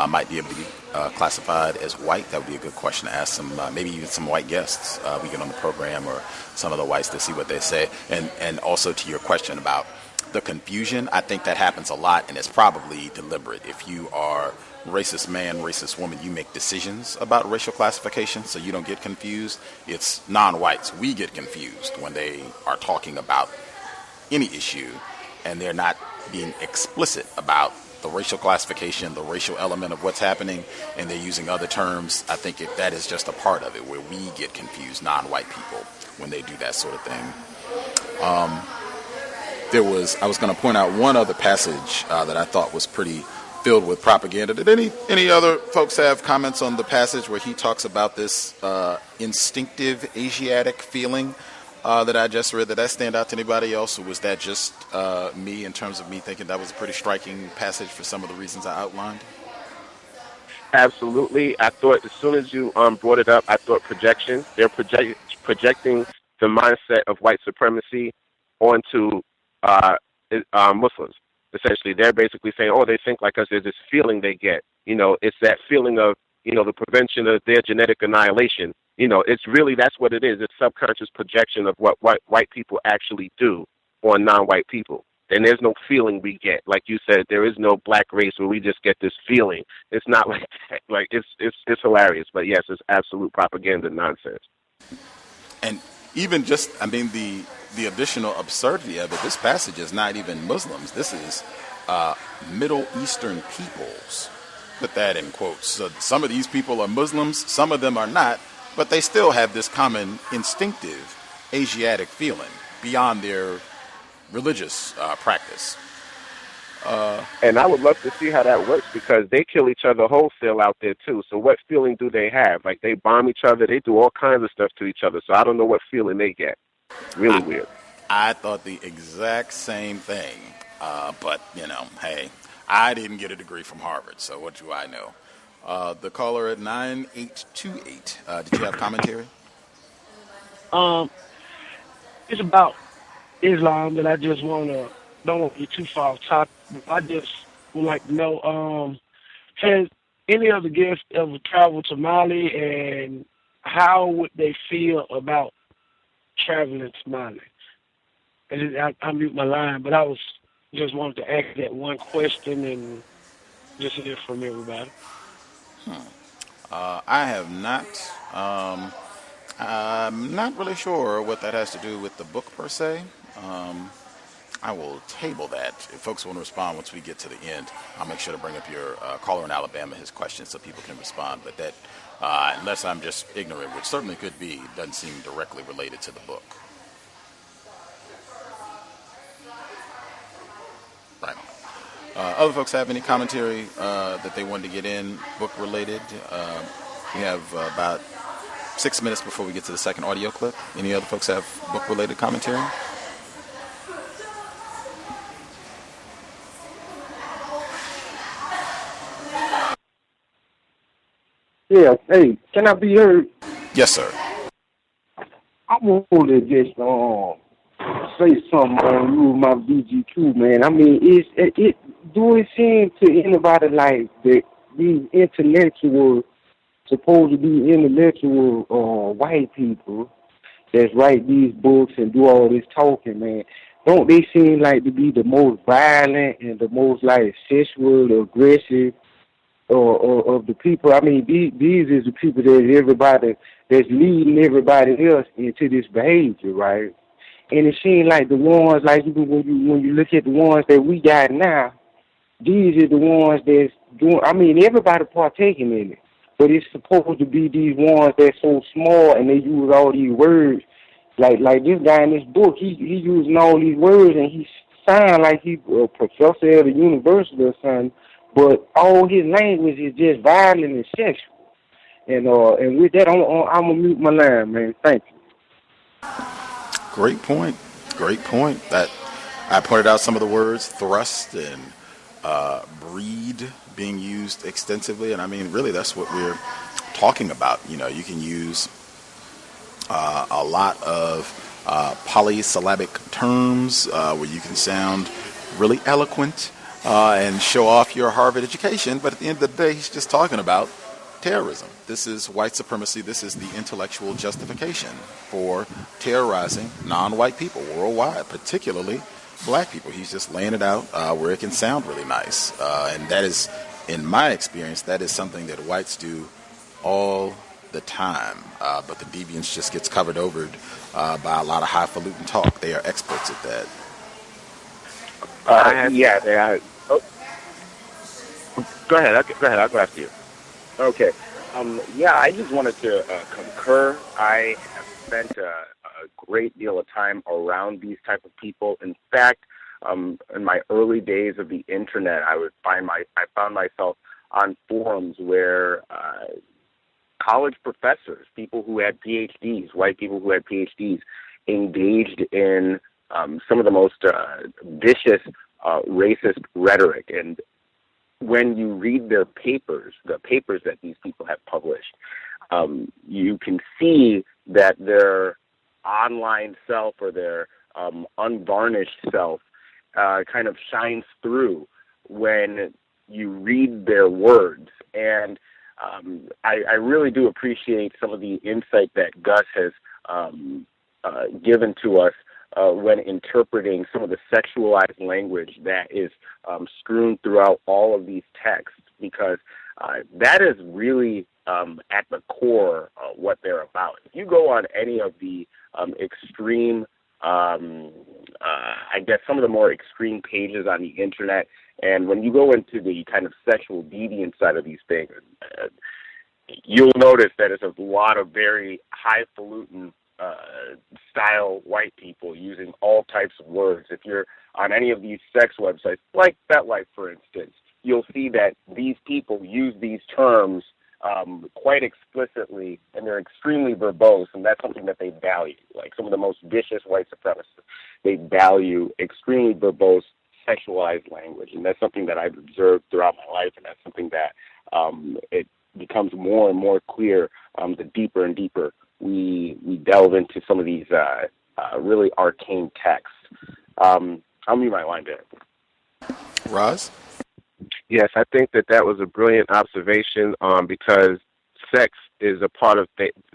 might be able to be classified as white. That would be a good question to ask some, maybe even some white guests we get on the program, or some of the whites, to see what they say. And also to your question about the confusion, I think that happens a lot, and it's probably deliberate. If you are racist man, racist woman, you make decisions about racial classification so you don't get confused. It's non-whites. We get confused when they are talking about any issue and they're not being explicit about the racial classification, the racial element of what's happening, and they're using other terms. I think that is just a part of it, where we get confused, non-white people, when they do that sort of thing. I was going to point out one other passage that I thought was pretty filled with propaganda. Did any other folks have comments on the passage where he talks about this instinctive Asiatic feeling that I just read? Did that stand out to anybody else, or was that just me, in terms of me thinking that was a pretty striking passage for some of the reasons I outlined? Absolutely. I thought as soon as you brought it up, I thought projection. They're projecting the mindset of white supremacy onto Muslims. Essentially, they're basically saying, oh, they think like us. There's this feeling they get. It's that feeling of, the prevention of their genetic annihilation. It's really, that's what it is. It's subconscious projection of what white people actually do on non-white people. And there's no feeling we get. Like you said, there is no black race where we just get this feeling. It's not like that. Like, it's hilarious. But yes, it's absolute propaganda nonsense. And even just, the additional absurdity of it, this passage is not even Muslims. This is Middle Eastern peoples. Put that in quotes. So some of these people are Muslims, some of them are not, but they still have this common instinctive Asiatic feeling beyond their religious practice. And I would love to see how that works, because they kill each other wholesale out there too. So what feeling do they have? Like, they bomb each other, they do all kinds of stuff to each other. So I don't know what feeling they get. Really weird. I thought the exact same thing, but hey, I didn't get a degree from Harvard, so what do I know? The caller at 9828. Did you have commentary? It's about Islam, but I just don't want to get too far off topic. I just would like to know, has any of the guests ever traveled to Mali, and how would they feel about traveling smiling. And I mute my line, but I was just wanted to ask that one question and just hear from everybody. I have not. I'm not really sure what that has to do with the book per se. I will table that. If folks want to respond once we get to the end, I'll make sure to bring up your caller in Alabama, his question, so people can respond. But that, unless I'm just ignorant, which certainly could be, doesn't seem directly related to the book. Right. Other folks have any commentary that they wanted to get in, book related? We have about 6 minutes before we get to the second audio clip. Any other folks have book related commentary? Yeah, hey, can I be heard? Yes, sir. I want to just say something on you, my BGQ, man. I mean, do it seem to anybody like that these intellectuals, supposed to be intellectual white people that write these books and do all this talking, man, don't they seem like to be the most violent and the most like sexual, aggressive of the people? I mean, these is the people that's leading everybody else into this behavior, right? And it seems like the ones, like when you look at the ones that we got now, these are the ones that's doing. I mean, everybody partaking in it, but it's supposed to be these ones that's so small and they use all these words. Like this guy in this book, he using all these words and he sound like he's a professor at a university or something. But all his language is just violent and sexual. And with that, I'm gonna mute my line, man. Thank you. Great point. Great point. That I pointed out some of the words thrust and breed being used extensively, and I mean, really, that's what we're talking about. You know, you can use a lot of polysyllabic terms where you can sound really eloquent and show off your Harvard education, but at the end of the day, he's just talking about terrorism. This is white supremacy. This is the intellectual justification for terrorizing non-white people worldwide, particularly black people. He's just laying it out where it can sound really nice. And that is, in my experience, that is something that whites do all the time. But the deviance just gets covered over by a lot of highfalutin talk. They are experts at that. Yeah, they are. Oh. Go ahead. I'll go after you. Okay. Yeah, I just wanted to concur. I have spent a great deal of time around these type of people. In fact, in my early days of the internet, I found myself on forums where college professors, people who had PhDs, white people who had PhDs, engaged in some of the most vicious racist rhetoric. And when you read their papers, the papers that these people have published, you can see that their online self or their unvarnished self kind of shines through when you read their words. And I really do appreciate some of the insight that Gus has given to us when interpreting some of the sexualized language that is strewn throughout all of these texts, because that is really at the core of what they're about. If you go on any of the extreme, I guess some of the more extreme pages on the internet, and when you go into the kind of sexual deviant side of these things, you'll notice that it's a lot of very highfalutin style white people using all types of words. If you're on any of these sex websites, like FetLife, for instance, you'll see that these people use these terms quite explicitly, and they're extremely verbose, and that's something that they value. Like some of the most vicious white supremacists, they value extremely verbose, sexualized language, and that's something that I've observed throughout my life, and that's something that it becomes more and more clear the deeper and deeper we delve into some of these really arcane texts. I'll mute my line there. Roz? Yes, I think that was a brilliant observation because sex is a part of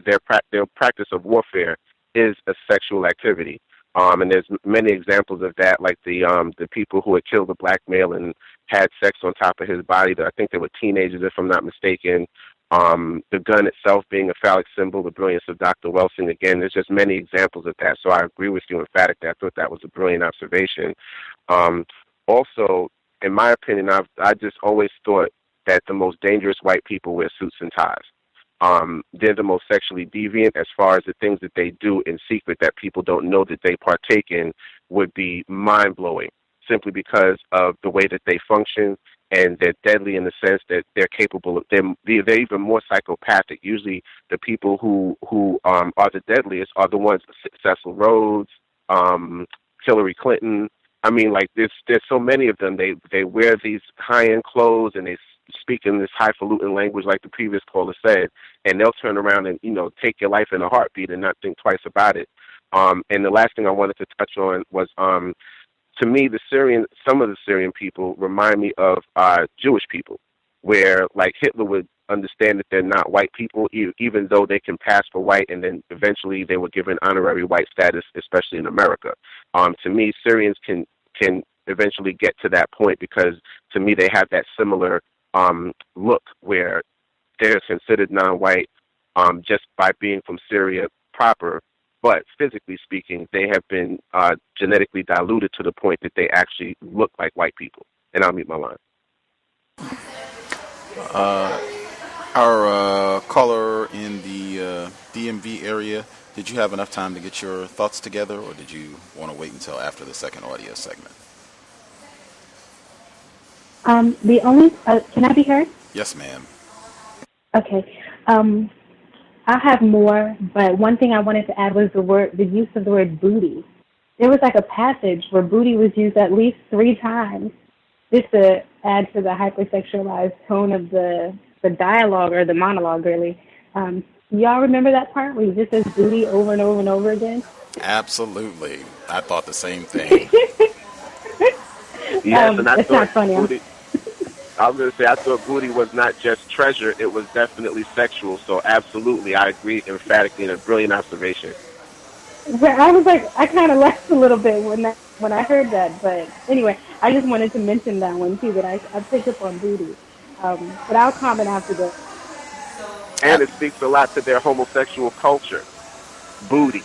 their practice of warfare, is a sexual activity. And there's many examples of that, like the people who had killed a black male and had sex on top of his body. I think they were teenagers, if I'm not mistaken. The gun itself being a phallic symbol, the brilliance of Dr. Welsing. Again, there's just many examples of that. So I agree with you emphatically. I thought that was a brilliant observation. Also, in my opinion, I just always thought that the most dangerous white people wear suits and ties. They're the most sexually deviant as far as the things that they do in secret that people don't know that they partake in would be mind-blowing, simply because of the way that they function, and they're deadly in the sense that they're capable of, they're even more psychopathic. Usually the people who are the deadliest are the ones, Cecil Rhodes, Hillary Clinton. I mean, like, there's so many of them. They wear these high-end clothes, and they speak in this highfalutin language like the previous caller said, and they'll turn around and, take your life in a heartbeat and not think twice about it. And the last thing I wanted to touch on was, to me, some of the Syrian people remind me of Jewish people, where, like, Hitler would understand that they're not white people, even though they can pass for white, and then eventually they were given honorary white status, especially in America. To me, Syrians can eventually get to that point because, to me, they have that similar look where they're considered non-white just by being from Syria proper, but physically speaking, they have been genetically diluted to the point that they actually look like white people. And I'll mute my line. Our caller in the DMV area, did you have enough time to get your thoughts together, or did you want to wait until after the second audio segment? Can I be heard? Yes, ma'am. Okay. I have more, but one thing I wanted to add was the use of the word booty. There was like a passage where booty was used at least 3 times, just to add to the hypersexualized tone of the dialogue, or the monologue, really. Y'all remember that part where he just says booty over and over and over again? Absolutely. I thought the same thing. Yes, and I it's thought not funny. booty, I was going to say, I thought booty was not just treasure, it was definitely sexual. So absolutely, I agree emphatically, and a brilliant observation. But I was like, I kind of laughed a little bit when I heard that. But anyway, I just wanted to mention that one too, that I picked up on booty. But I'll comment after this. And it speaks a lot to their homosexual culture. Booty.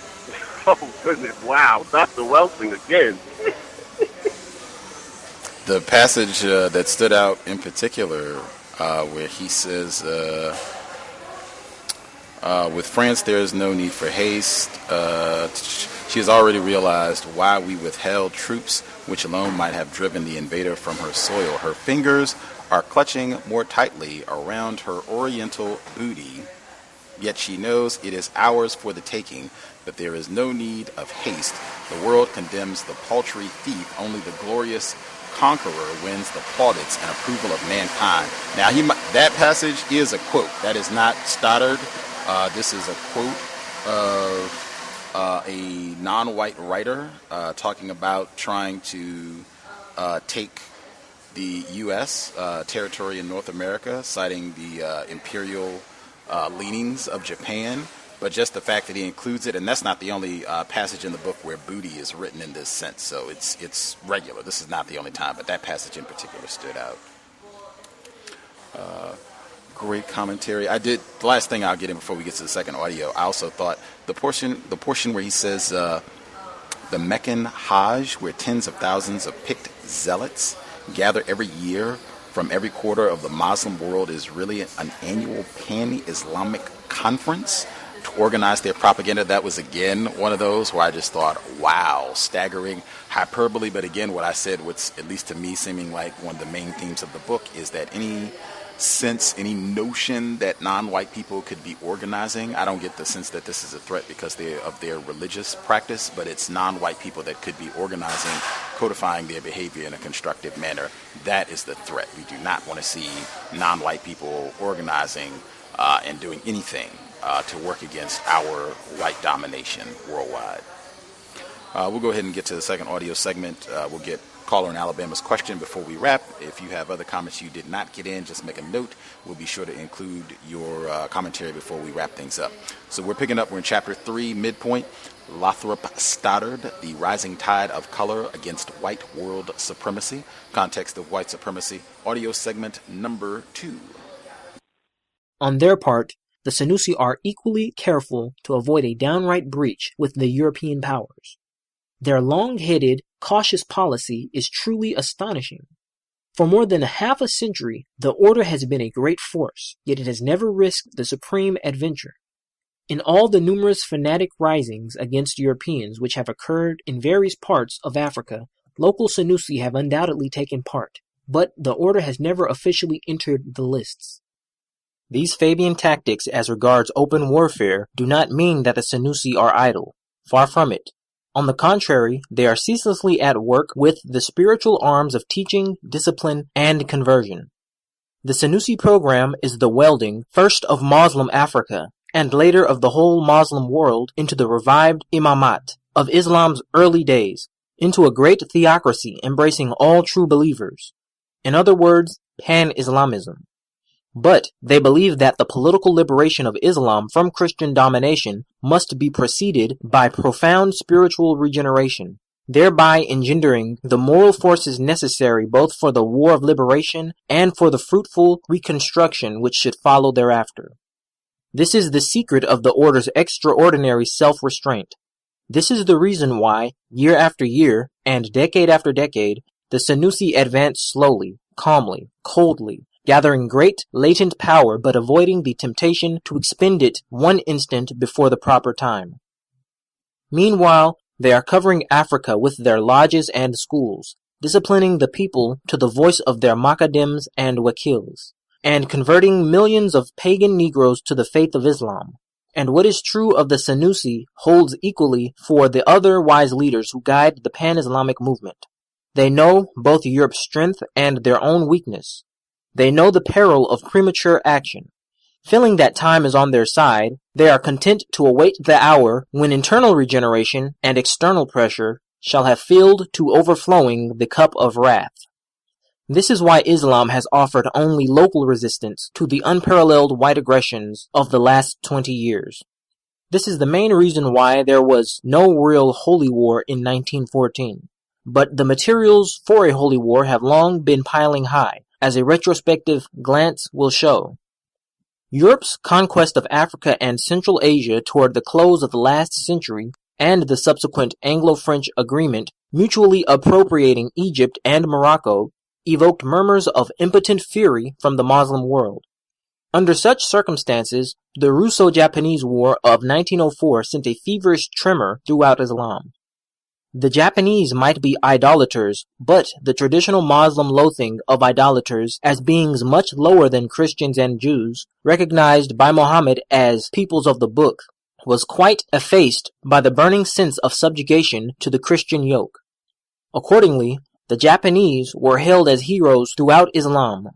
Oh, goodness. Wow. Dr. Welsing again. The passage that stood out in particular, where he says, with France, there is no need for haste. She has already realized why we withheld troops, which alone might have driven the invader from her soil. Her fingers are clutching more tightly around her oriental booty, yet she knows it is ours for the taking, but there is no need of haste. The world condemns the paltry thief, only the glorious conqueror wins the plaudits and approval of mankind. Now, that passage is a quote. That is not Stoddard. This is a quote of a non-white writer talking about trying to take the U.S. Territory in North America, citing the imperial leanings of Japan. But just the fact that he includes it, and that's not the only passage in the book where booty is written in this sense. So it's regular. This is not the only time, but that passage in particular stood out. Great commentary. The last thing I'll get in before we get to the second audio, I also thought the portion where he says the Meccan Hajj, where tens of thousands of picked zealots gather every year from every quarter of the Muslim world, is really an annual pan-Islamic conference to organize their propaganda. That was, again, one of those where I just thought, wow, staggering hyperbole. But again, what I said, what's at least to me seeming like one of the main themes of the book, is that any notion that non-white people could be organizing, I don't get the sense that this is a threat because of their religious practice, but it's non-white people that could be organizing, codifying their behavior in a constructive manner. That is the threat. We do not want to see non-white people organizing and doing anything to work against our white domination worldwide. We'll go ahead and get to the second audio segment. We'll get caller in Alabama's question before we wrap. If you have other comments you did not get in, just make a note. We'll be sure to include your commentary before we wrap things up. So we're in chapter 3, midpoint. Lothrop Stoddard, The Rising Tide of Color Against White World Supremacy. Context of White Supremacy. Audio segment number 2. On their part, the Senussi are equally careful to avoid a downright breach with the European powers. Their long-headed, cautious policy is truly astonishing. For more than half a century, the Order has been a great force, yet it has never risked the supreme adventure. In all the numerous fanatic risings against Europeans which have occurred in various parts of Africa, local Senussi have undoubtedly taken part, but the Order has never officially entered the lists. These Fabian tactics as regards open warfare do not mean that the Senussi are idle. Far from it. On the contrary, they are ceaselessly at work with the spiritual arms of teaching, discipline, and conversion. The Senussi program is the welding, first of Muslim Africa, and later of the whole Muslim world, into the revived imamat of Islam's early days, into a great theocracy embracing all true believers. In other words, pan-Islamism. But they believe that the political liberation of Islam from Christian domination must be preceded by profound spiritual regeneration, thereby engendering the moral forces necessary both for the war of liberation and for the fruitful reconstruction which should follow thereafter. This is the secret of the Order's extraordinary self-restraint. This is the reason why, year after year, and decade after decade, the Senussi advance slowly, calmly, coldly, gathering great latent power but avoiding the temptation to expend it one instant before the proper time. Meanwhile, they are covering Africa with their lodges and schools, disciplining the people to the voice of their makadems and wakils, and converting millions of pagan Negroes to the faith of Islam. And what is true of the Senussi holds equally for the other wise leaders who guide the pan-Islamic movement. They know both Europe's strength and their own weakness. They know the peril of premature action. Feeling that time is on their side, they are content to await the hour when internal regeneration and external pressure shall have filled to overflowing the cup of wrath. This is why Islam has offered only local resistance to the unparalleled white aggressions of the last 20 years. This is the main reason why there was no real holy war in 1914. But the materials for a holy war have long been piling high, as a retrospective glance will show. Europe's conquest of Africa and Central Asia toward the close of the last century, and the subsequent Anglo-French agreement mutually appropriating Egypt and Morocco, evoked murmurs of impotent fury from the Muslim world. Under such circumstances, the Russo-Japanese War of 1904 sent a feverish tremor throughout Islam. The Japanese might be idolaters, but the traditional Muslim loathing of idolaters as beings much lower than Christians and Jews, recognized by Muhammad as peoples of the book, was quite effaced by the burning sense of subjugation to the Christian yoke. Accordingly, the Japanese were hailed as heroes throughout Islam.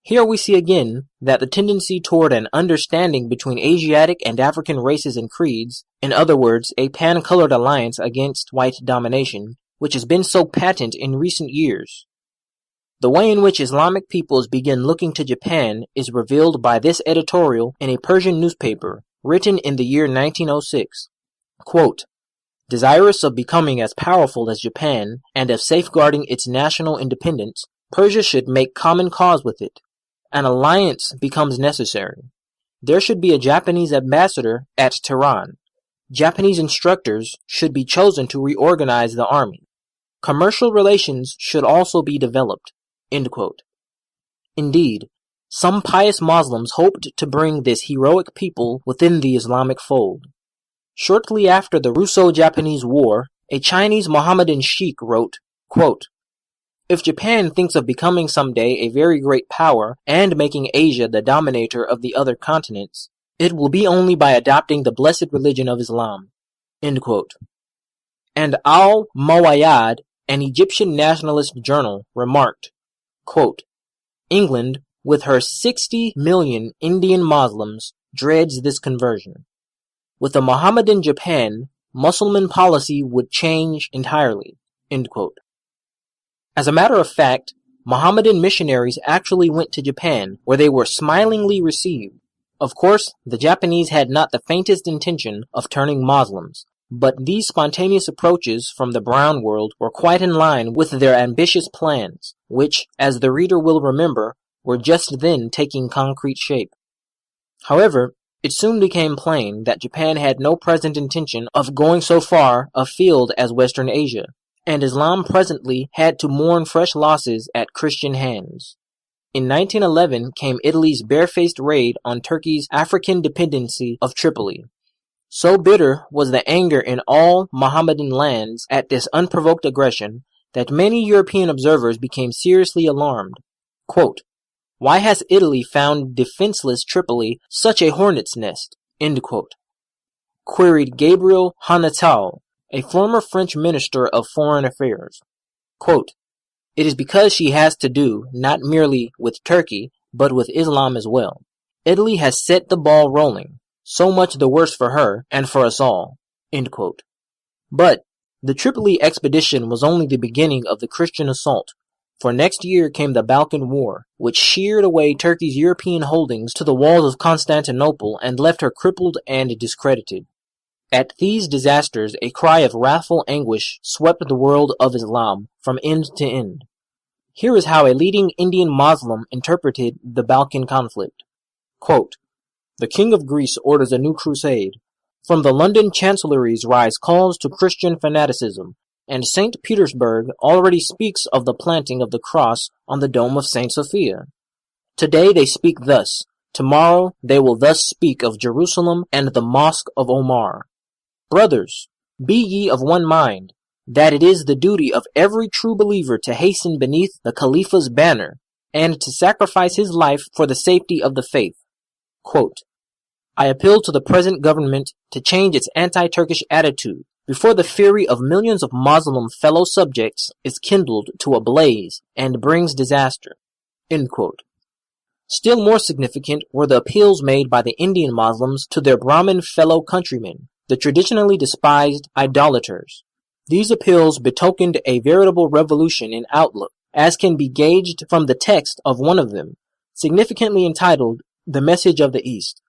Here we see again that the tendency toward an understanding between Asiatic and African races and creeds, in other words, a pan-colored alliance against white domination, which has been so patent in recent years. The way in which Islamic peoples begin looking to Japan is revealed by this editorial in a Persian newspaper, written in the year 1906. Quote, "Desirous of becoming as powerful as Japan, and of safeguarding its national independence, Persia should make common cause with it. An alliance becomes necessary. There should be a Japanese ambassador at Tehran. Japanese instructors should be chosen to reorganize the army. Commercial relations should also be developed." End quote. Indeed, some pious Muslims hoped to bring this heroic people within the Islamic fold. Shortly after the Russo-Japanese War, a Chinese Mohammedan sheikh wrote, quote, "If Japan thinks of becoming someday a very great power and making Asia the dominator of the other continents, it will be only by adopting the blessed religion of Islam." End quote. And Al-Mawayad, an Egyptian nationalist journal, remarked, quote, "England, with her 60 million Indian Muslims, dreads this conversion. With a Mohammedan Japan, Muslim policy would change entirely." End quote. As a matter of fact, Mohammedan missionaries actually went to Japan, where they were smilingly received. Of course, the Japanese had not the faintest intention of turning Muslims, but these spontaneous approaches from the brown world were quite in line with their ambitious plans, which, as the reader will remember, were just then taking concrete shape. However, it soon became plain that Japan had no present intention of going so far afield as Western Asia, and Islam presently had to mourn fresh losses at Christian hands. In 1911 came Italy's barefaced raid on Turkey's African dependency of Tripoli. So bitter was the anger in all Mohammedan lands at this unprovoked aggression that many European observers became seriously alarmed. Quote, "Why has Italy found defenseless Tripoli such a hornet's nest?" End quote. Queried Gabriel Hanatal, a former French minister of foreign affairs. Quote, "It is because she has to do not merely with Turkey, but with Islam as well. Italy has set the ball rolling, so much the worse for her and for us all." End quote. But the Tripoli expedition was only the beginning of the Christian assault, for next year came the Balkan War, which sheared away Turkey's European holdings to the walls of Constantinople and left her crippled and discredited. At these disasters, a cry of wrathful anguish swept the world of Islam from end to end. Here is how a leading Indian Muslim interpreted the Balkan conflict. Quote, "The King of Greece orders a new crusade. From the London chancelleries rise calls to Christian fanaticism, and St. Petersburg already speaks of the planting of the cross on the dome of St. Sophia. Today they speak thus, tomorrow they will thus speak of Jerusalem and the Mosque of Omar. Brothers, be ye of one mind, that it is the duty of every true believer to hasten beneath the Khalifa's banner, and to sacrifice his life for the safety of the faith." Quote, "I appeal to the present government to change its anti-Turkish attitude before the fury of millions of Muslim fellow subjects is kindled to a blaze and brings disaster." End quote. Still more significant were the appeals made by the Indian Muslims to their Brahmin fellow countrymen, the traditionally despised idolaters. These appeals betokened a veritable revolution in outlook, as can be gauged from the text of one of them, significantly entitled "The Message of the East."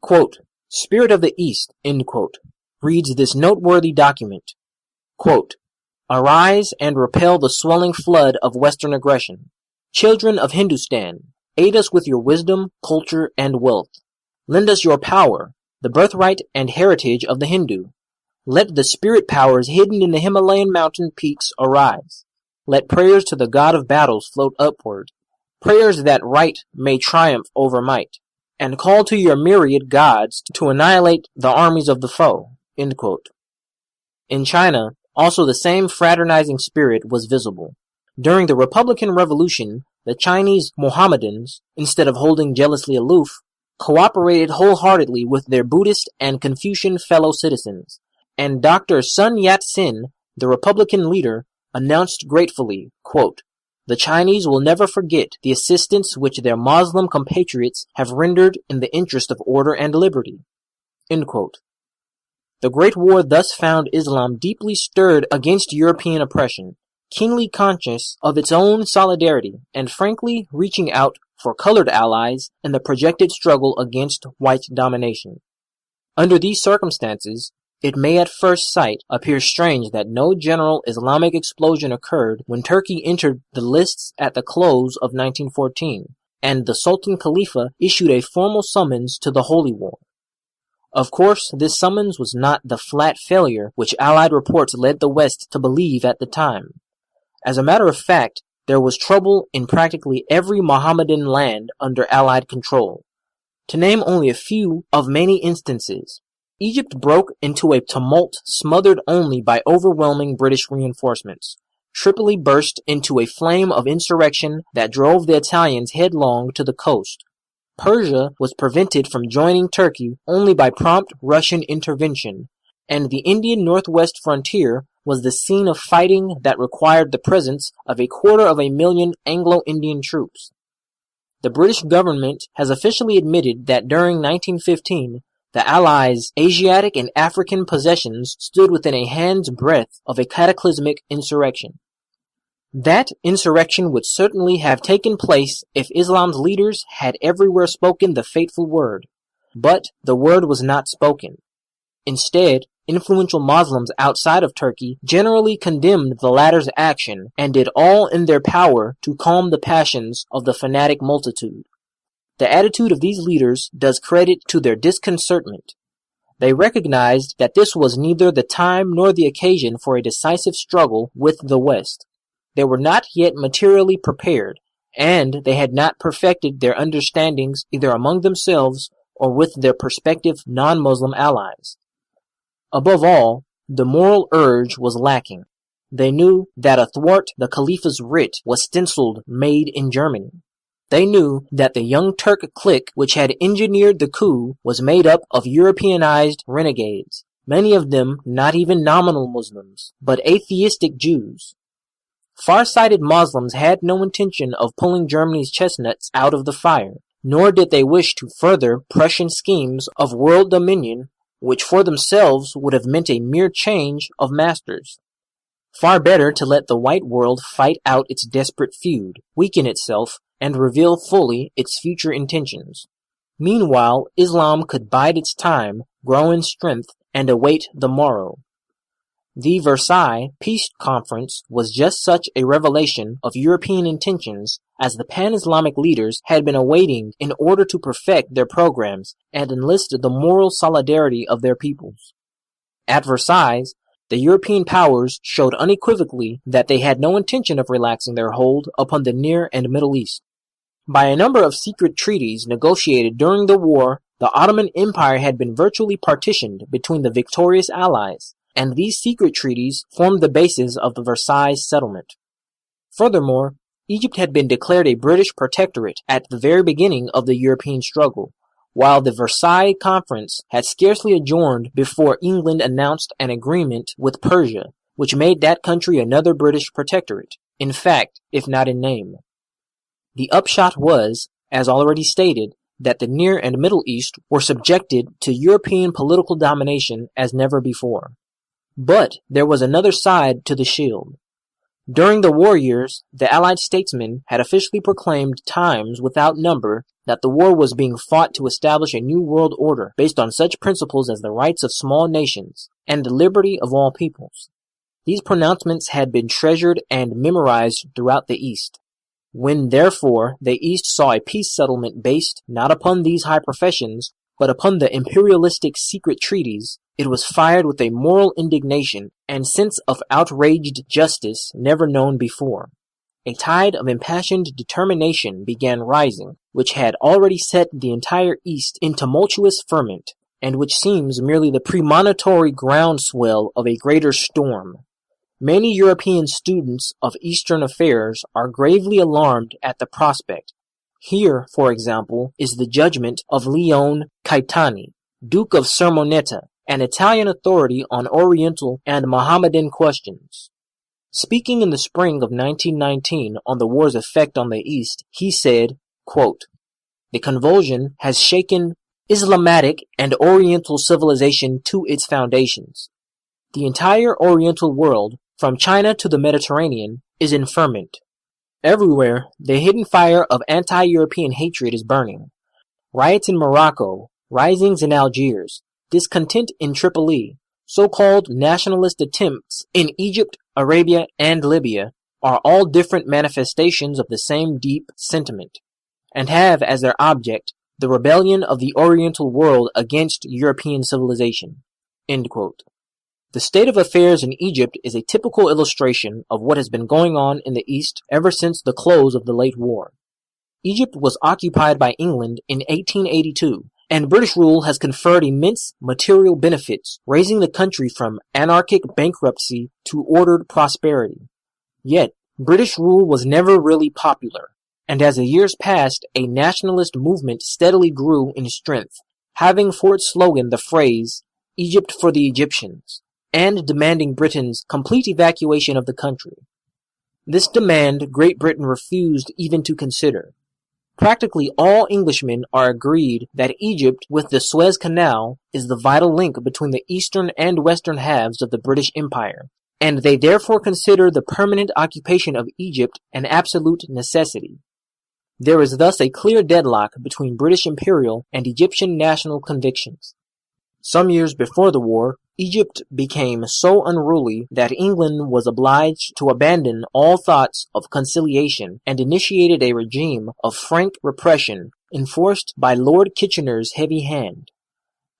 Quote, "Spirit of the East," end quote, reads this noteworthy document. Quote, "Arise and repel the swelling flood of Western aggression. Children of Hindustan, aid us with your wisdom, culture, and wealth. Lend us your power, the birthright and heritage of the Hindu. Let the spirit powers hidden in the Himalayan mountain peaks arise. Let prayers to the God of battles float upward, prayers that right may triumph over might, and call to your myriad gods to annihilate the armies of the foe." End quote. In China, also the same fraternizing spirit was visible. During the Republican Revolution, the Chinese Mohammedans, instead of holding jealously aloof, cooperated wholeheartedly with their Buddhist and Confucian fellow citizens, and Dr. Sun Yat-sen, the Republican leader, announced gratefully, quote, "The Chinese will never forget the assistance which their Muslim compatriots have rendered in the interest of order and liberty." End quote. The Great War thus found Islam deeply stirred against European oppression, keenly conscious of its own solidarity, and frankly reaching out for colored allies in the projected struggle against white domination. Under these circumstances, it may at first sight appear strange that no general Islamic explosion occurred when Turkey entered the lists at the close of 1914, and the Sultan Khalifa issued a formal summons to the Holy War. Of course, this summons was not the flat failure which Allied reports led the West to believe at the time. As a matter of fact, there was trouble in practically every Mohammedan land under Allied control. To name only a few of many instances, Egypt broke into a tumult smothered only by overwhelming British reinforcements. Tripoli burst into a flame of insurrection that drove the Italians headlong to the coast. Persia was prevented from joining Turkey only by prompt Russian intervention, and the Indian northwest frontier was the scene of fighting that required the presence of 250,000 Anglo-Indian troops. The British government has officially admitted that during 1915, the Allies' Asiatic and African possessions stood within a hand's breadth of a cataclysmic insurrection. That insurrection would certainly have taken place if Islam's leaders had everywhere spoken the fateful word. But the word was not spoken. Instead, influential Muslims outside of Turkey generally condemned the latter's action and did all in their power to calm the passions of the fanatic multitude. The attitude of these leaders does credit to their disconcertment. They recognized that this was neither the time nor the occasion for a decisive struggle with the West. They were not yet materially prepared, and they had not perfected their understandings either among themselves or with their prospective non-Muslim allies. Above all, the moral urge was lacking. They knew that athwart the Khalifa's writ was stenciled "Made in Germany." They knew that the Young Turk clique which had engineered the coup was made up of Europeanized renegades, many of them not even nominal Muslims, but atheistic Jews. Far-sighted Muslims had no intention of pulling Germany's chestnuts out of the fire, nor did they wish to further Prussian schemes of world dominion, which for themselves would have meant a mere change of masters. Far better to let the white world fight out its desperate feud, weaken itself, and reveal fully its future intentions. Meanwhile, Islam could bide its time, grow in strength, and await the morrow. The Versailles Peace Conference was just such a revelation of European intentions as the pan-Islamic leaders had been awaiting in order to perfect their programs and enlist the moral solidarity of their peoples. At Versailles, the European powers showed unequivocally that they had no intention of relaxing their hold upon the Near and Middle East. By a number of secret treaties negotiated during the war, the Ottoman Empire had been virtually partitioned between the victorious allies, and these secret treaties formed the basis of the Versailles settlement. Furthermore, Egypt had been declared a British protectorate at the very beginning of the European struggle, while the Versailles Conference had scarcely adjourned before England announced an agreement with Persia, which made that country another British protectorate, in fact, if not in name. The upshot was, as already stated, that the Near and Middle East were subjected to European political domination as never before. But there was another side to the shield. During the war years, the Allied statesmen had officially proclaimed times without number that the war was being fought to establish a new world order based on such principles as the rights of small nations and the liberty of all peoples. These pronouncements had been treasured and memorized throughout the East. When, therefore, the East saw a peace settlement based not upon these high professions, but upon the imperialistic secret treaties, it was fired with a moral indignation and sense of outraged justice never known before. A tide of impassioned determination began rising, which had already set the entire East in tumultuous ferment, and which seems merely the premonitory groundswell of a greater storm. Many European students of Eastern affairs are gravely alarmed at the prospect. Here, for example, is the judgment of Leone Caetani, Duke of Sermoneta, an Italian authority on Oriental and Mohammedan questions. Speaking in the spring of 1919 on the war's effect on the East, he said, quote, "The convulsion has shaken Islamic and Oriental civilization to its foundations. The entire Oriental world, from China to the Mediterranean, is in ferment. Everywhere, the hidden fire of anti-European hatred is burning. Riots in Morocco, risings in Algiers, discontent in Tripoli, so-called nationalist attempts in Egypt, Arabia, and Libya are all different manifestations of the same deep sentiment, and have as their object the rebellion of the Oriental world against European civilization." End quote. The state of affairs in Egypt is a typical illustration of what has been going on in the East ever since the close of the late war. Egypt was occupied by England in 1882, and British rule has conferred immense material benefits, raising the country from anarchic bankruptcy to ordered prosperity. Yet, British rule was never really popular, and as the years passed, a nationalist movement steadily grew in strength, having for its slogan the phrase, "Egypt for the Egyptians," and demanding Britain's complete evacuation of the country. This demand Great Britain refused even to consider. Practically all Englishmen are agreed that Egypt, with the Suez Canal, is the vital link between the eastern and western halves of the British Empire, and they therefore consider the permanent occupation of Egypt an absolute necessity. There is thus a clear deadlock between British imperial and Egyptian national convictions. Some years before the war, Egypt became so unruly that England was obliged to abandon all thoughts of conciliation and initiated a regime of frank repression enforced by Lord Kitchener's heavy hand.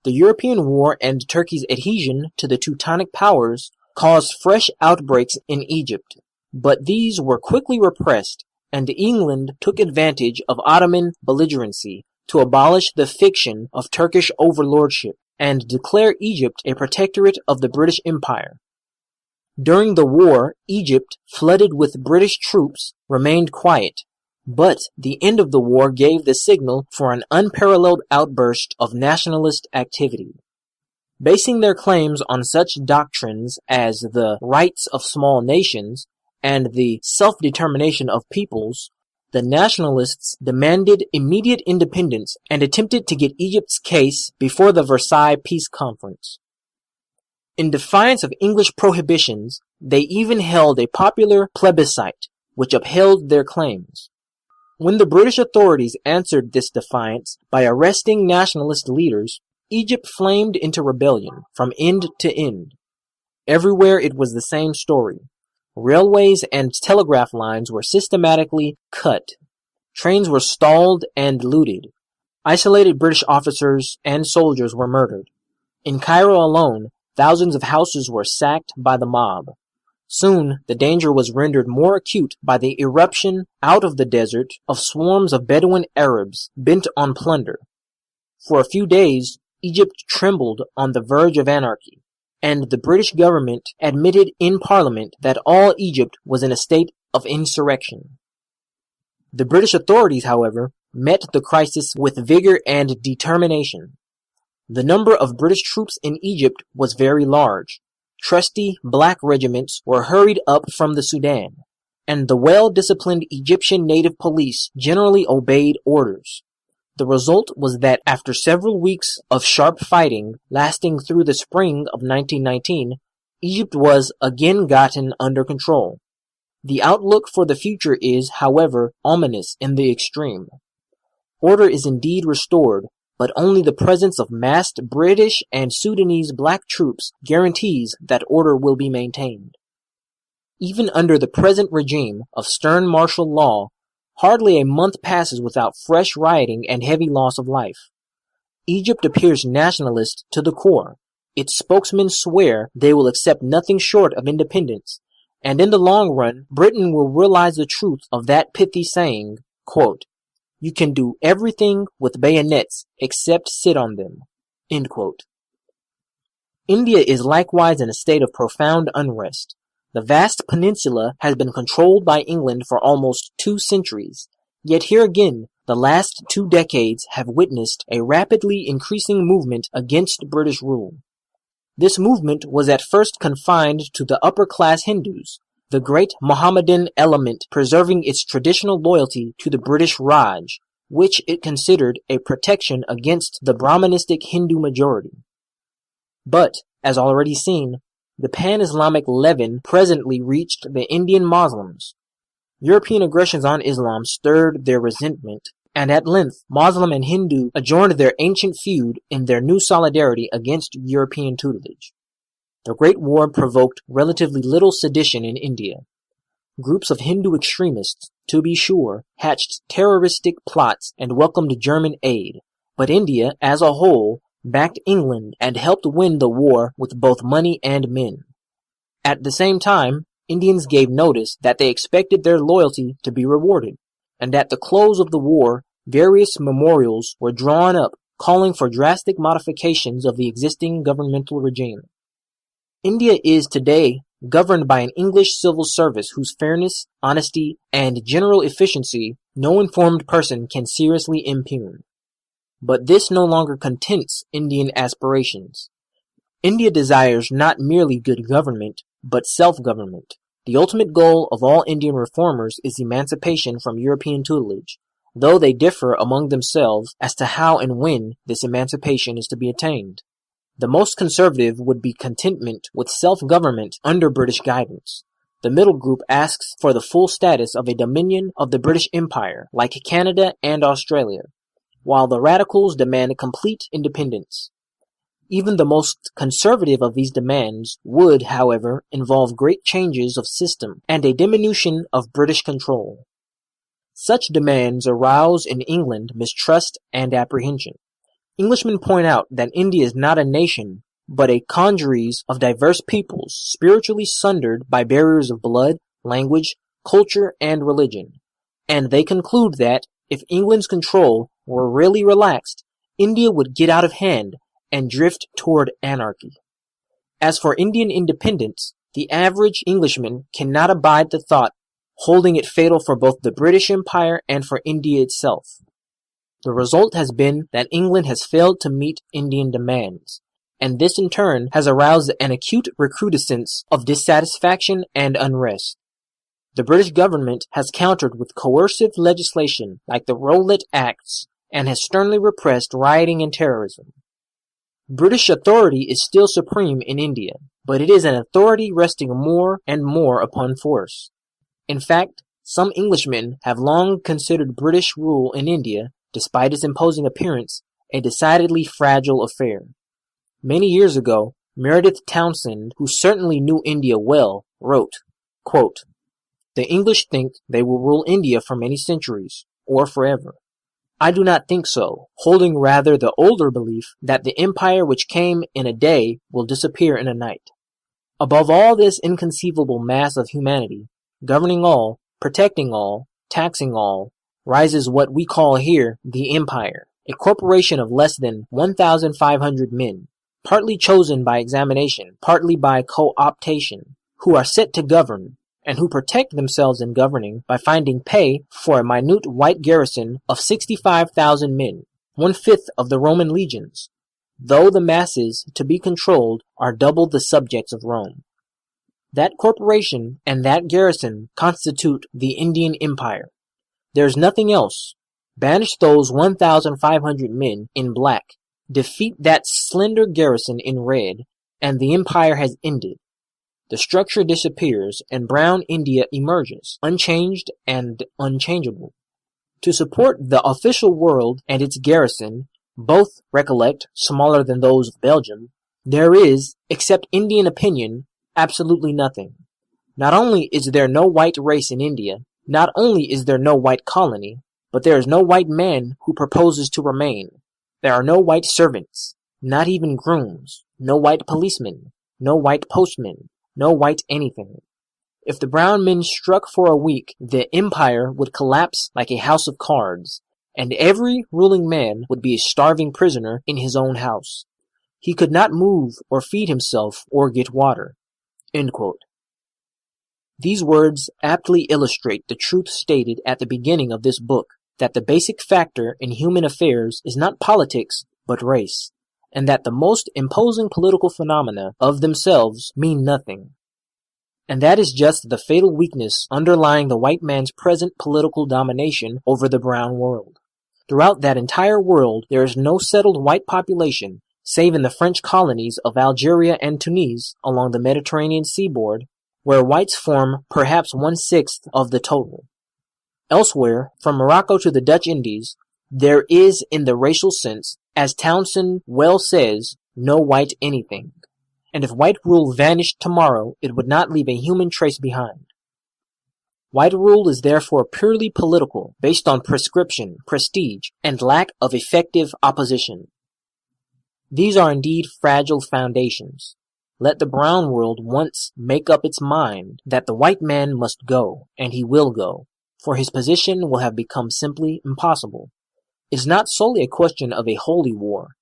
The European War and Turkey's adhesion to the Teutonic powers caused fresh outbreaks in Egypt, but these were quickly repressed, and England took advantage of Ottoman belligerency to abolish the fiction of Turkish overlordship and declare Egypt a protectorate of the British Empire. During the war, Egypt, flooded with British troops, remained quiet, but the end of the war gave the signal for an unparalleled outburst of nationalist activity. Basing their claims on such doctrines as the rights of small nations and the self-determination of peoples, the nationalists demanded immediate independence and attempted to get Egypt's case before the Versailles Peace Conference. In defiance of English prohibitions, they even held a popular plebiscite, which upheld their claims. When the British authorities answered this defiance by arresting nationalist leaders, Egypt flamed into rebellion from end to end. Everywhere it was the same story. Railways and telegraph lines were systematically cut. Trains were stalled and looted. Isolated British officers and soldiers were murdered. In Cairo alone, thousands of houses were sacked by the mob. Soon, the danger was rendered more acute by the eruption out of the desert of swarms of Bedouin Arabs bent on plunder. For a few days, Egypt trembled on the verge of anarchy, and the British government admitted in Parliament that all Egypt was in a state of insurrection. The British authorities, however, met the crisis with vigor and determination. The number of British troops in Egypt was very large. Trusty black regiments were hurried up from the Sudan, and the well-disciplined Egyptian native police generally obeyed orders. The result was that after several weeks of sharp fighting lasting through the spring of 1919, Egypt was again gotten under control. The outlook for the future is, however, ominous in the extreme. Order is indeed restored, but only the presence of massed British and Sudanese black troops guarantees that order will be maintained. Even under the present regime of stern martial law, hardly a month passes without fresh rioting and heavy loss of life. Egypt appears nationalist to the core. Its spokesmen swear they will accept nothing short of independence, and in the long run, Britain will realize the truth of that pithy saying, quote, "You can do everything with bayonets except sit on them." End quote. India is likewise in a state of profound unrest. The vast peninsula has been controlled by England for almost 2 centuries, yet here again, the last 2 decades have witnessed a rapidly increasing movement against British rule. This movement was at first confined to the upper-class Hindus, the great Mohammedan element preserving its traditional loyalty to the British Raj, which it considered a protection against the Brahmanistic Hindu majority. But, as already seen, the pan-Islamic leaven presently reached the Indian Muslims. European aggressions on Islam stirred their resentment, and at length Muslim and Hindu adjourned their ancient feud in their new solidarity against European tutelage. The Great War provoked relatively little sedition in India. Groups of Hindu extremists, to be sure, hatched terroristic plots and welcomed German aid, but India, as a whole, backed England and helped win the war with both money and men. At the same time, Indians gave notice that they expected their loyalty to be rewarded, and at the close of the war, various memorials were drawn up calling for drastic modifications of the existing governmental regime. India is today governed by an English civil service whose fairness, honesty, and general efficiency no informed person can seriously impugn. But this no longer contents Indian aspirations. India desires not merely good government, but self-government. The ultimate goal of all Indian reformers is emancipation from European tutelage, though they differ among themselves as to how and when this emancipation is to be attained. The most conservative would be contentment with self-government under British guidance. The middle group asks for the full status of a dominion of the British Empire, like Canada and Australia, while the radicals demand complete independence. Even the most conservative of these demands would, however, involve great changes of system and a diminution of British control. Such demands arouse in England mistrust and apprehension. Englishmen point out that India is not a nation, but a congeries of diverse peoples, spiritually sundered by barriers of blood, language, culture, and religion. And they conclude that, if England's control were really relaxed, India would get out of hand and drift toward anarchy. As for Indian independence, the average Englishman cannot abide the thought, holding it fatal for both the British Empire and for India itself. The result has been that England has failed to meet Indian demands, and this in turn has aroused an acute recrudescence of dissatisfaction and unrest. The British government has countered with coercive legislation like the Rowlatt Acts and has sternly repressed rioting and terrorism. British authority is still supreme in India, but it is an authority resting more and more upon force. In fact, some Englishmen have long considered British rule in India, despite its imposing appearance, a decidedly fragile affair. Many years ago, Meredith Townsend, who certainly knew India well, wrote, quote, "The English think they will rule India for many centuries, or forever. I do not think so, holding rather the older belief that the empire which came in a day will disappear in a night. Above all this inconceivable mass of humanity, governing all, protecting all, taxing all, rises what we call here the empire, a corporation of less than 1,500 men, partly chosen by examination, partly by co-optation, who are set to govern, and who protect themselves in governing by finding pay for a minute white garrison of 65,000 men, 1/5 of the Roman legions, though the masses to be controlled are double the subjects of Rome. That corporation and that garrison constitute the Indian Empire. There is nothing else. Banish those 1,500 men in black, defeat that slender garrison in red, and the empire has ended. The structure disappears, and brown India emerges, unchanged and unchangeable. To support the official world and its garrison, both, recollect, smaller than those of Belgium, there is, except Indian opinion, absolutely nothing. Not only is there no white race in India, not only is there no white colony, but there is no white man who proposes to remain. There are no white servants, not even grooms, no white policemen, no white postmen, no white anything. If the brown men struck for a week, the empire would collapse like a house of cards, and every ruling man would be a starving prisoner in his own house. He could not move or feed himself or get water." End quote. These words aptly illustrate the truth stated at the beginning of this book, that the basic factor in human affairs is not politics, but race, and that the most imposing political phenomena of themselves mean nothing. And that is just the fatal weakness underlying the white man's present political domination over the brown world. Throughout that entire world, there is no settled white population, save in the French colonies of Algeria and Tunis along the Mediterranean seaboard, where whites form perhaps 1/6 of the total. Elsewhere, from Morocco to the Dutch Indies, there is, in the racial sense, as Townsend well says, no white anything. And if white rule vanished tomorrow, it would not leave a human trace behind. White rule is therefore purely political, based on prescription, prestige, and lack of effective opposition. These are indeed fragile foundations. Let the brown world once make up its mind that the white man must go, and he will go, for his position will have become simply impossible. It is not solely a question of a holy war.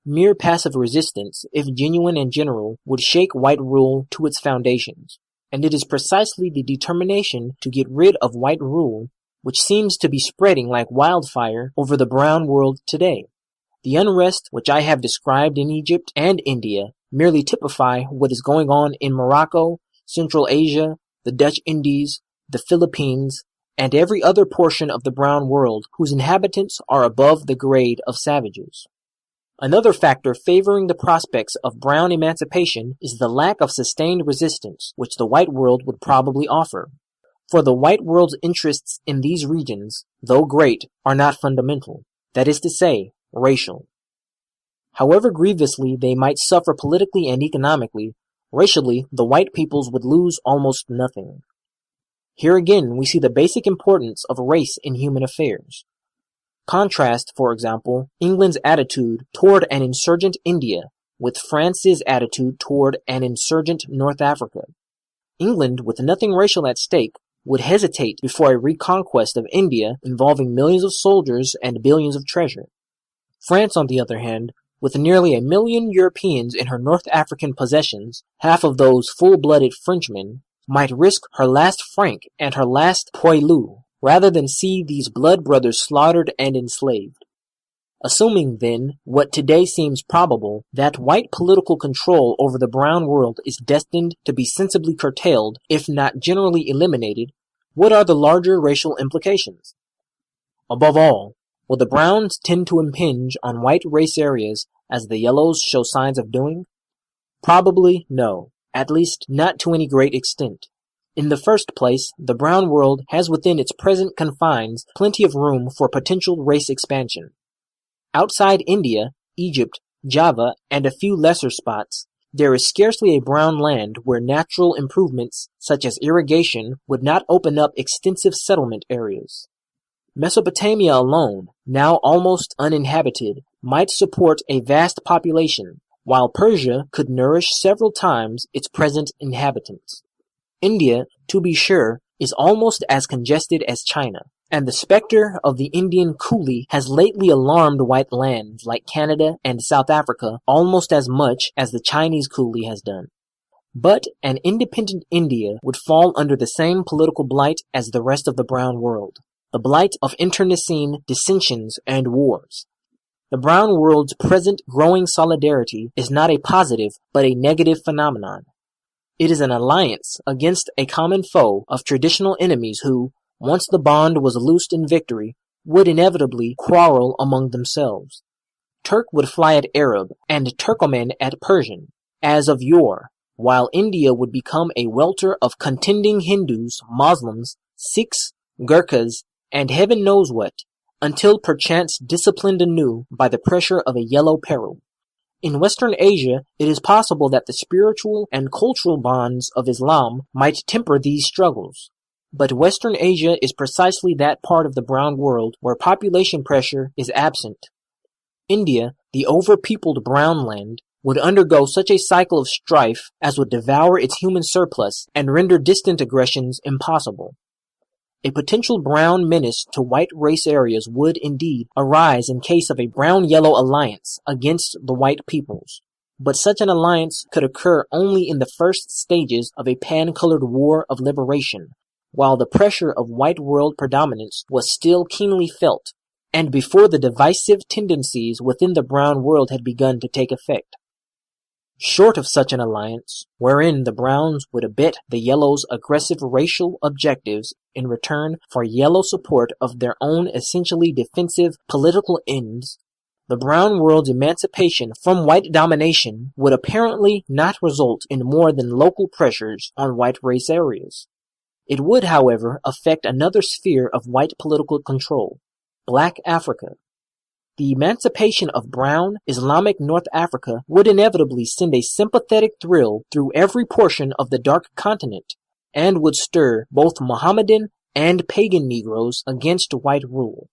Mere passive resistance, if genuine and general, would shake white rule to its foundations, and it is precisely the determination to get rid of white rule which seems to be spreading like wildfire over the brown world today. The unrest which I have described in Egypt and India merely typify what is going on in Morocco, Central Asia, the Dutch Indies, the Philippines, and every other portion of the brown world whose inhabitants are above the grade of savages. Another factor favoring the prospects of brown emancipation is the lack of sustained resistance which the white world would probably offer. For the white world's interests in these regions, though great, are not fundamental, that is to say, racial. However grievously they might suffer politically and economically, racially the white peoples would lose almost nothing. Here again we see the basic importance of race in human affairs. Contrast, for example, England's attitude toward an insurgent India with France's attitude toward an insurgent North Africa. England, with nothing racial at stake, would hesitate before a reconquest of India involving millions of soldiers and billions of treasure. France, on the other hand, with nearly 1 million Europeans in her North African possessions, half of those full-blooded Frenchmen, might risk her last franc and her last poilu, rather than see these blood brothers slaughtered and enslaved. Assuming, then, what today seems probable, that white political control over the brown world is destined to be sensibly curtailed, if not generally eliminated, what are the larger racial implications? Above all, will the browns tend to impinge on white race areas as the yellows show signs of doing? Probably no, at least not to any great extent. In the first place, the brown world has within its present confines plenty of room for potential race expansion. Outside India, Egypt, Java, and a few lesser spots, there is scarcely a brown land where natural improvements such as irrigation would not open up extensive settlement areas. Mesopotamia alone, now almost uninhabited, might support a vast population, while Persia could nourish several times its present inhabitants. India, to be sure, is almost as congested as China, and the specter of the Indian coolie has lately alarmed white lands like Canada and South Africa almost as much as the Chinese coolie has done. But an independent India would fall under the same political blight as the rest of the brown world, the blight of internecine dissensions and wars. The brown world's present growing solidarity is not a positive but a negative phenomenon. It is an alliance against a common foe of traditional enemies who, once the bond was loosed in victory, would inevitably quarrel among themselves. Turk would fly at Arab, and Turkoman at Persian, as of yore, while India would become a welter of contending Hindus, Muslims, Sikhs, Gurkhas, and heaven knows what, until perchance disciplined anew by the pressure of a yellow peril. In Western Asia, it is possible that the spiritual and cultural bonds of Islam might temper these struggles. But Western Asia is precisely that part of the brown world where population pressure is absent. India, the overpeopled brown land, would undergo such a cycle of strife as would devour its human surplus and render distant aggressions impossible. A potential brown menace to white race areas would indeed arise in case of a brown-yellow alliance against the white peoples. But such an alliance could occur only in the first stages of a pan-colored war of liberation, while the pressure of white world predominance was still keenly felt, and before the divisive tendencies within the brown world had begun to take effect. Short of such an alliance, wherein the browns would abet the yellows' aggressive racial objectives in return for yellow support of their own essentially defensive political ends, the brown world's emancipation from white domination would apparently not result in more than local pressures on white race areas. It would, however, affect another sphere of white political control, Black Africa. The emancipation of brown, Islamic North Africa would inevitably send a sympathetic thrill through every portion of the Dark Continent, and would stir both Mohammedan and pagan Negroes against white rule.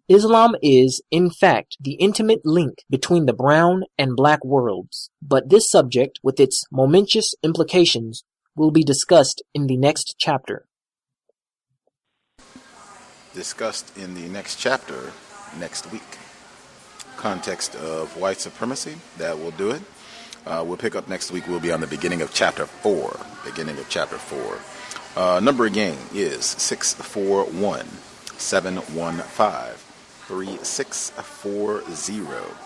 Islam is, in fact, the intimate link between the brown and black worlds, but this subject, with its momentous implications, will be discussed in the next chapter. Discussed in the next chapter next week. Context of White Supremacy, that will do it. We'll pick up next week. We'll be on the beginning of chapter 4. Number again is 641-715-3640.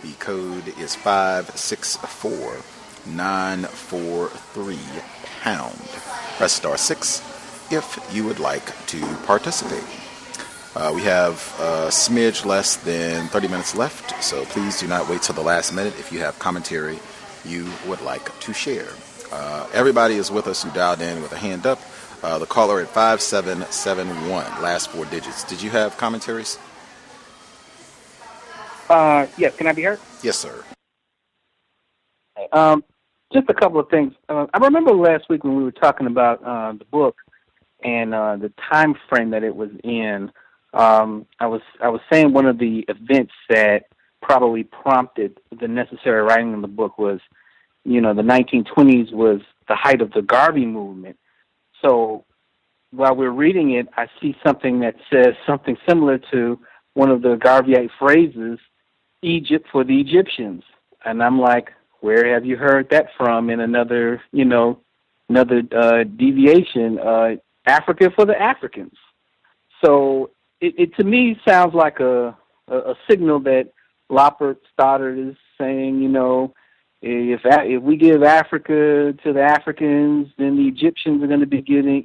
The code is 564-943#. Press *6 if you would like to participate. We have a smidge less than 30 minutes left, so please do not wait till the last minute if you have commentary you would like to share. Everybody is with us who dialed in with a hand up. The caller at 5771, last four digits. Did you have commentaries? Yes, can I be heard? Yes, sir. Just a couple of things. I remember last week when we were talking about the book and the time frame that it was in. I was saying one of the events that probably prompted the necessary writing of the book was, the 1920s was the height of the Garvey movement. So while we're reading it, I see something that says something similar to one of the Garveyite phrases, Egypt for the Egyptians. And I'm like, where have you heard that from in another deviation, Africa for the Africans? So it to me sounds like a signal that Lothrop Stoddard is saying, if we give Africa to the Africans, then the Egyptians are going to be getting,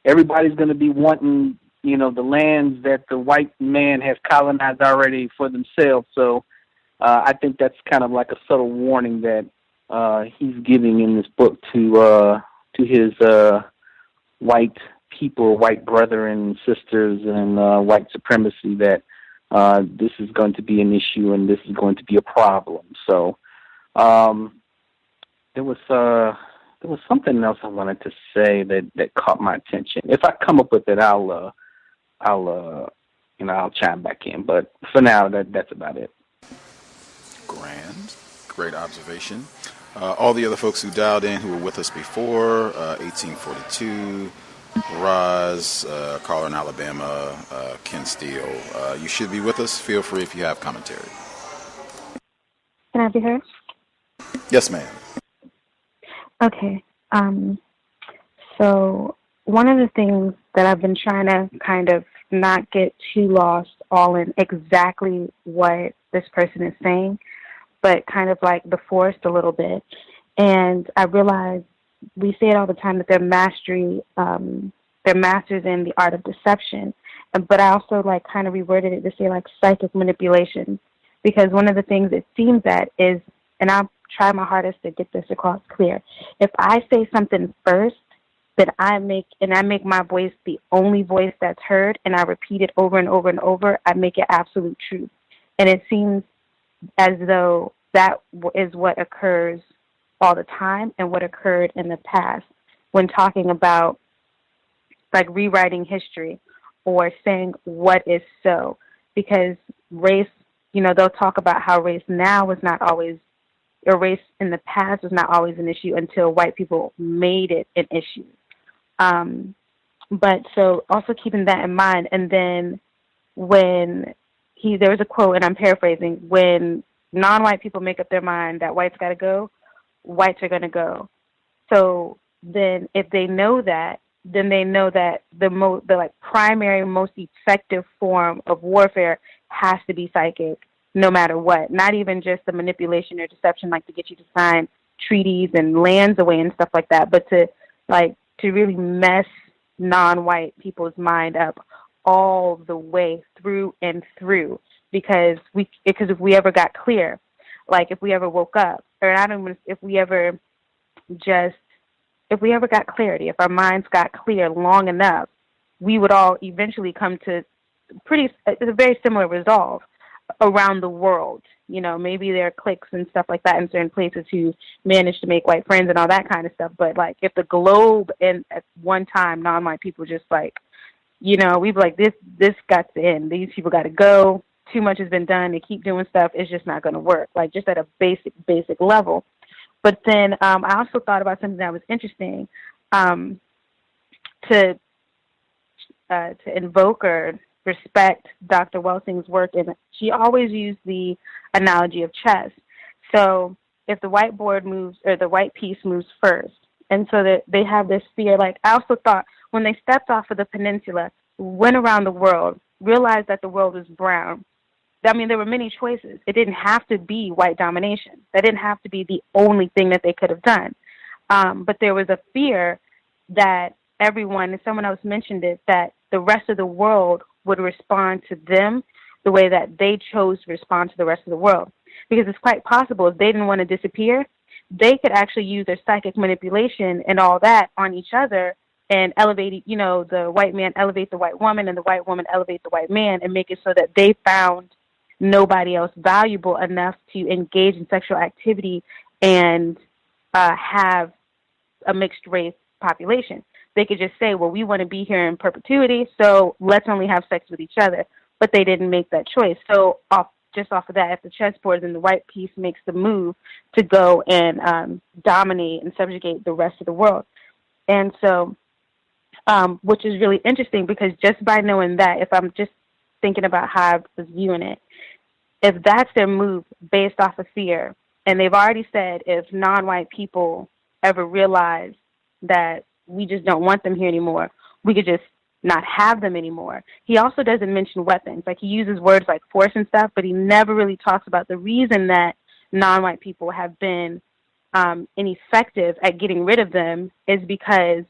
everybody's going to be wanting, the lands that the white man has colonized already for themselves. So I think that's kind of like a subtle warning that he's giving in this book to his white people, white brethren and sisters, and white supremacy, that this is going to be an issue and this is going to be a problem. So there was something else I wanted to say that caught my attention. If I come up with it, I'll chime back in. But for now, that's about it. Grand. Great observation. All the other folks who dialed in who were with us before, 1842, Roz, caller in Alabama, Ken Steele, you should be with us. Feel free if you have commentary. Can I be heard? Yes, ma'am. Okay. So one of the things that I've been trying to kind of not get too lost all in exactly what this person is saying, but kind of like the forest a little bit. And I realize we say it all the time that they're masters in the art of deception. But I also kind of reworded it to say psychic manipulation, because one of the things it seems that is, and I'll try my hardest to get this across clear, if I say something first, then I make my voice the only voice that's heard, and I repeat it over and over and over, I make it absolute truth. And it seems as though that is what occurs all the time and what occurred in the past when talking about rewriting history or saying what is so. Because race, they'll talk about how race now was not always, or race in the past was not always an issue until white people made it an issue. But so also keeping that in mind, and then when there was a quote, and I'm paraphrasing, when non-white people make up their mind that whites got to go, whites are going to go. So then if they know that, then they know that the primary, most effective form of warfare has to be psychic, no matter what. Not even just the manipulation or deception, to get you to sign treaties and lands away and stuff like that, but to really mess non-white people's mind up all the way through and through. Because if we ever got clear, if we ever woke up, or if we ever got clarity, if our minds got clear long enough, we would all eventually come to a very similar resolve around the world. Maybe there are cliques and stuff like that in certain places who manage to make white friends and all that kind of stuff. But if the globe and at one time non-white people just we'd be like, this got to end. These people got to go. Too much has been done. They keep doing stuff. It's just not going to work. Just at a basic level. But then I also thought about something that was interesting to invoke or respect Dr. Welsing's work. And she always used the analogy of chess. So if the white board moves, or the white piece moves first, and so that they have this fear. I also thought when they stepped off of the peninsula, went around the world, realized that the world was brown. There were many choices. It didn't have to be white domination. That didn't have to be the only thing that they could have done. But there was a fear that everyone, and someone else mentioned it, that the rest of the world would respond to them the way that they chose to respond to the rest of the world. Because it's quite possible if they didn't want to disappear, they could actually use their psychic manipulation and all that on each other and elevate, the white man elevate the white woman and the white woman elevate the white man and make it so that they found nobody else valuable enough to engage in sexual activity and have a mixed race population. They could just say, well, we want to be here in perpetuity, so let's only have sex with each other. But they didn't make that choice. So off of that, if the chessboard, then the white piece makes the move to go and dominate and subjugate the rest of the world. And so, which is really interesting, because just by knowing that, if I'm just thinking about how I was viewing it, if that's their move based off of fear, and they've already said if non-white people ever realize that we just don't want them here anymore, we could just not have them anymore. He also doesn't mention weapons. Like, he uses words like force and stuff, but he never really talks about the reason that non-white people have been ineffective at getting rid of them is because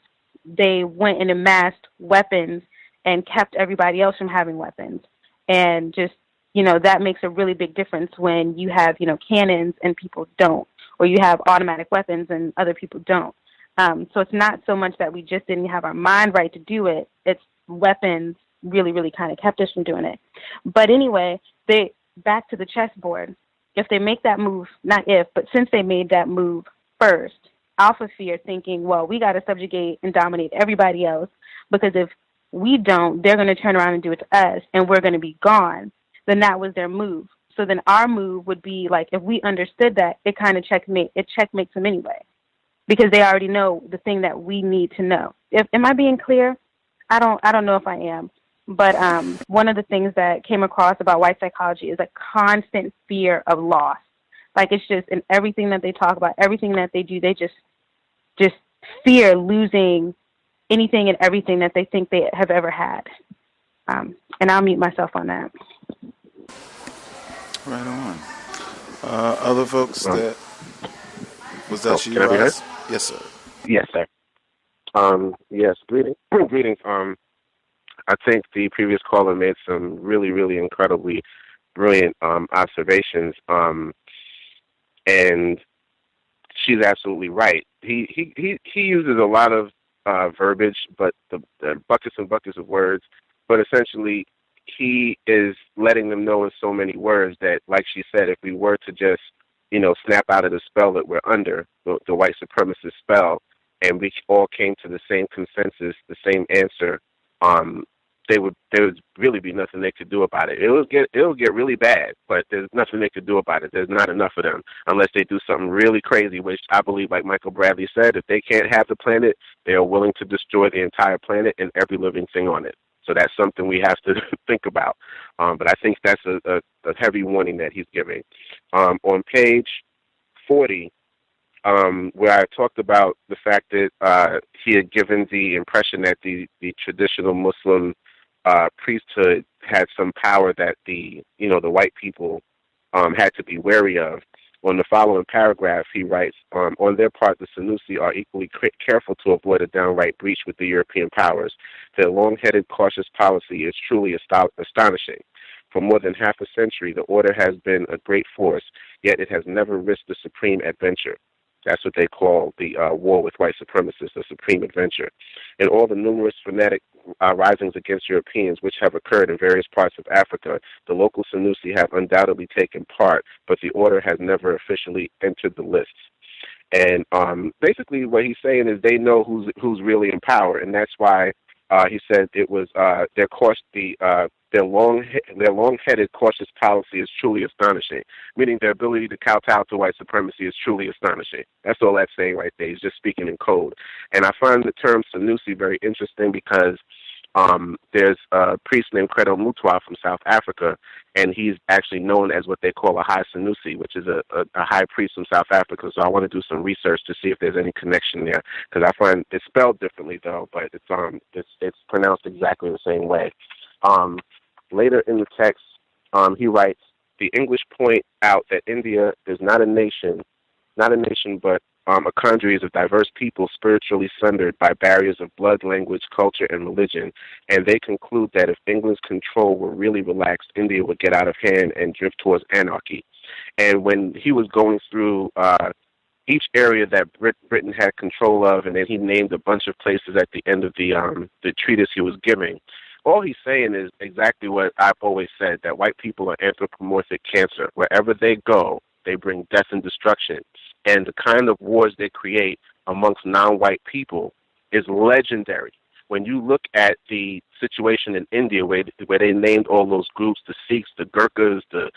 they went and amassed weapons and kept everybody else from having weapons. And just, that makes a really big difference when you have, cannons and people don't, or you have automatic weapons and other people don't. So it's not so much that we just didn't have our mind right to do it. It's weapons really, really kind of kept us from doing it. But anyway, back to the chessboard. If they make that move, not if, but since they made that move first, off of fear, thinking, well, we got to subjugate and dominate everybody else, because if we don't, they're going to turn around and do it to us, and we're going to be gone. Then that was their move. So then our move would be like, if we understood that, it kind of checkmates them anyway, because they already know the thing that we need to know. Am I being clear? I don't know if I am, but one of the things that came across about white psychology is a constant fear of loss. Like, it's just in everything that they talk about, everything that they do, they just fear losing anything and everything that they think they have ever had. And I'll mute myself on that. Right on. Other folks that was that you? Can I be heard? Yes, sir. Yes, sir. Yes, greetings. Greetings. I think the previous caller made some really, really incredibly brilliant observations. And she's absolutely right. He uses a lot of verbiage, but the buckets and buckets of words. But essentially, he is letting them know in so many words that, like she said, if we were to just, snap out of the spell that we're under, the white supremacist spell, and we all came to the same consensus, the same answer, there would really be nothing they could do about it. It'll get really bad, but there's nothing they could do about it. There's not enough of them unless they do something really crazy, which I believe, like Michael Bradley said, if they can't have the planet, they are willing to destroy the entire planet and every living thing on it. So that's something we have to think about. But I think that's a heavy warning that he's giving. On page 40, where I talked about the fact that he had given the impression that the traditional Muslim priesthood had some power that the white people had to be wary of. On the following paragraph, he writes, on their part, the Senussi are equally careful to avoid a downright breach with the European powers. Their long-headed, cautious policy is truly astonishing. For more than half a century, the order has been a great force, yet it has never risked the supreme adventure. That's what they call the war with white supremacists, the supreme adventure. In all the numerous frenetic risings against Europeans which have occurred in various parts of Africa, the local Senussi have undoubtedly taken part, but the order has never officially entered the lists. And basically what he's saying is they know who's really in power, and that's why he said it was their long-headed, cautious policy is truly astonishing, meaning their ability to kowtow to white supremacy is truly astonishing. That's all that's saying right there. He's just speaking in code. And I find the term Senussi very interesting because there's a priest named Credo Mutwa from South Africa, and he's actually known as what they call a high Senussi, which is a high priest from South Africa. So I want to do some research to see if there's any connection there, because I find it's spelled differently though, but it's pronounced exactly the same way. Later in the text, he writes, the English point out that India is not a nation, but a country is a diverse people spiritually sundered by barriers of blood, language, culture, and religion. And they conclude that if England's control were really relaxed, India would get out of hand and drift towards anarchy. And when he was going through each area that Britain had control of, and then he named a bunch of places at the end of the treatise he was giving, all he's saying is exactly what I've always said, that white people are anthropomorphic cancer. Wherever they go, they bring death and destruction. And the kind of wars they create amongst non-white people is legendary. When you look at the situation in India, where they named all those groups, the Sikhs, the Gurkhas, the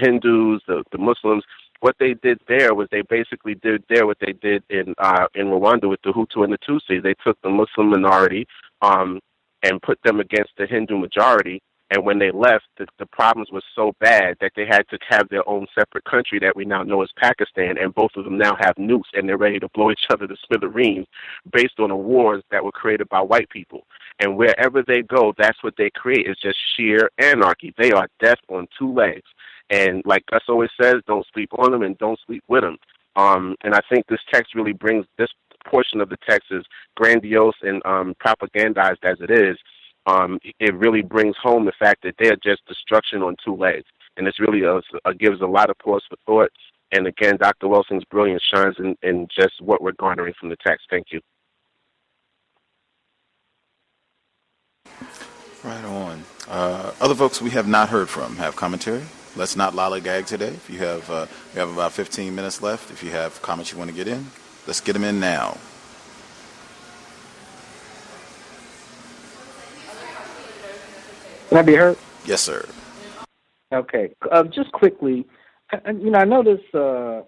Hindus, the Muslims, what they did there was they basically did there what they did in Rwanda with the Hutu and the Tutsi. They took the Muslim minority and put them against the Hindu majority. And when they left, the problems were so bad that they had to have their own separate country that we now know as Pakistan. And both of them now have nukes, and they're ready to blow each other to smithereens based on the wars that were created by white people. And wherever they go, that's what they create, is just sheer anarchy. They are death on two legs. And like Gus always says, don't sleep on them and don't sleep with them. And I think this text really brings, this portion of the text is grandiose and propagandized as it is. It really brings home the fact that they're just destruction on two legs. And it's really gives a lot of pause for thought. And again, Dr. Welsing's brilliance shines in just what we're garnering from the text. Thank you. Right on. Other folks we have not heard from have commentary. Let's not lollygag today. If you have, we have about 15 minutes left. If you have comments you want to get in, let's get them in now. Can I be heard? Yes, sir. Okay. Just quickly, I noticed, I've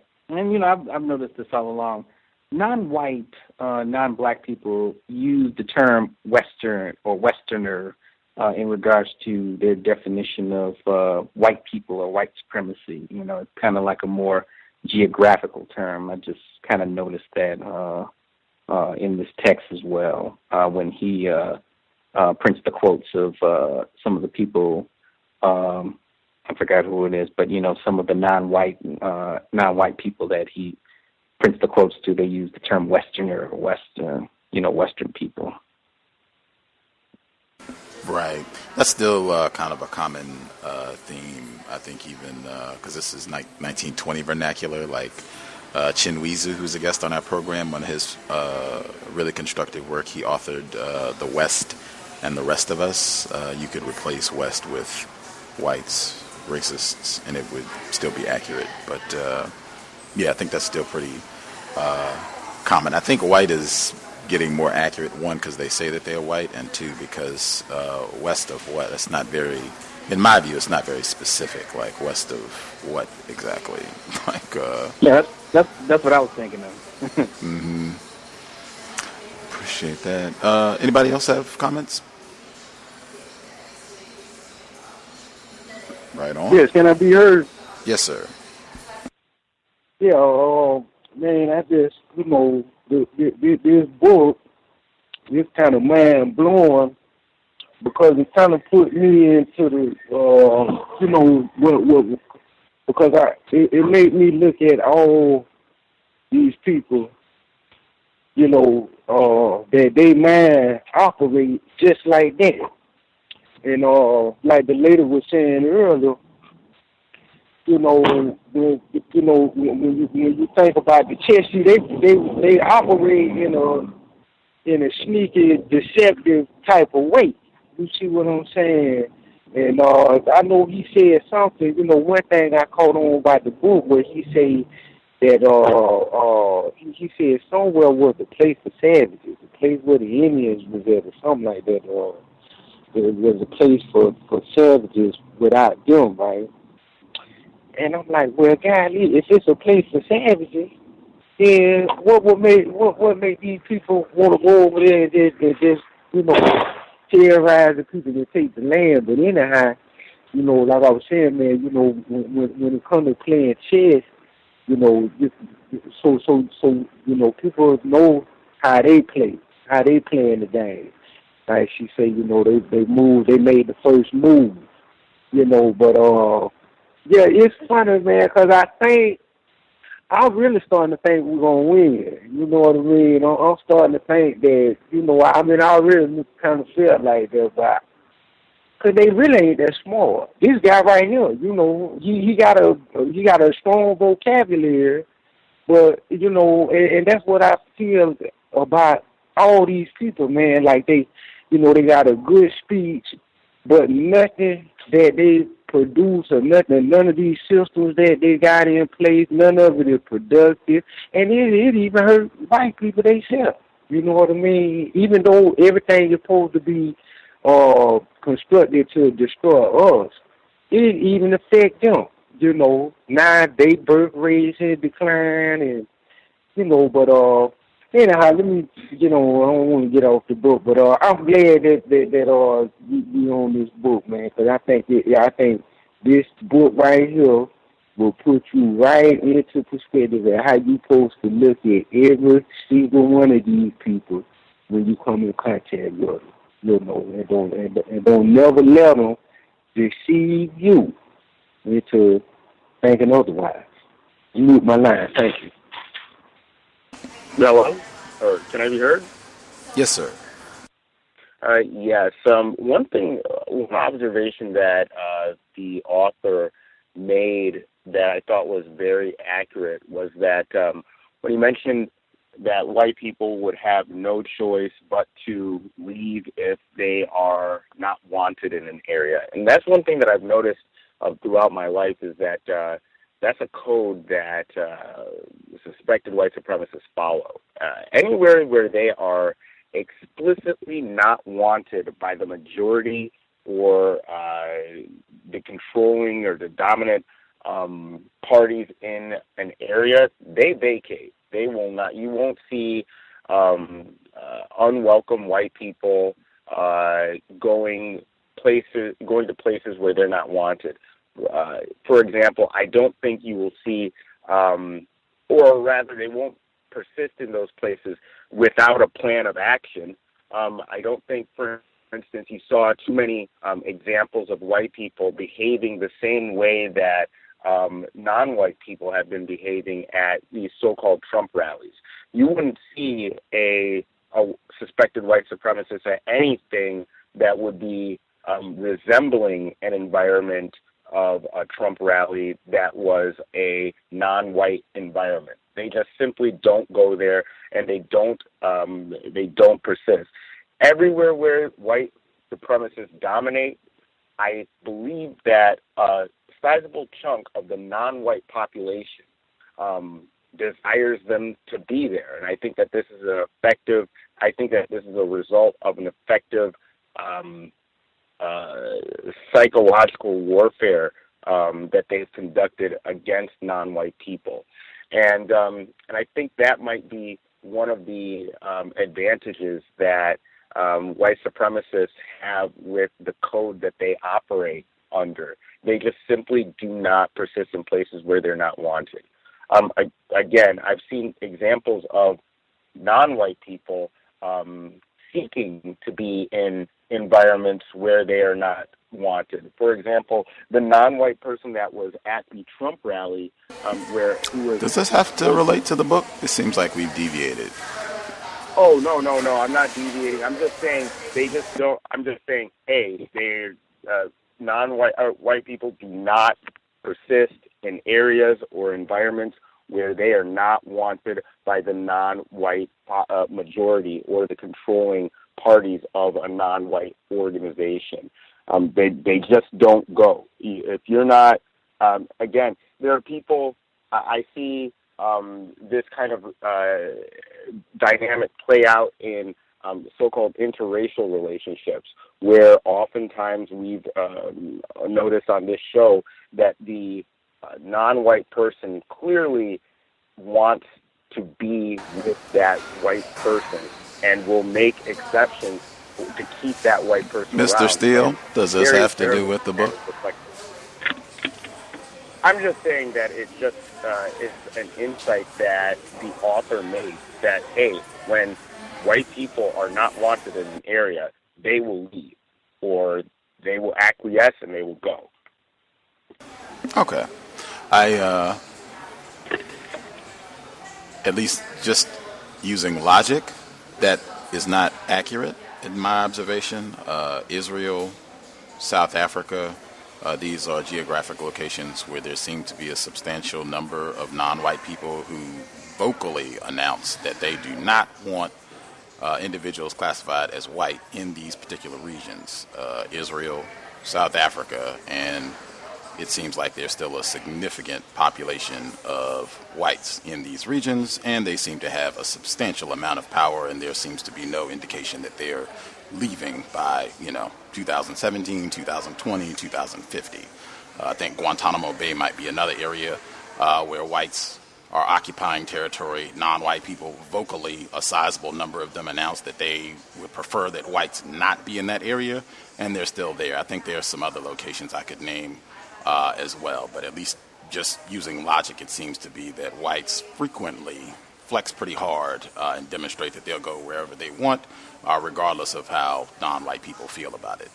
noticed this all along. Non-white, non-black people use the term Western or Westerner in regards to their definition of white people or white supremacy. It's kind of like a more geographical term. I just kind of noticed that in this text as well when he prints the quotes of some of the people. I forgot who it is, but some of the non-white people that he prints the quotes to. They use the term Westerner or Western people. Right. That's still kind of a common theme, I think, even because this is 1920 vernacular, like Chinweezu, who's a guest on our program, on his really constructive work, he authored The West and the Rest of Us. You could replace West with whites, racists, and it would still be accurate. But, I think that's still pretty common. I think white is getting more accurate, one, because they say that they're white, and two, because west of what? It's not very, in my view, it's not very specific, like west of what exactly? Yeah, that's what I was thinking of. Mm-hmm. Appreciate that. Anybody else have comments? Right on. Yes, can I be heard? Yes, sir. Yeah, man, I just, this book is kind of mind-blowing because it kind of put me into the, because it made me look at all these people, that they mind operate just like that. And like the lady was saying earlier, when you think about the chess, they operate in a sneaky, deceptive type of way. You see what I'm saying? And I know he said something. One thing I caught on by the book where he said that he said somewhere was a place for savages, a place where the Indians was at, or something like that. There was a place for savages without them, right? And I'm like, well, golly, if it's a place for savages, then what make these people want to go over there and just terrorize the people that take the land? But anyhow, like I was saying, man, when it comes to playing chess, so people know how they play in the game. Like she say, they made the first move, but yeah, it's funny, man, because I think I'm really starting to think we're gonna win. You know what I mean? I'm starting to think that, I really kind of feel like that, but because they really ain't that smart. This guy right here, he got a strong vocabulary, but and that's what I feel about all these people, man. Like they got a good speech, but nothing that they produce or nothing, none of these systems that they got in place, none of it is productive, and it even hurt white people themselves. You know what I mean? Even though everything is supposed to be constructed to destroy us, it even affect them. Now they birth rates has declined, and but anyhow, let me I don't want to get off the book, but I'm glad that you on this book, man, because I think this book right here will put you right into perspective of how you supposed to look at every single one of these people when you come in contact with them. And don't never let them deceive you into thinking otherwise. You mute my line. Thank you. Hello? Or can I be heard? Yes, sir. Yes. One observation that the author made that I thought was very accurate was that when he mentioned that white people would have no choice but to leave if they are not wanted in an area. And that's one thing that I've noticed throughout my life is that that's a code that suspected white supremacists follow. Anywhere where they are explicitly not wanted by the majority or the controlling or the dominant parties in an area, they vacate. They will not. You won't see unwelcome white people going to places where they're not wanted. For example, I don't think you will see, or rather, they won't persist in those places without a plan of action. I don't think, for instance, you saw too many examples of white people behaving the same way that non-white people have been behaving at these so-called Trump rallies. You wouldn't see a suspected white supremacist at anything that would be resembling an environment of a Trump rally that was a non-white environment. They just simply don't go there, and they don't persist. Everywhere where white supremacists dominate, I believe that a sizable chunk of the non-white population desires them to be there, and I think that this is a result of an effective psychological warfare that they've conducted against non-white people, and I think that might be one of the advantages that white supremacists have with the code that they operate under. They just simply do not persist in places where they're not wanted. Again, I've seen examples of non-white people seeking to be in environments where they are not wanted. For example, the non-white person that was at the Trump rally, Does this have to relate to the book? It seems like we've deviated. Oh, no, I'm not deviating. I'm just saying they just don't. I'm just saying, hey, they're non-white white people do not persist in areas or environments where they are not wanted by the non-white majority or the controlling parties of a non-white organization. They just don't go. If you're not, again, there are people, I see this kind of dynamic play out in so-called interracial relationships, where oftentimes we've noticed on this show that the non-white person clearly wants to be with that white person and will make exceptions to keep that white person around. Mr. Steele, does this have to do with the book? I'm just saying that it's just it's an insight that the author made that, hey, when white people are not wanted in an area, they will leave, or they will acquiesce and they will go. Okay. at least just using logic, that is not accurate in my observation. Israel, South Africa, these are geographic locations where there seem to be a substantial number of non-white people who vocally announce that they do not want individuals classified as white in these particular regions. Israel, South Africa, and it seems like there's still a significant population of whites in these regions, and they seem to have a substantial amount of power, and there seems to be no indication that they're leaving by, 2017, 2020, 2050. I think Guantanamo Bay might be another area where whites are occupying territory. Non-white people, vocally, a sizable number of them announced that they would prefer that whites not be in that area, and they're still there. I think there are some other locations I could name as well, but at least just using logic, it seems to be that whites frequently flex pretty hard and demonstrate that they'll go wherever they want, regardless of how non-white people feel about it.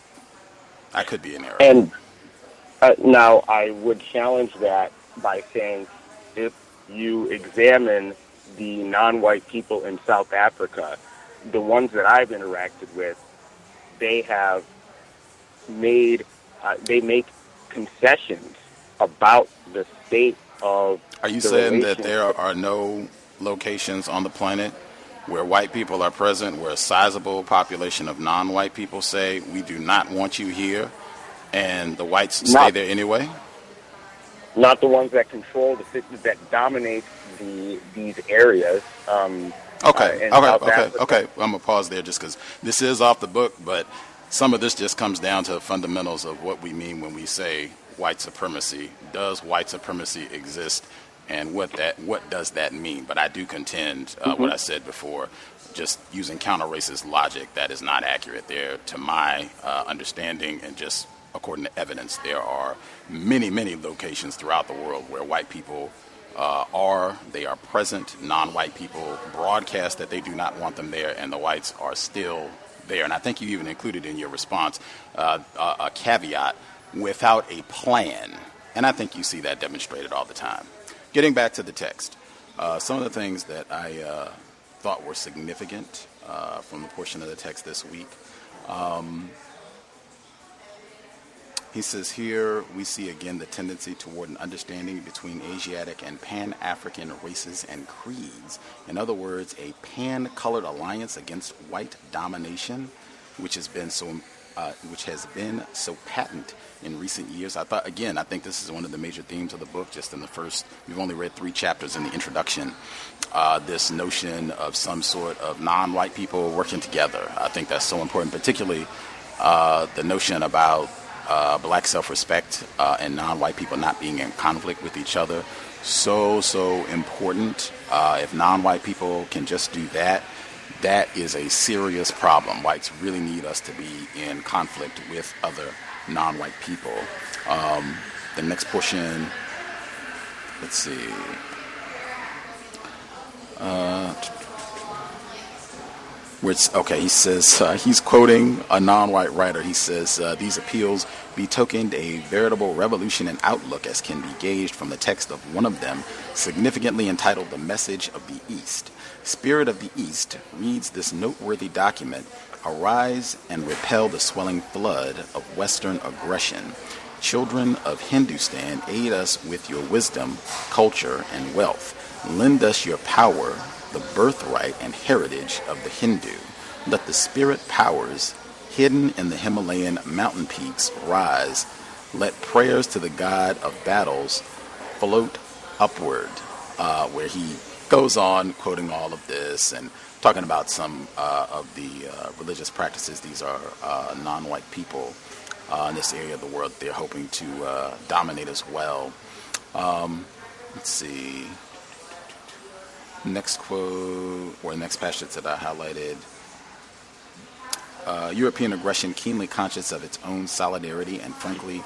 I could be in error. And now I would challenge that by saying if you examine the non-white people in South Africa, the ones that I've interacted with, they have they make concessions about the state of. Are you saying that there are no locations on the planet where white people are present, where a sizable population of non-white people say, we do not want you here, and the whites stay there anyway? Not the ones that control that dominate these areas. Okay. I'm gonna pause there just because this is off the book, but some of this just comes down to fundamentals of what we mean when we say white supremacy. Does white supremacy exist, and what does that mean? But I do contend what I said before, just using counter-racist logic, that is not accurate there to my understanding, and just according to evidence, there are many, many locations throughout the world where white people they are present. Non-white people broadcast that they do not want them there, and the whites are still there. And I think you even included in your response a caveat, without a plan. And I think you see that demonstrated all the time. Getting back to the text, some of the things that I thought were significant from the portion of the text this week. He says here, we see again the tendency toward an understanding between Asiatic and Pan-African races and creeds. In other words, a pan-colored alliance against white domination, which has been so patent in recent years. I think this is one of the major themes of the book. Just in the first, we've only read 3 chapters in the introduction. This notion of some sort of non-white people working together. I think that's so important, particularly the notion about black self-respect and non-white people not being in conflict with each other. So important. If non-white people can just do that, that is a serious problem. Whites really need us to be in conflict with other non-white people. The next portion, let's see. He says, he's quoting a non-white writer. He says, these appeals betokened a veritable revolution in outlook as can be gauged from the text of one of them, significantly entitled The Message of the East. Spirit of the East reads this noteworthy document, arise and repel the swelling flood of Western aggression. Children of Hindustan, aid us with your wisdom, culture, and wealth. Lend us your power, the birthright and heritage of the Hindu. Let the spirit powers hidden in the Himalayan mountain peaks rise. Let prayers to the God of battles float upward, where he goes on quoting all of this and talking about some of the religious practices. These are non-white people in this area of the world they're hoping to dominate as well. Let's see. Next quote, or next passage that I highlighted. European aggression, keenly conscious of its own solidarity and frankly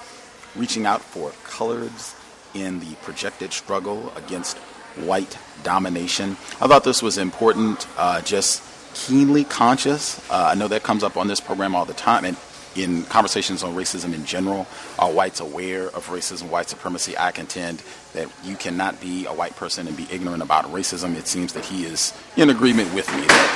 reaching out for colors in the projected struggle against white domination. I thought this was important, just keenly conscious. I know that comes up on this program all the time, and in conversations on racism in general, are whites aware of racism, white supremacy? I contend that you cannot be a white person and be ignorant about racism. It seems that he is in agreement with me that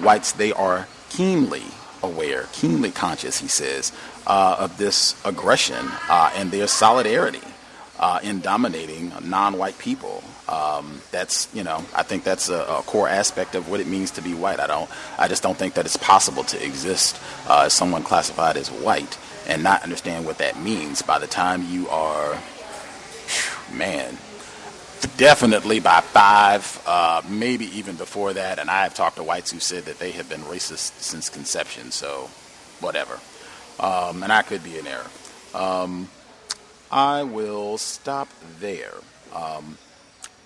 whites, they are keenly aware, keenly conscious, he says, of this aggression and their solidarity in dominating non-white people. That's, I think that's a core aspect of what it means to be white. I just don't think that it's possible to exist as someone classified as white and not understand what that means by the time you are, definitely by 5, maybe even before that. And I have talked to whites who said that they have been racist since conception, so whatever. And I could be in error. I will stop there.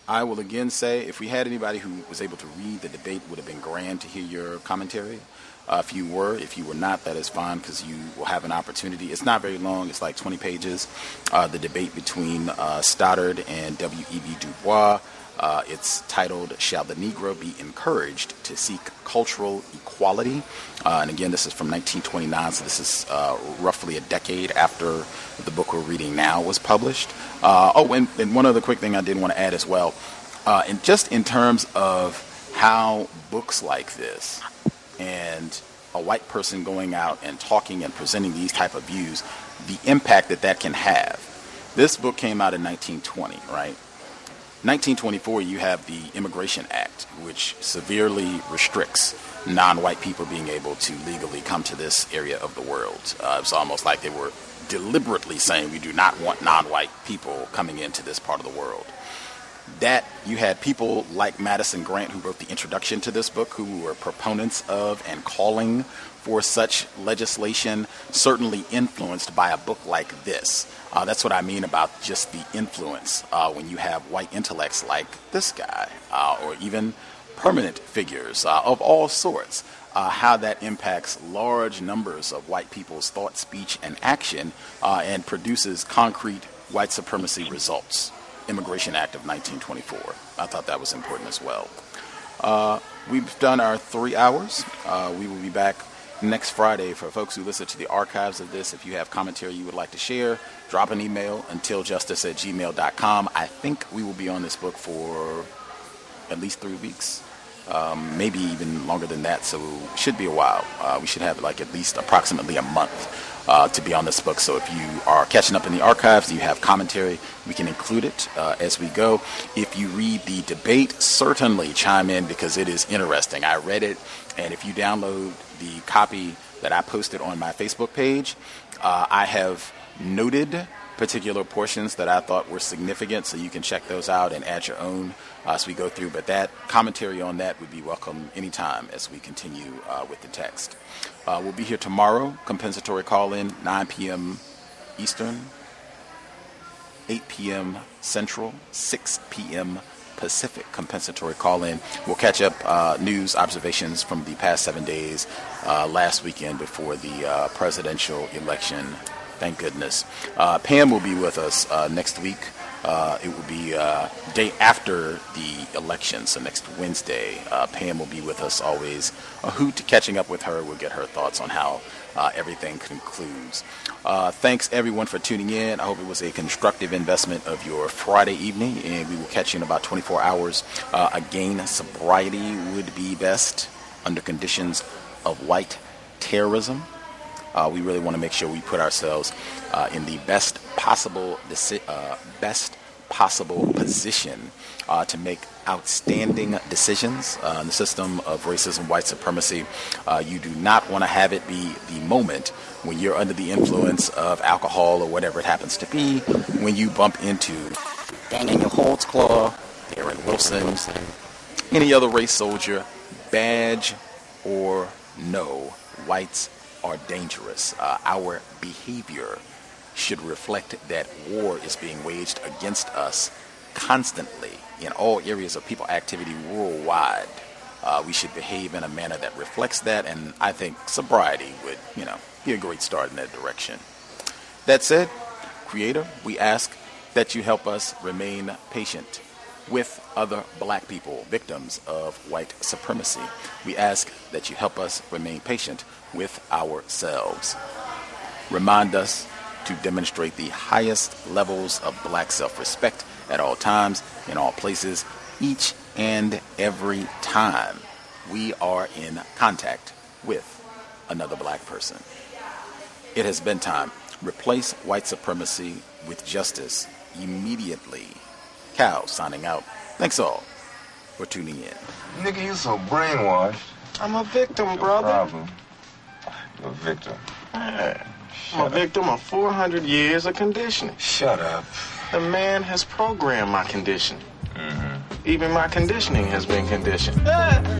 I will again say, if we had anybody who was able to read the debate, would have been grand to hear your commentary. If you were not, that is fine, because you will have an opportunity. It's not very long. It's like 20 pages. The debate between Stoddard and W.E.B. Du Bois. It's titled, "Shall the Negro Be Encouraged to Seek Cultural Equality?" And again, this is from 1929, so this is roughly a decade after the book we're reading now was published. And one other quick thing I did want to add as well. And just in terms of how books like this and a white person going out and talking and presenting these type of views, the impact that can have. This book came out in 1920, right? 1924, you have the Immigration Act, which severely restricts non-white people being able to legally come to this area of the world. It's almost like they were deliberately saying we do not want non-white people coming into this part of the world. That you had people like Madison Grant, who wrote the introduction to this book, who were proponents of and calling for such legislation, certainly influenced by a book like this. That's what I mean about just the influence when you have white intellects like this guy, or even permanent figures of all sorts, how that impacts large numbers of white people's thought, speech, and action, and produces concrete white supremacy results. Immigration Act of 1924. I thought that was important as well. We've done our 3 hours. We will be back next Friday. For folks who listen to the archives of this, if you have commentary you would like to share, drop an email, untiljustice@gmail.com. I think we will be on this book for at least 3 weeks, maybe even longer than that, so it should be a while. We should have like at least approximately a month to be on this book. So if you are catching up in the archives, you have commentary, we can include it as we go. If you read the debate, certainly chime in, because it is interesting. I read it, and if you download the copy that I posted on my Facebook page, I have noted particular portions that I thought were significant, so you can check those out and add your own as we go through. But that commentary on that would be welcome anytime as we continue with the text. We'll be here tomorrow, compensatory call-in, 9 p.m. Eastern, 8 p.m. Central, 6 p.m. Pacific, compensatory call-in. We'll catch up news, observations from the past 7 days, last weekend before the presidential election. Thank goodness. Pam will be with us next week. It will be day after the election, so next Wednesday. Pam will be with us always. A hoot catching up with her. We'll get her thoughts on how everything concludes. Thanks, everyone, for tuning in. I hope it was a constructive investment of your Friday evening, and we will catch you in about 24 hours. Again, sobriety would be best under conditions of white terrorism. We really want to make sure we put ourselves in the best possible position to make outstanding decisions in the system of racism, white supremacy. You do not want to have it be the moment when you're under the influence of alcohol or whatever it happens to be, when you bump into Daniel Holtzclaw, Aaron Wilson, any other race soldier, badge or no, whites are dangerous. Our behavior should reflect that war is being waged against us constantly in all areas of people activity worldwide. We should behave in a manner that reflects that, and I think sobriety would, be a great start in that direction. That said, Creator, we ask that you help us remain patient with other black people, victims of white supremacy. We ask that you help us remain patient with ourselves. remind us to demonstrate the highest levels of black self-respect at all times, in all places, each and every time we are in contact with another black person. It has been time. Replace white supremacy with justice immediately. Cal signing out. Thanks all for tuning in. Nigga, you so brainwashed. I'm a victim, brother. Problem. You're a victim. I'm a victim of 400 years of conditioning. Shut up. The man has programmed my conditioning. Even my conditioning has been conditioned.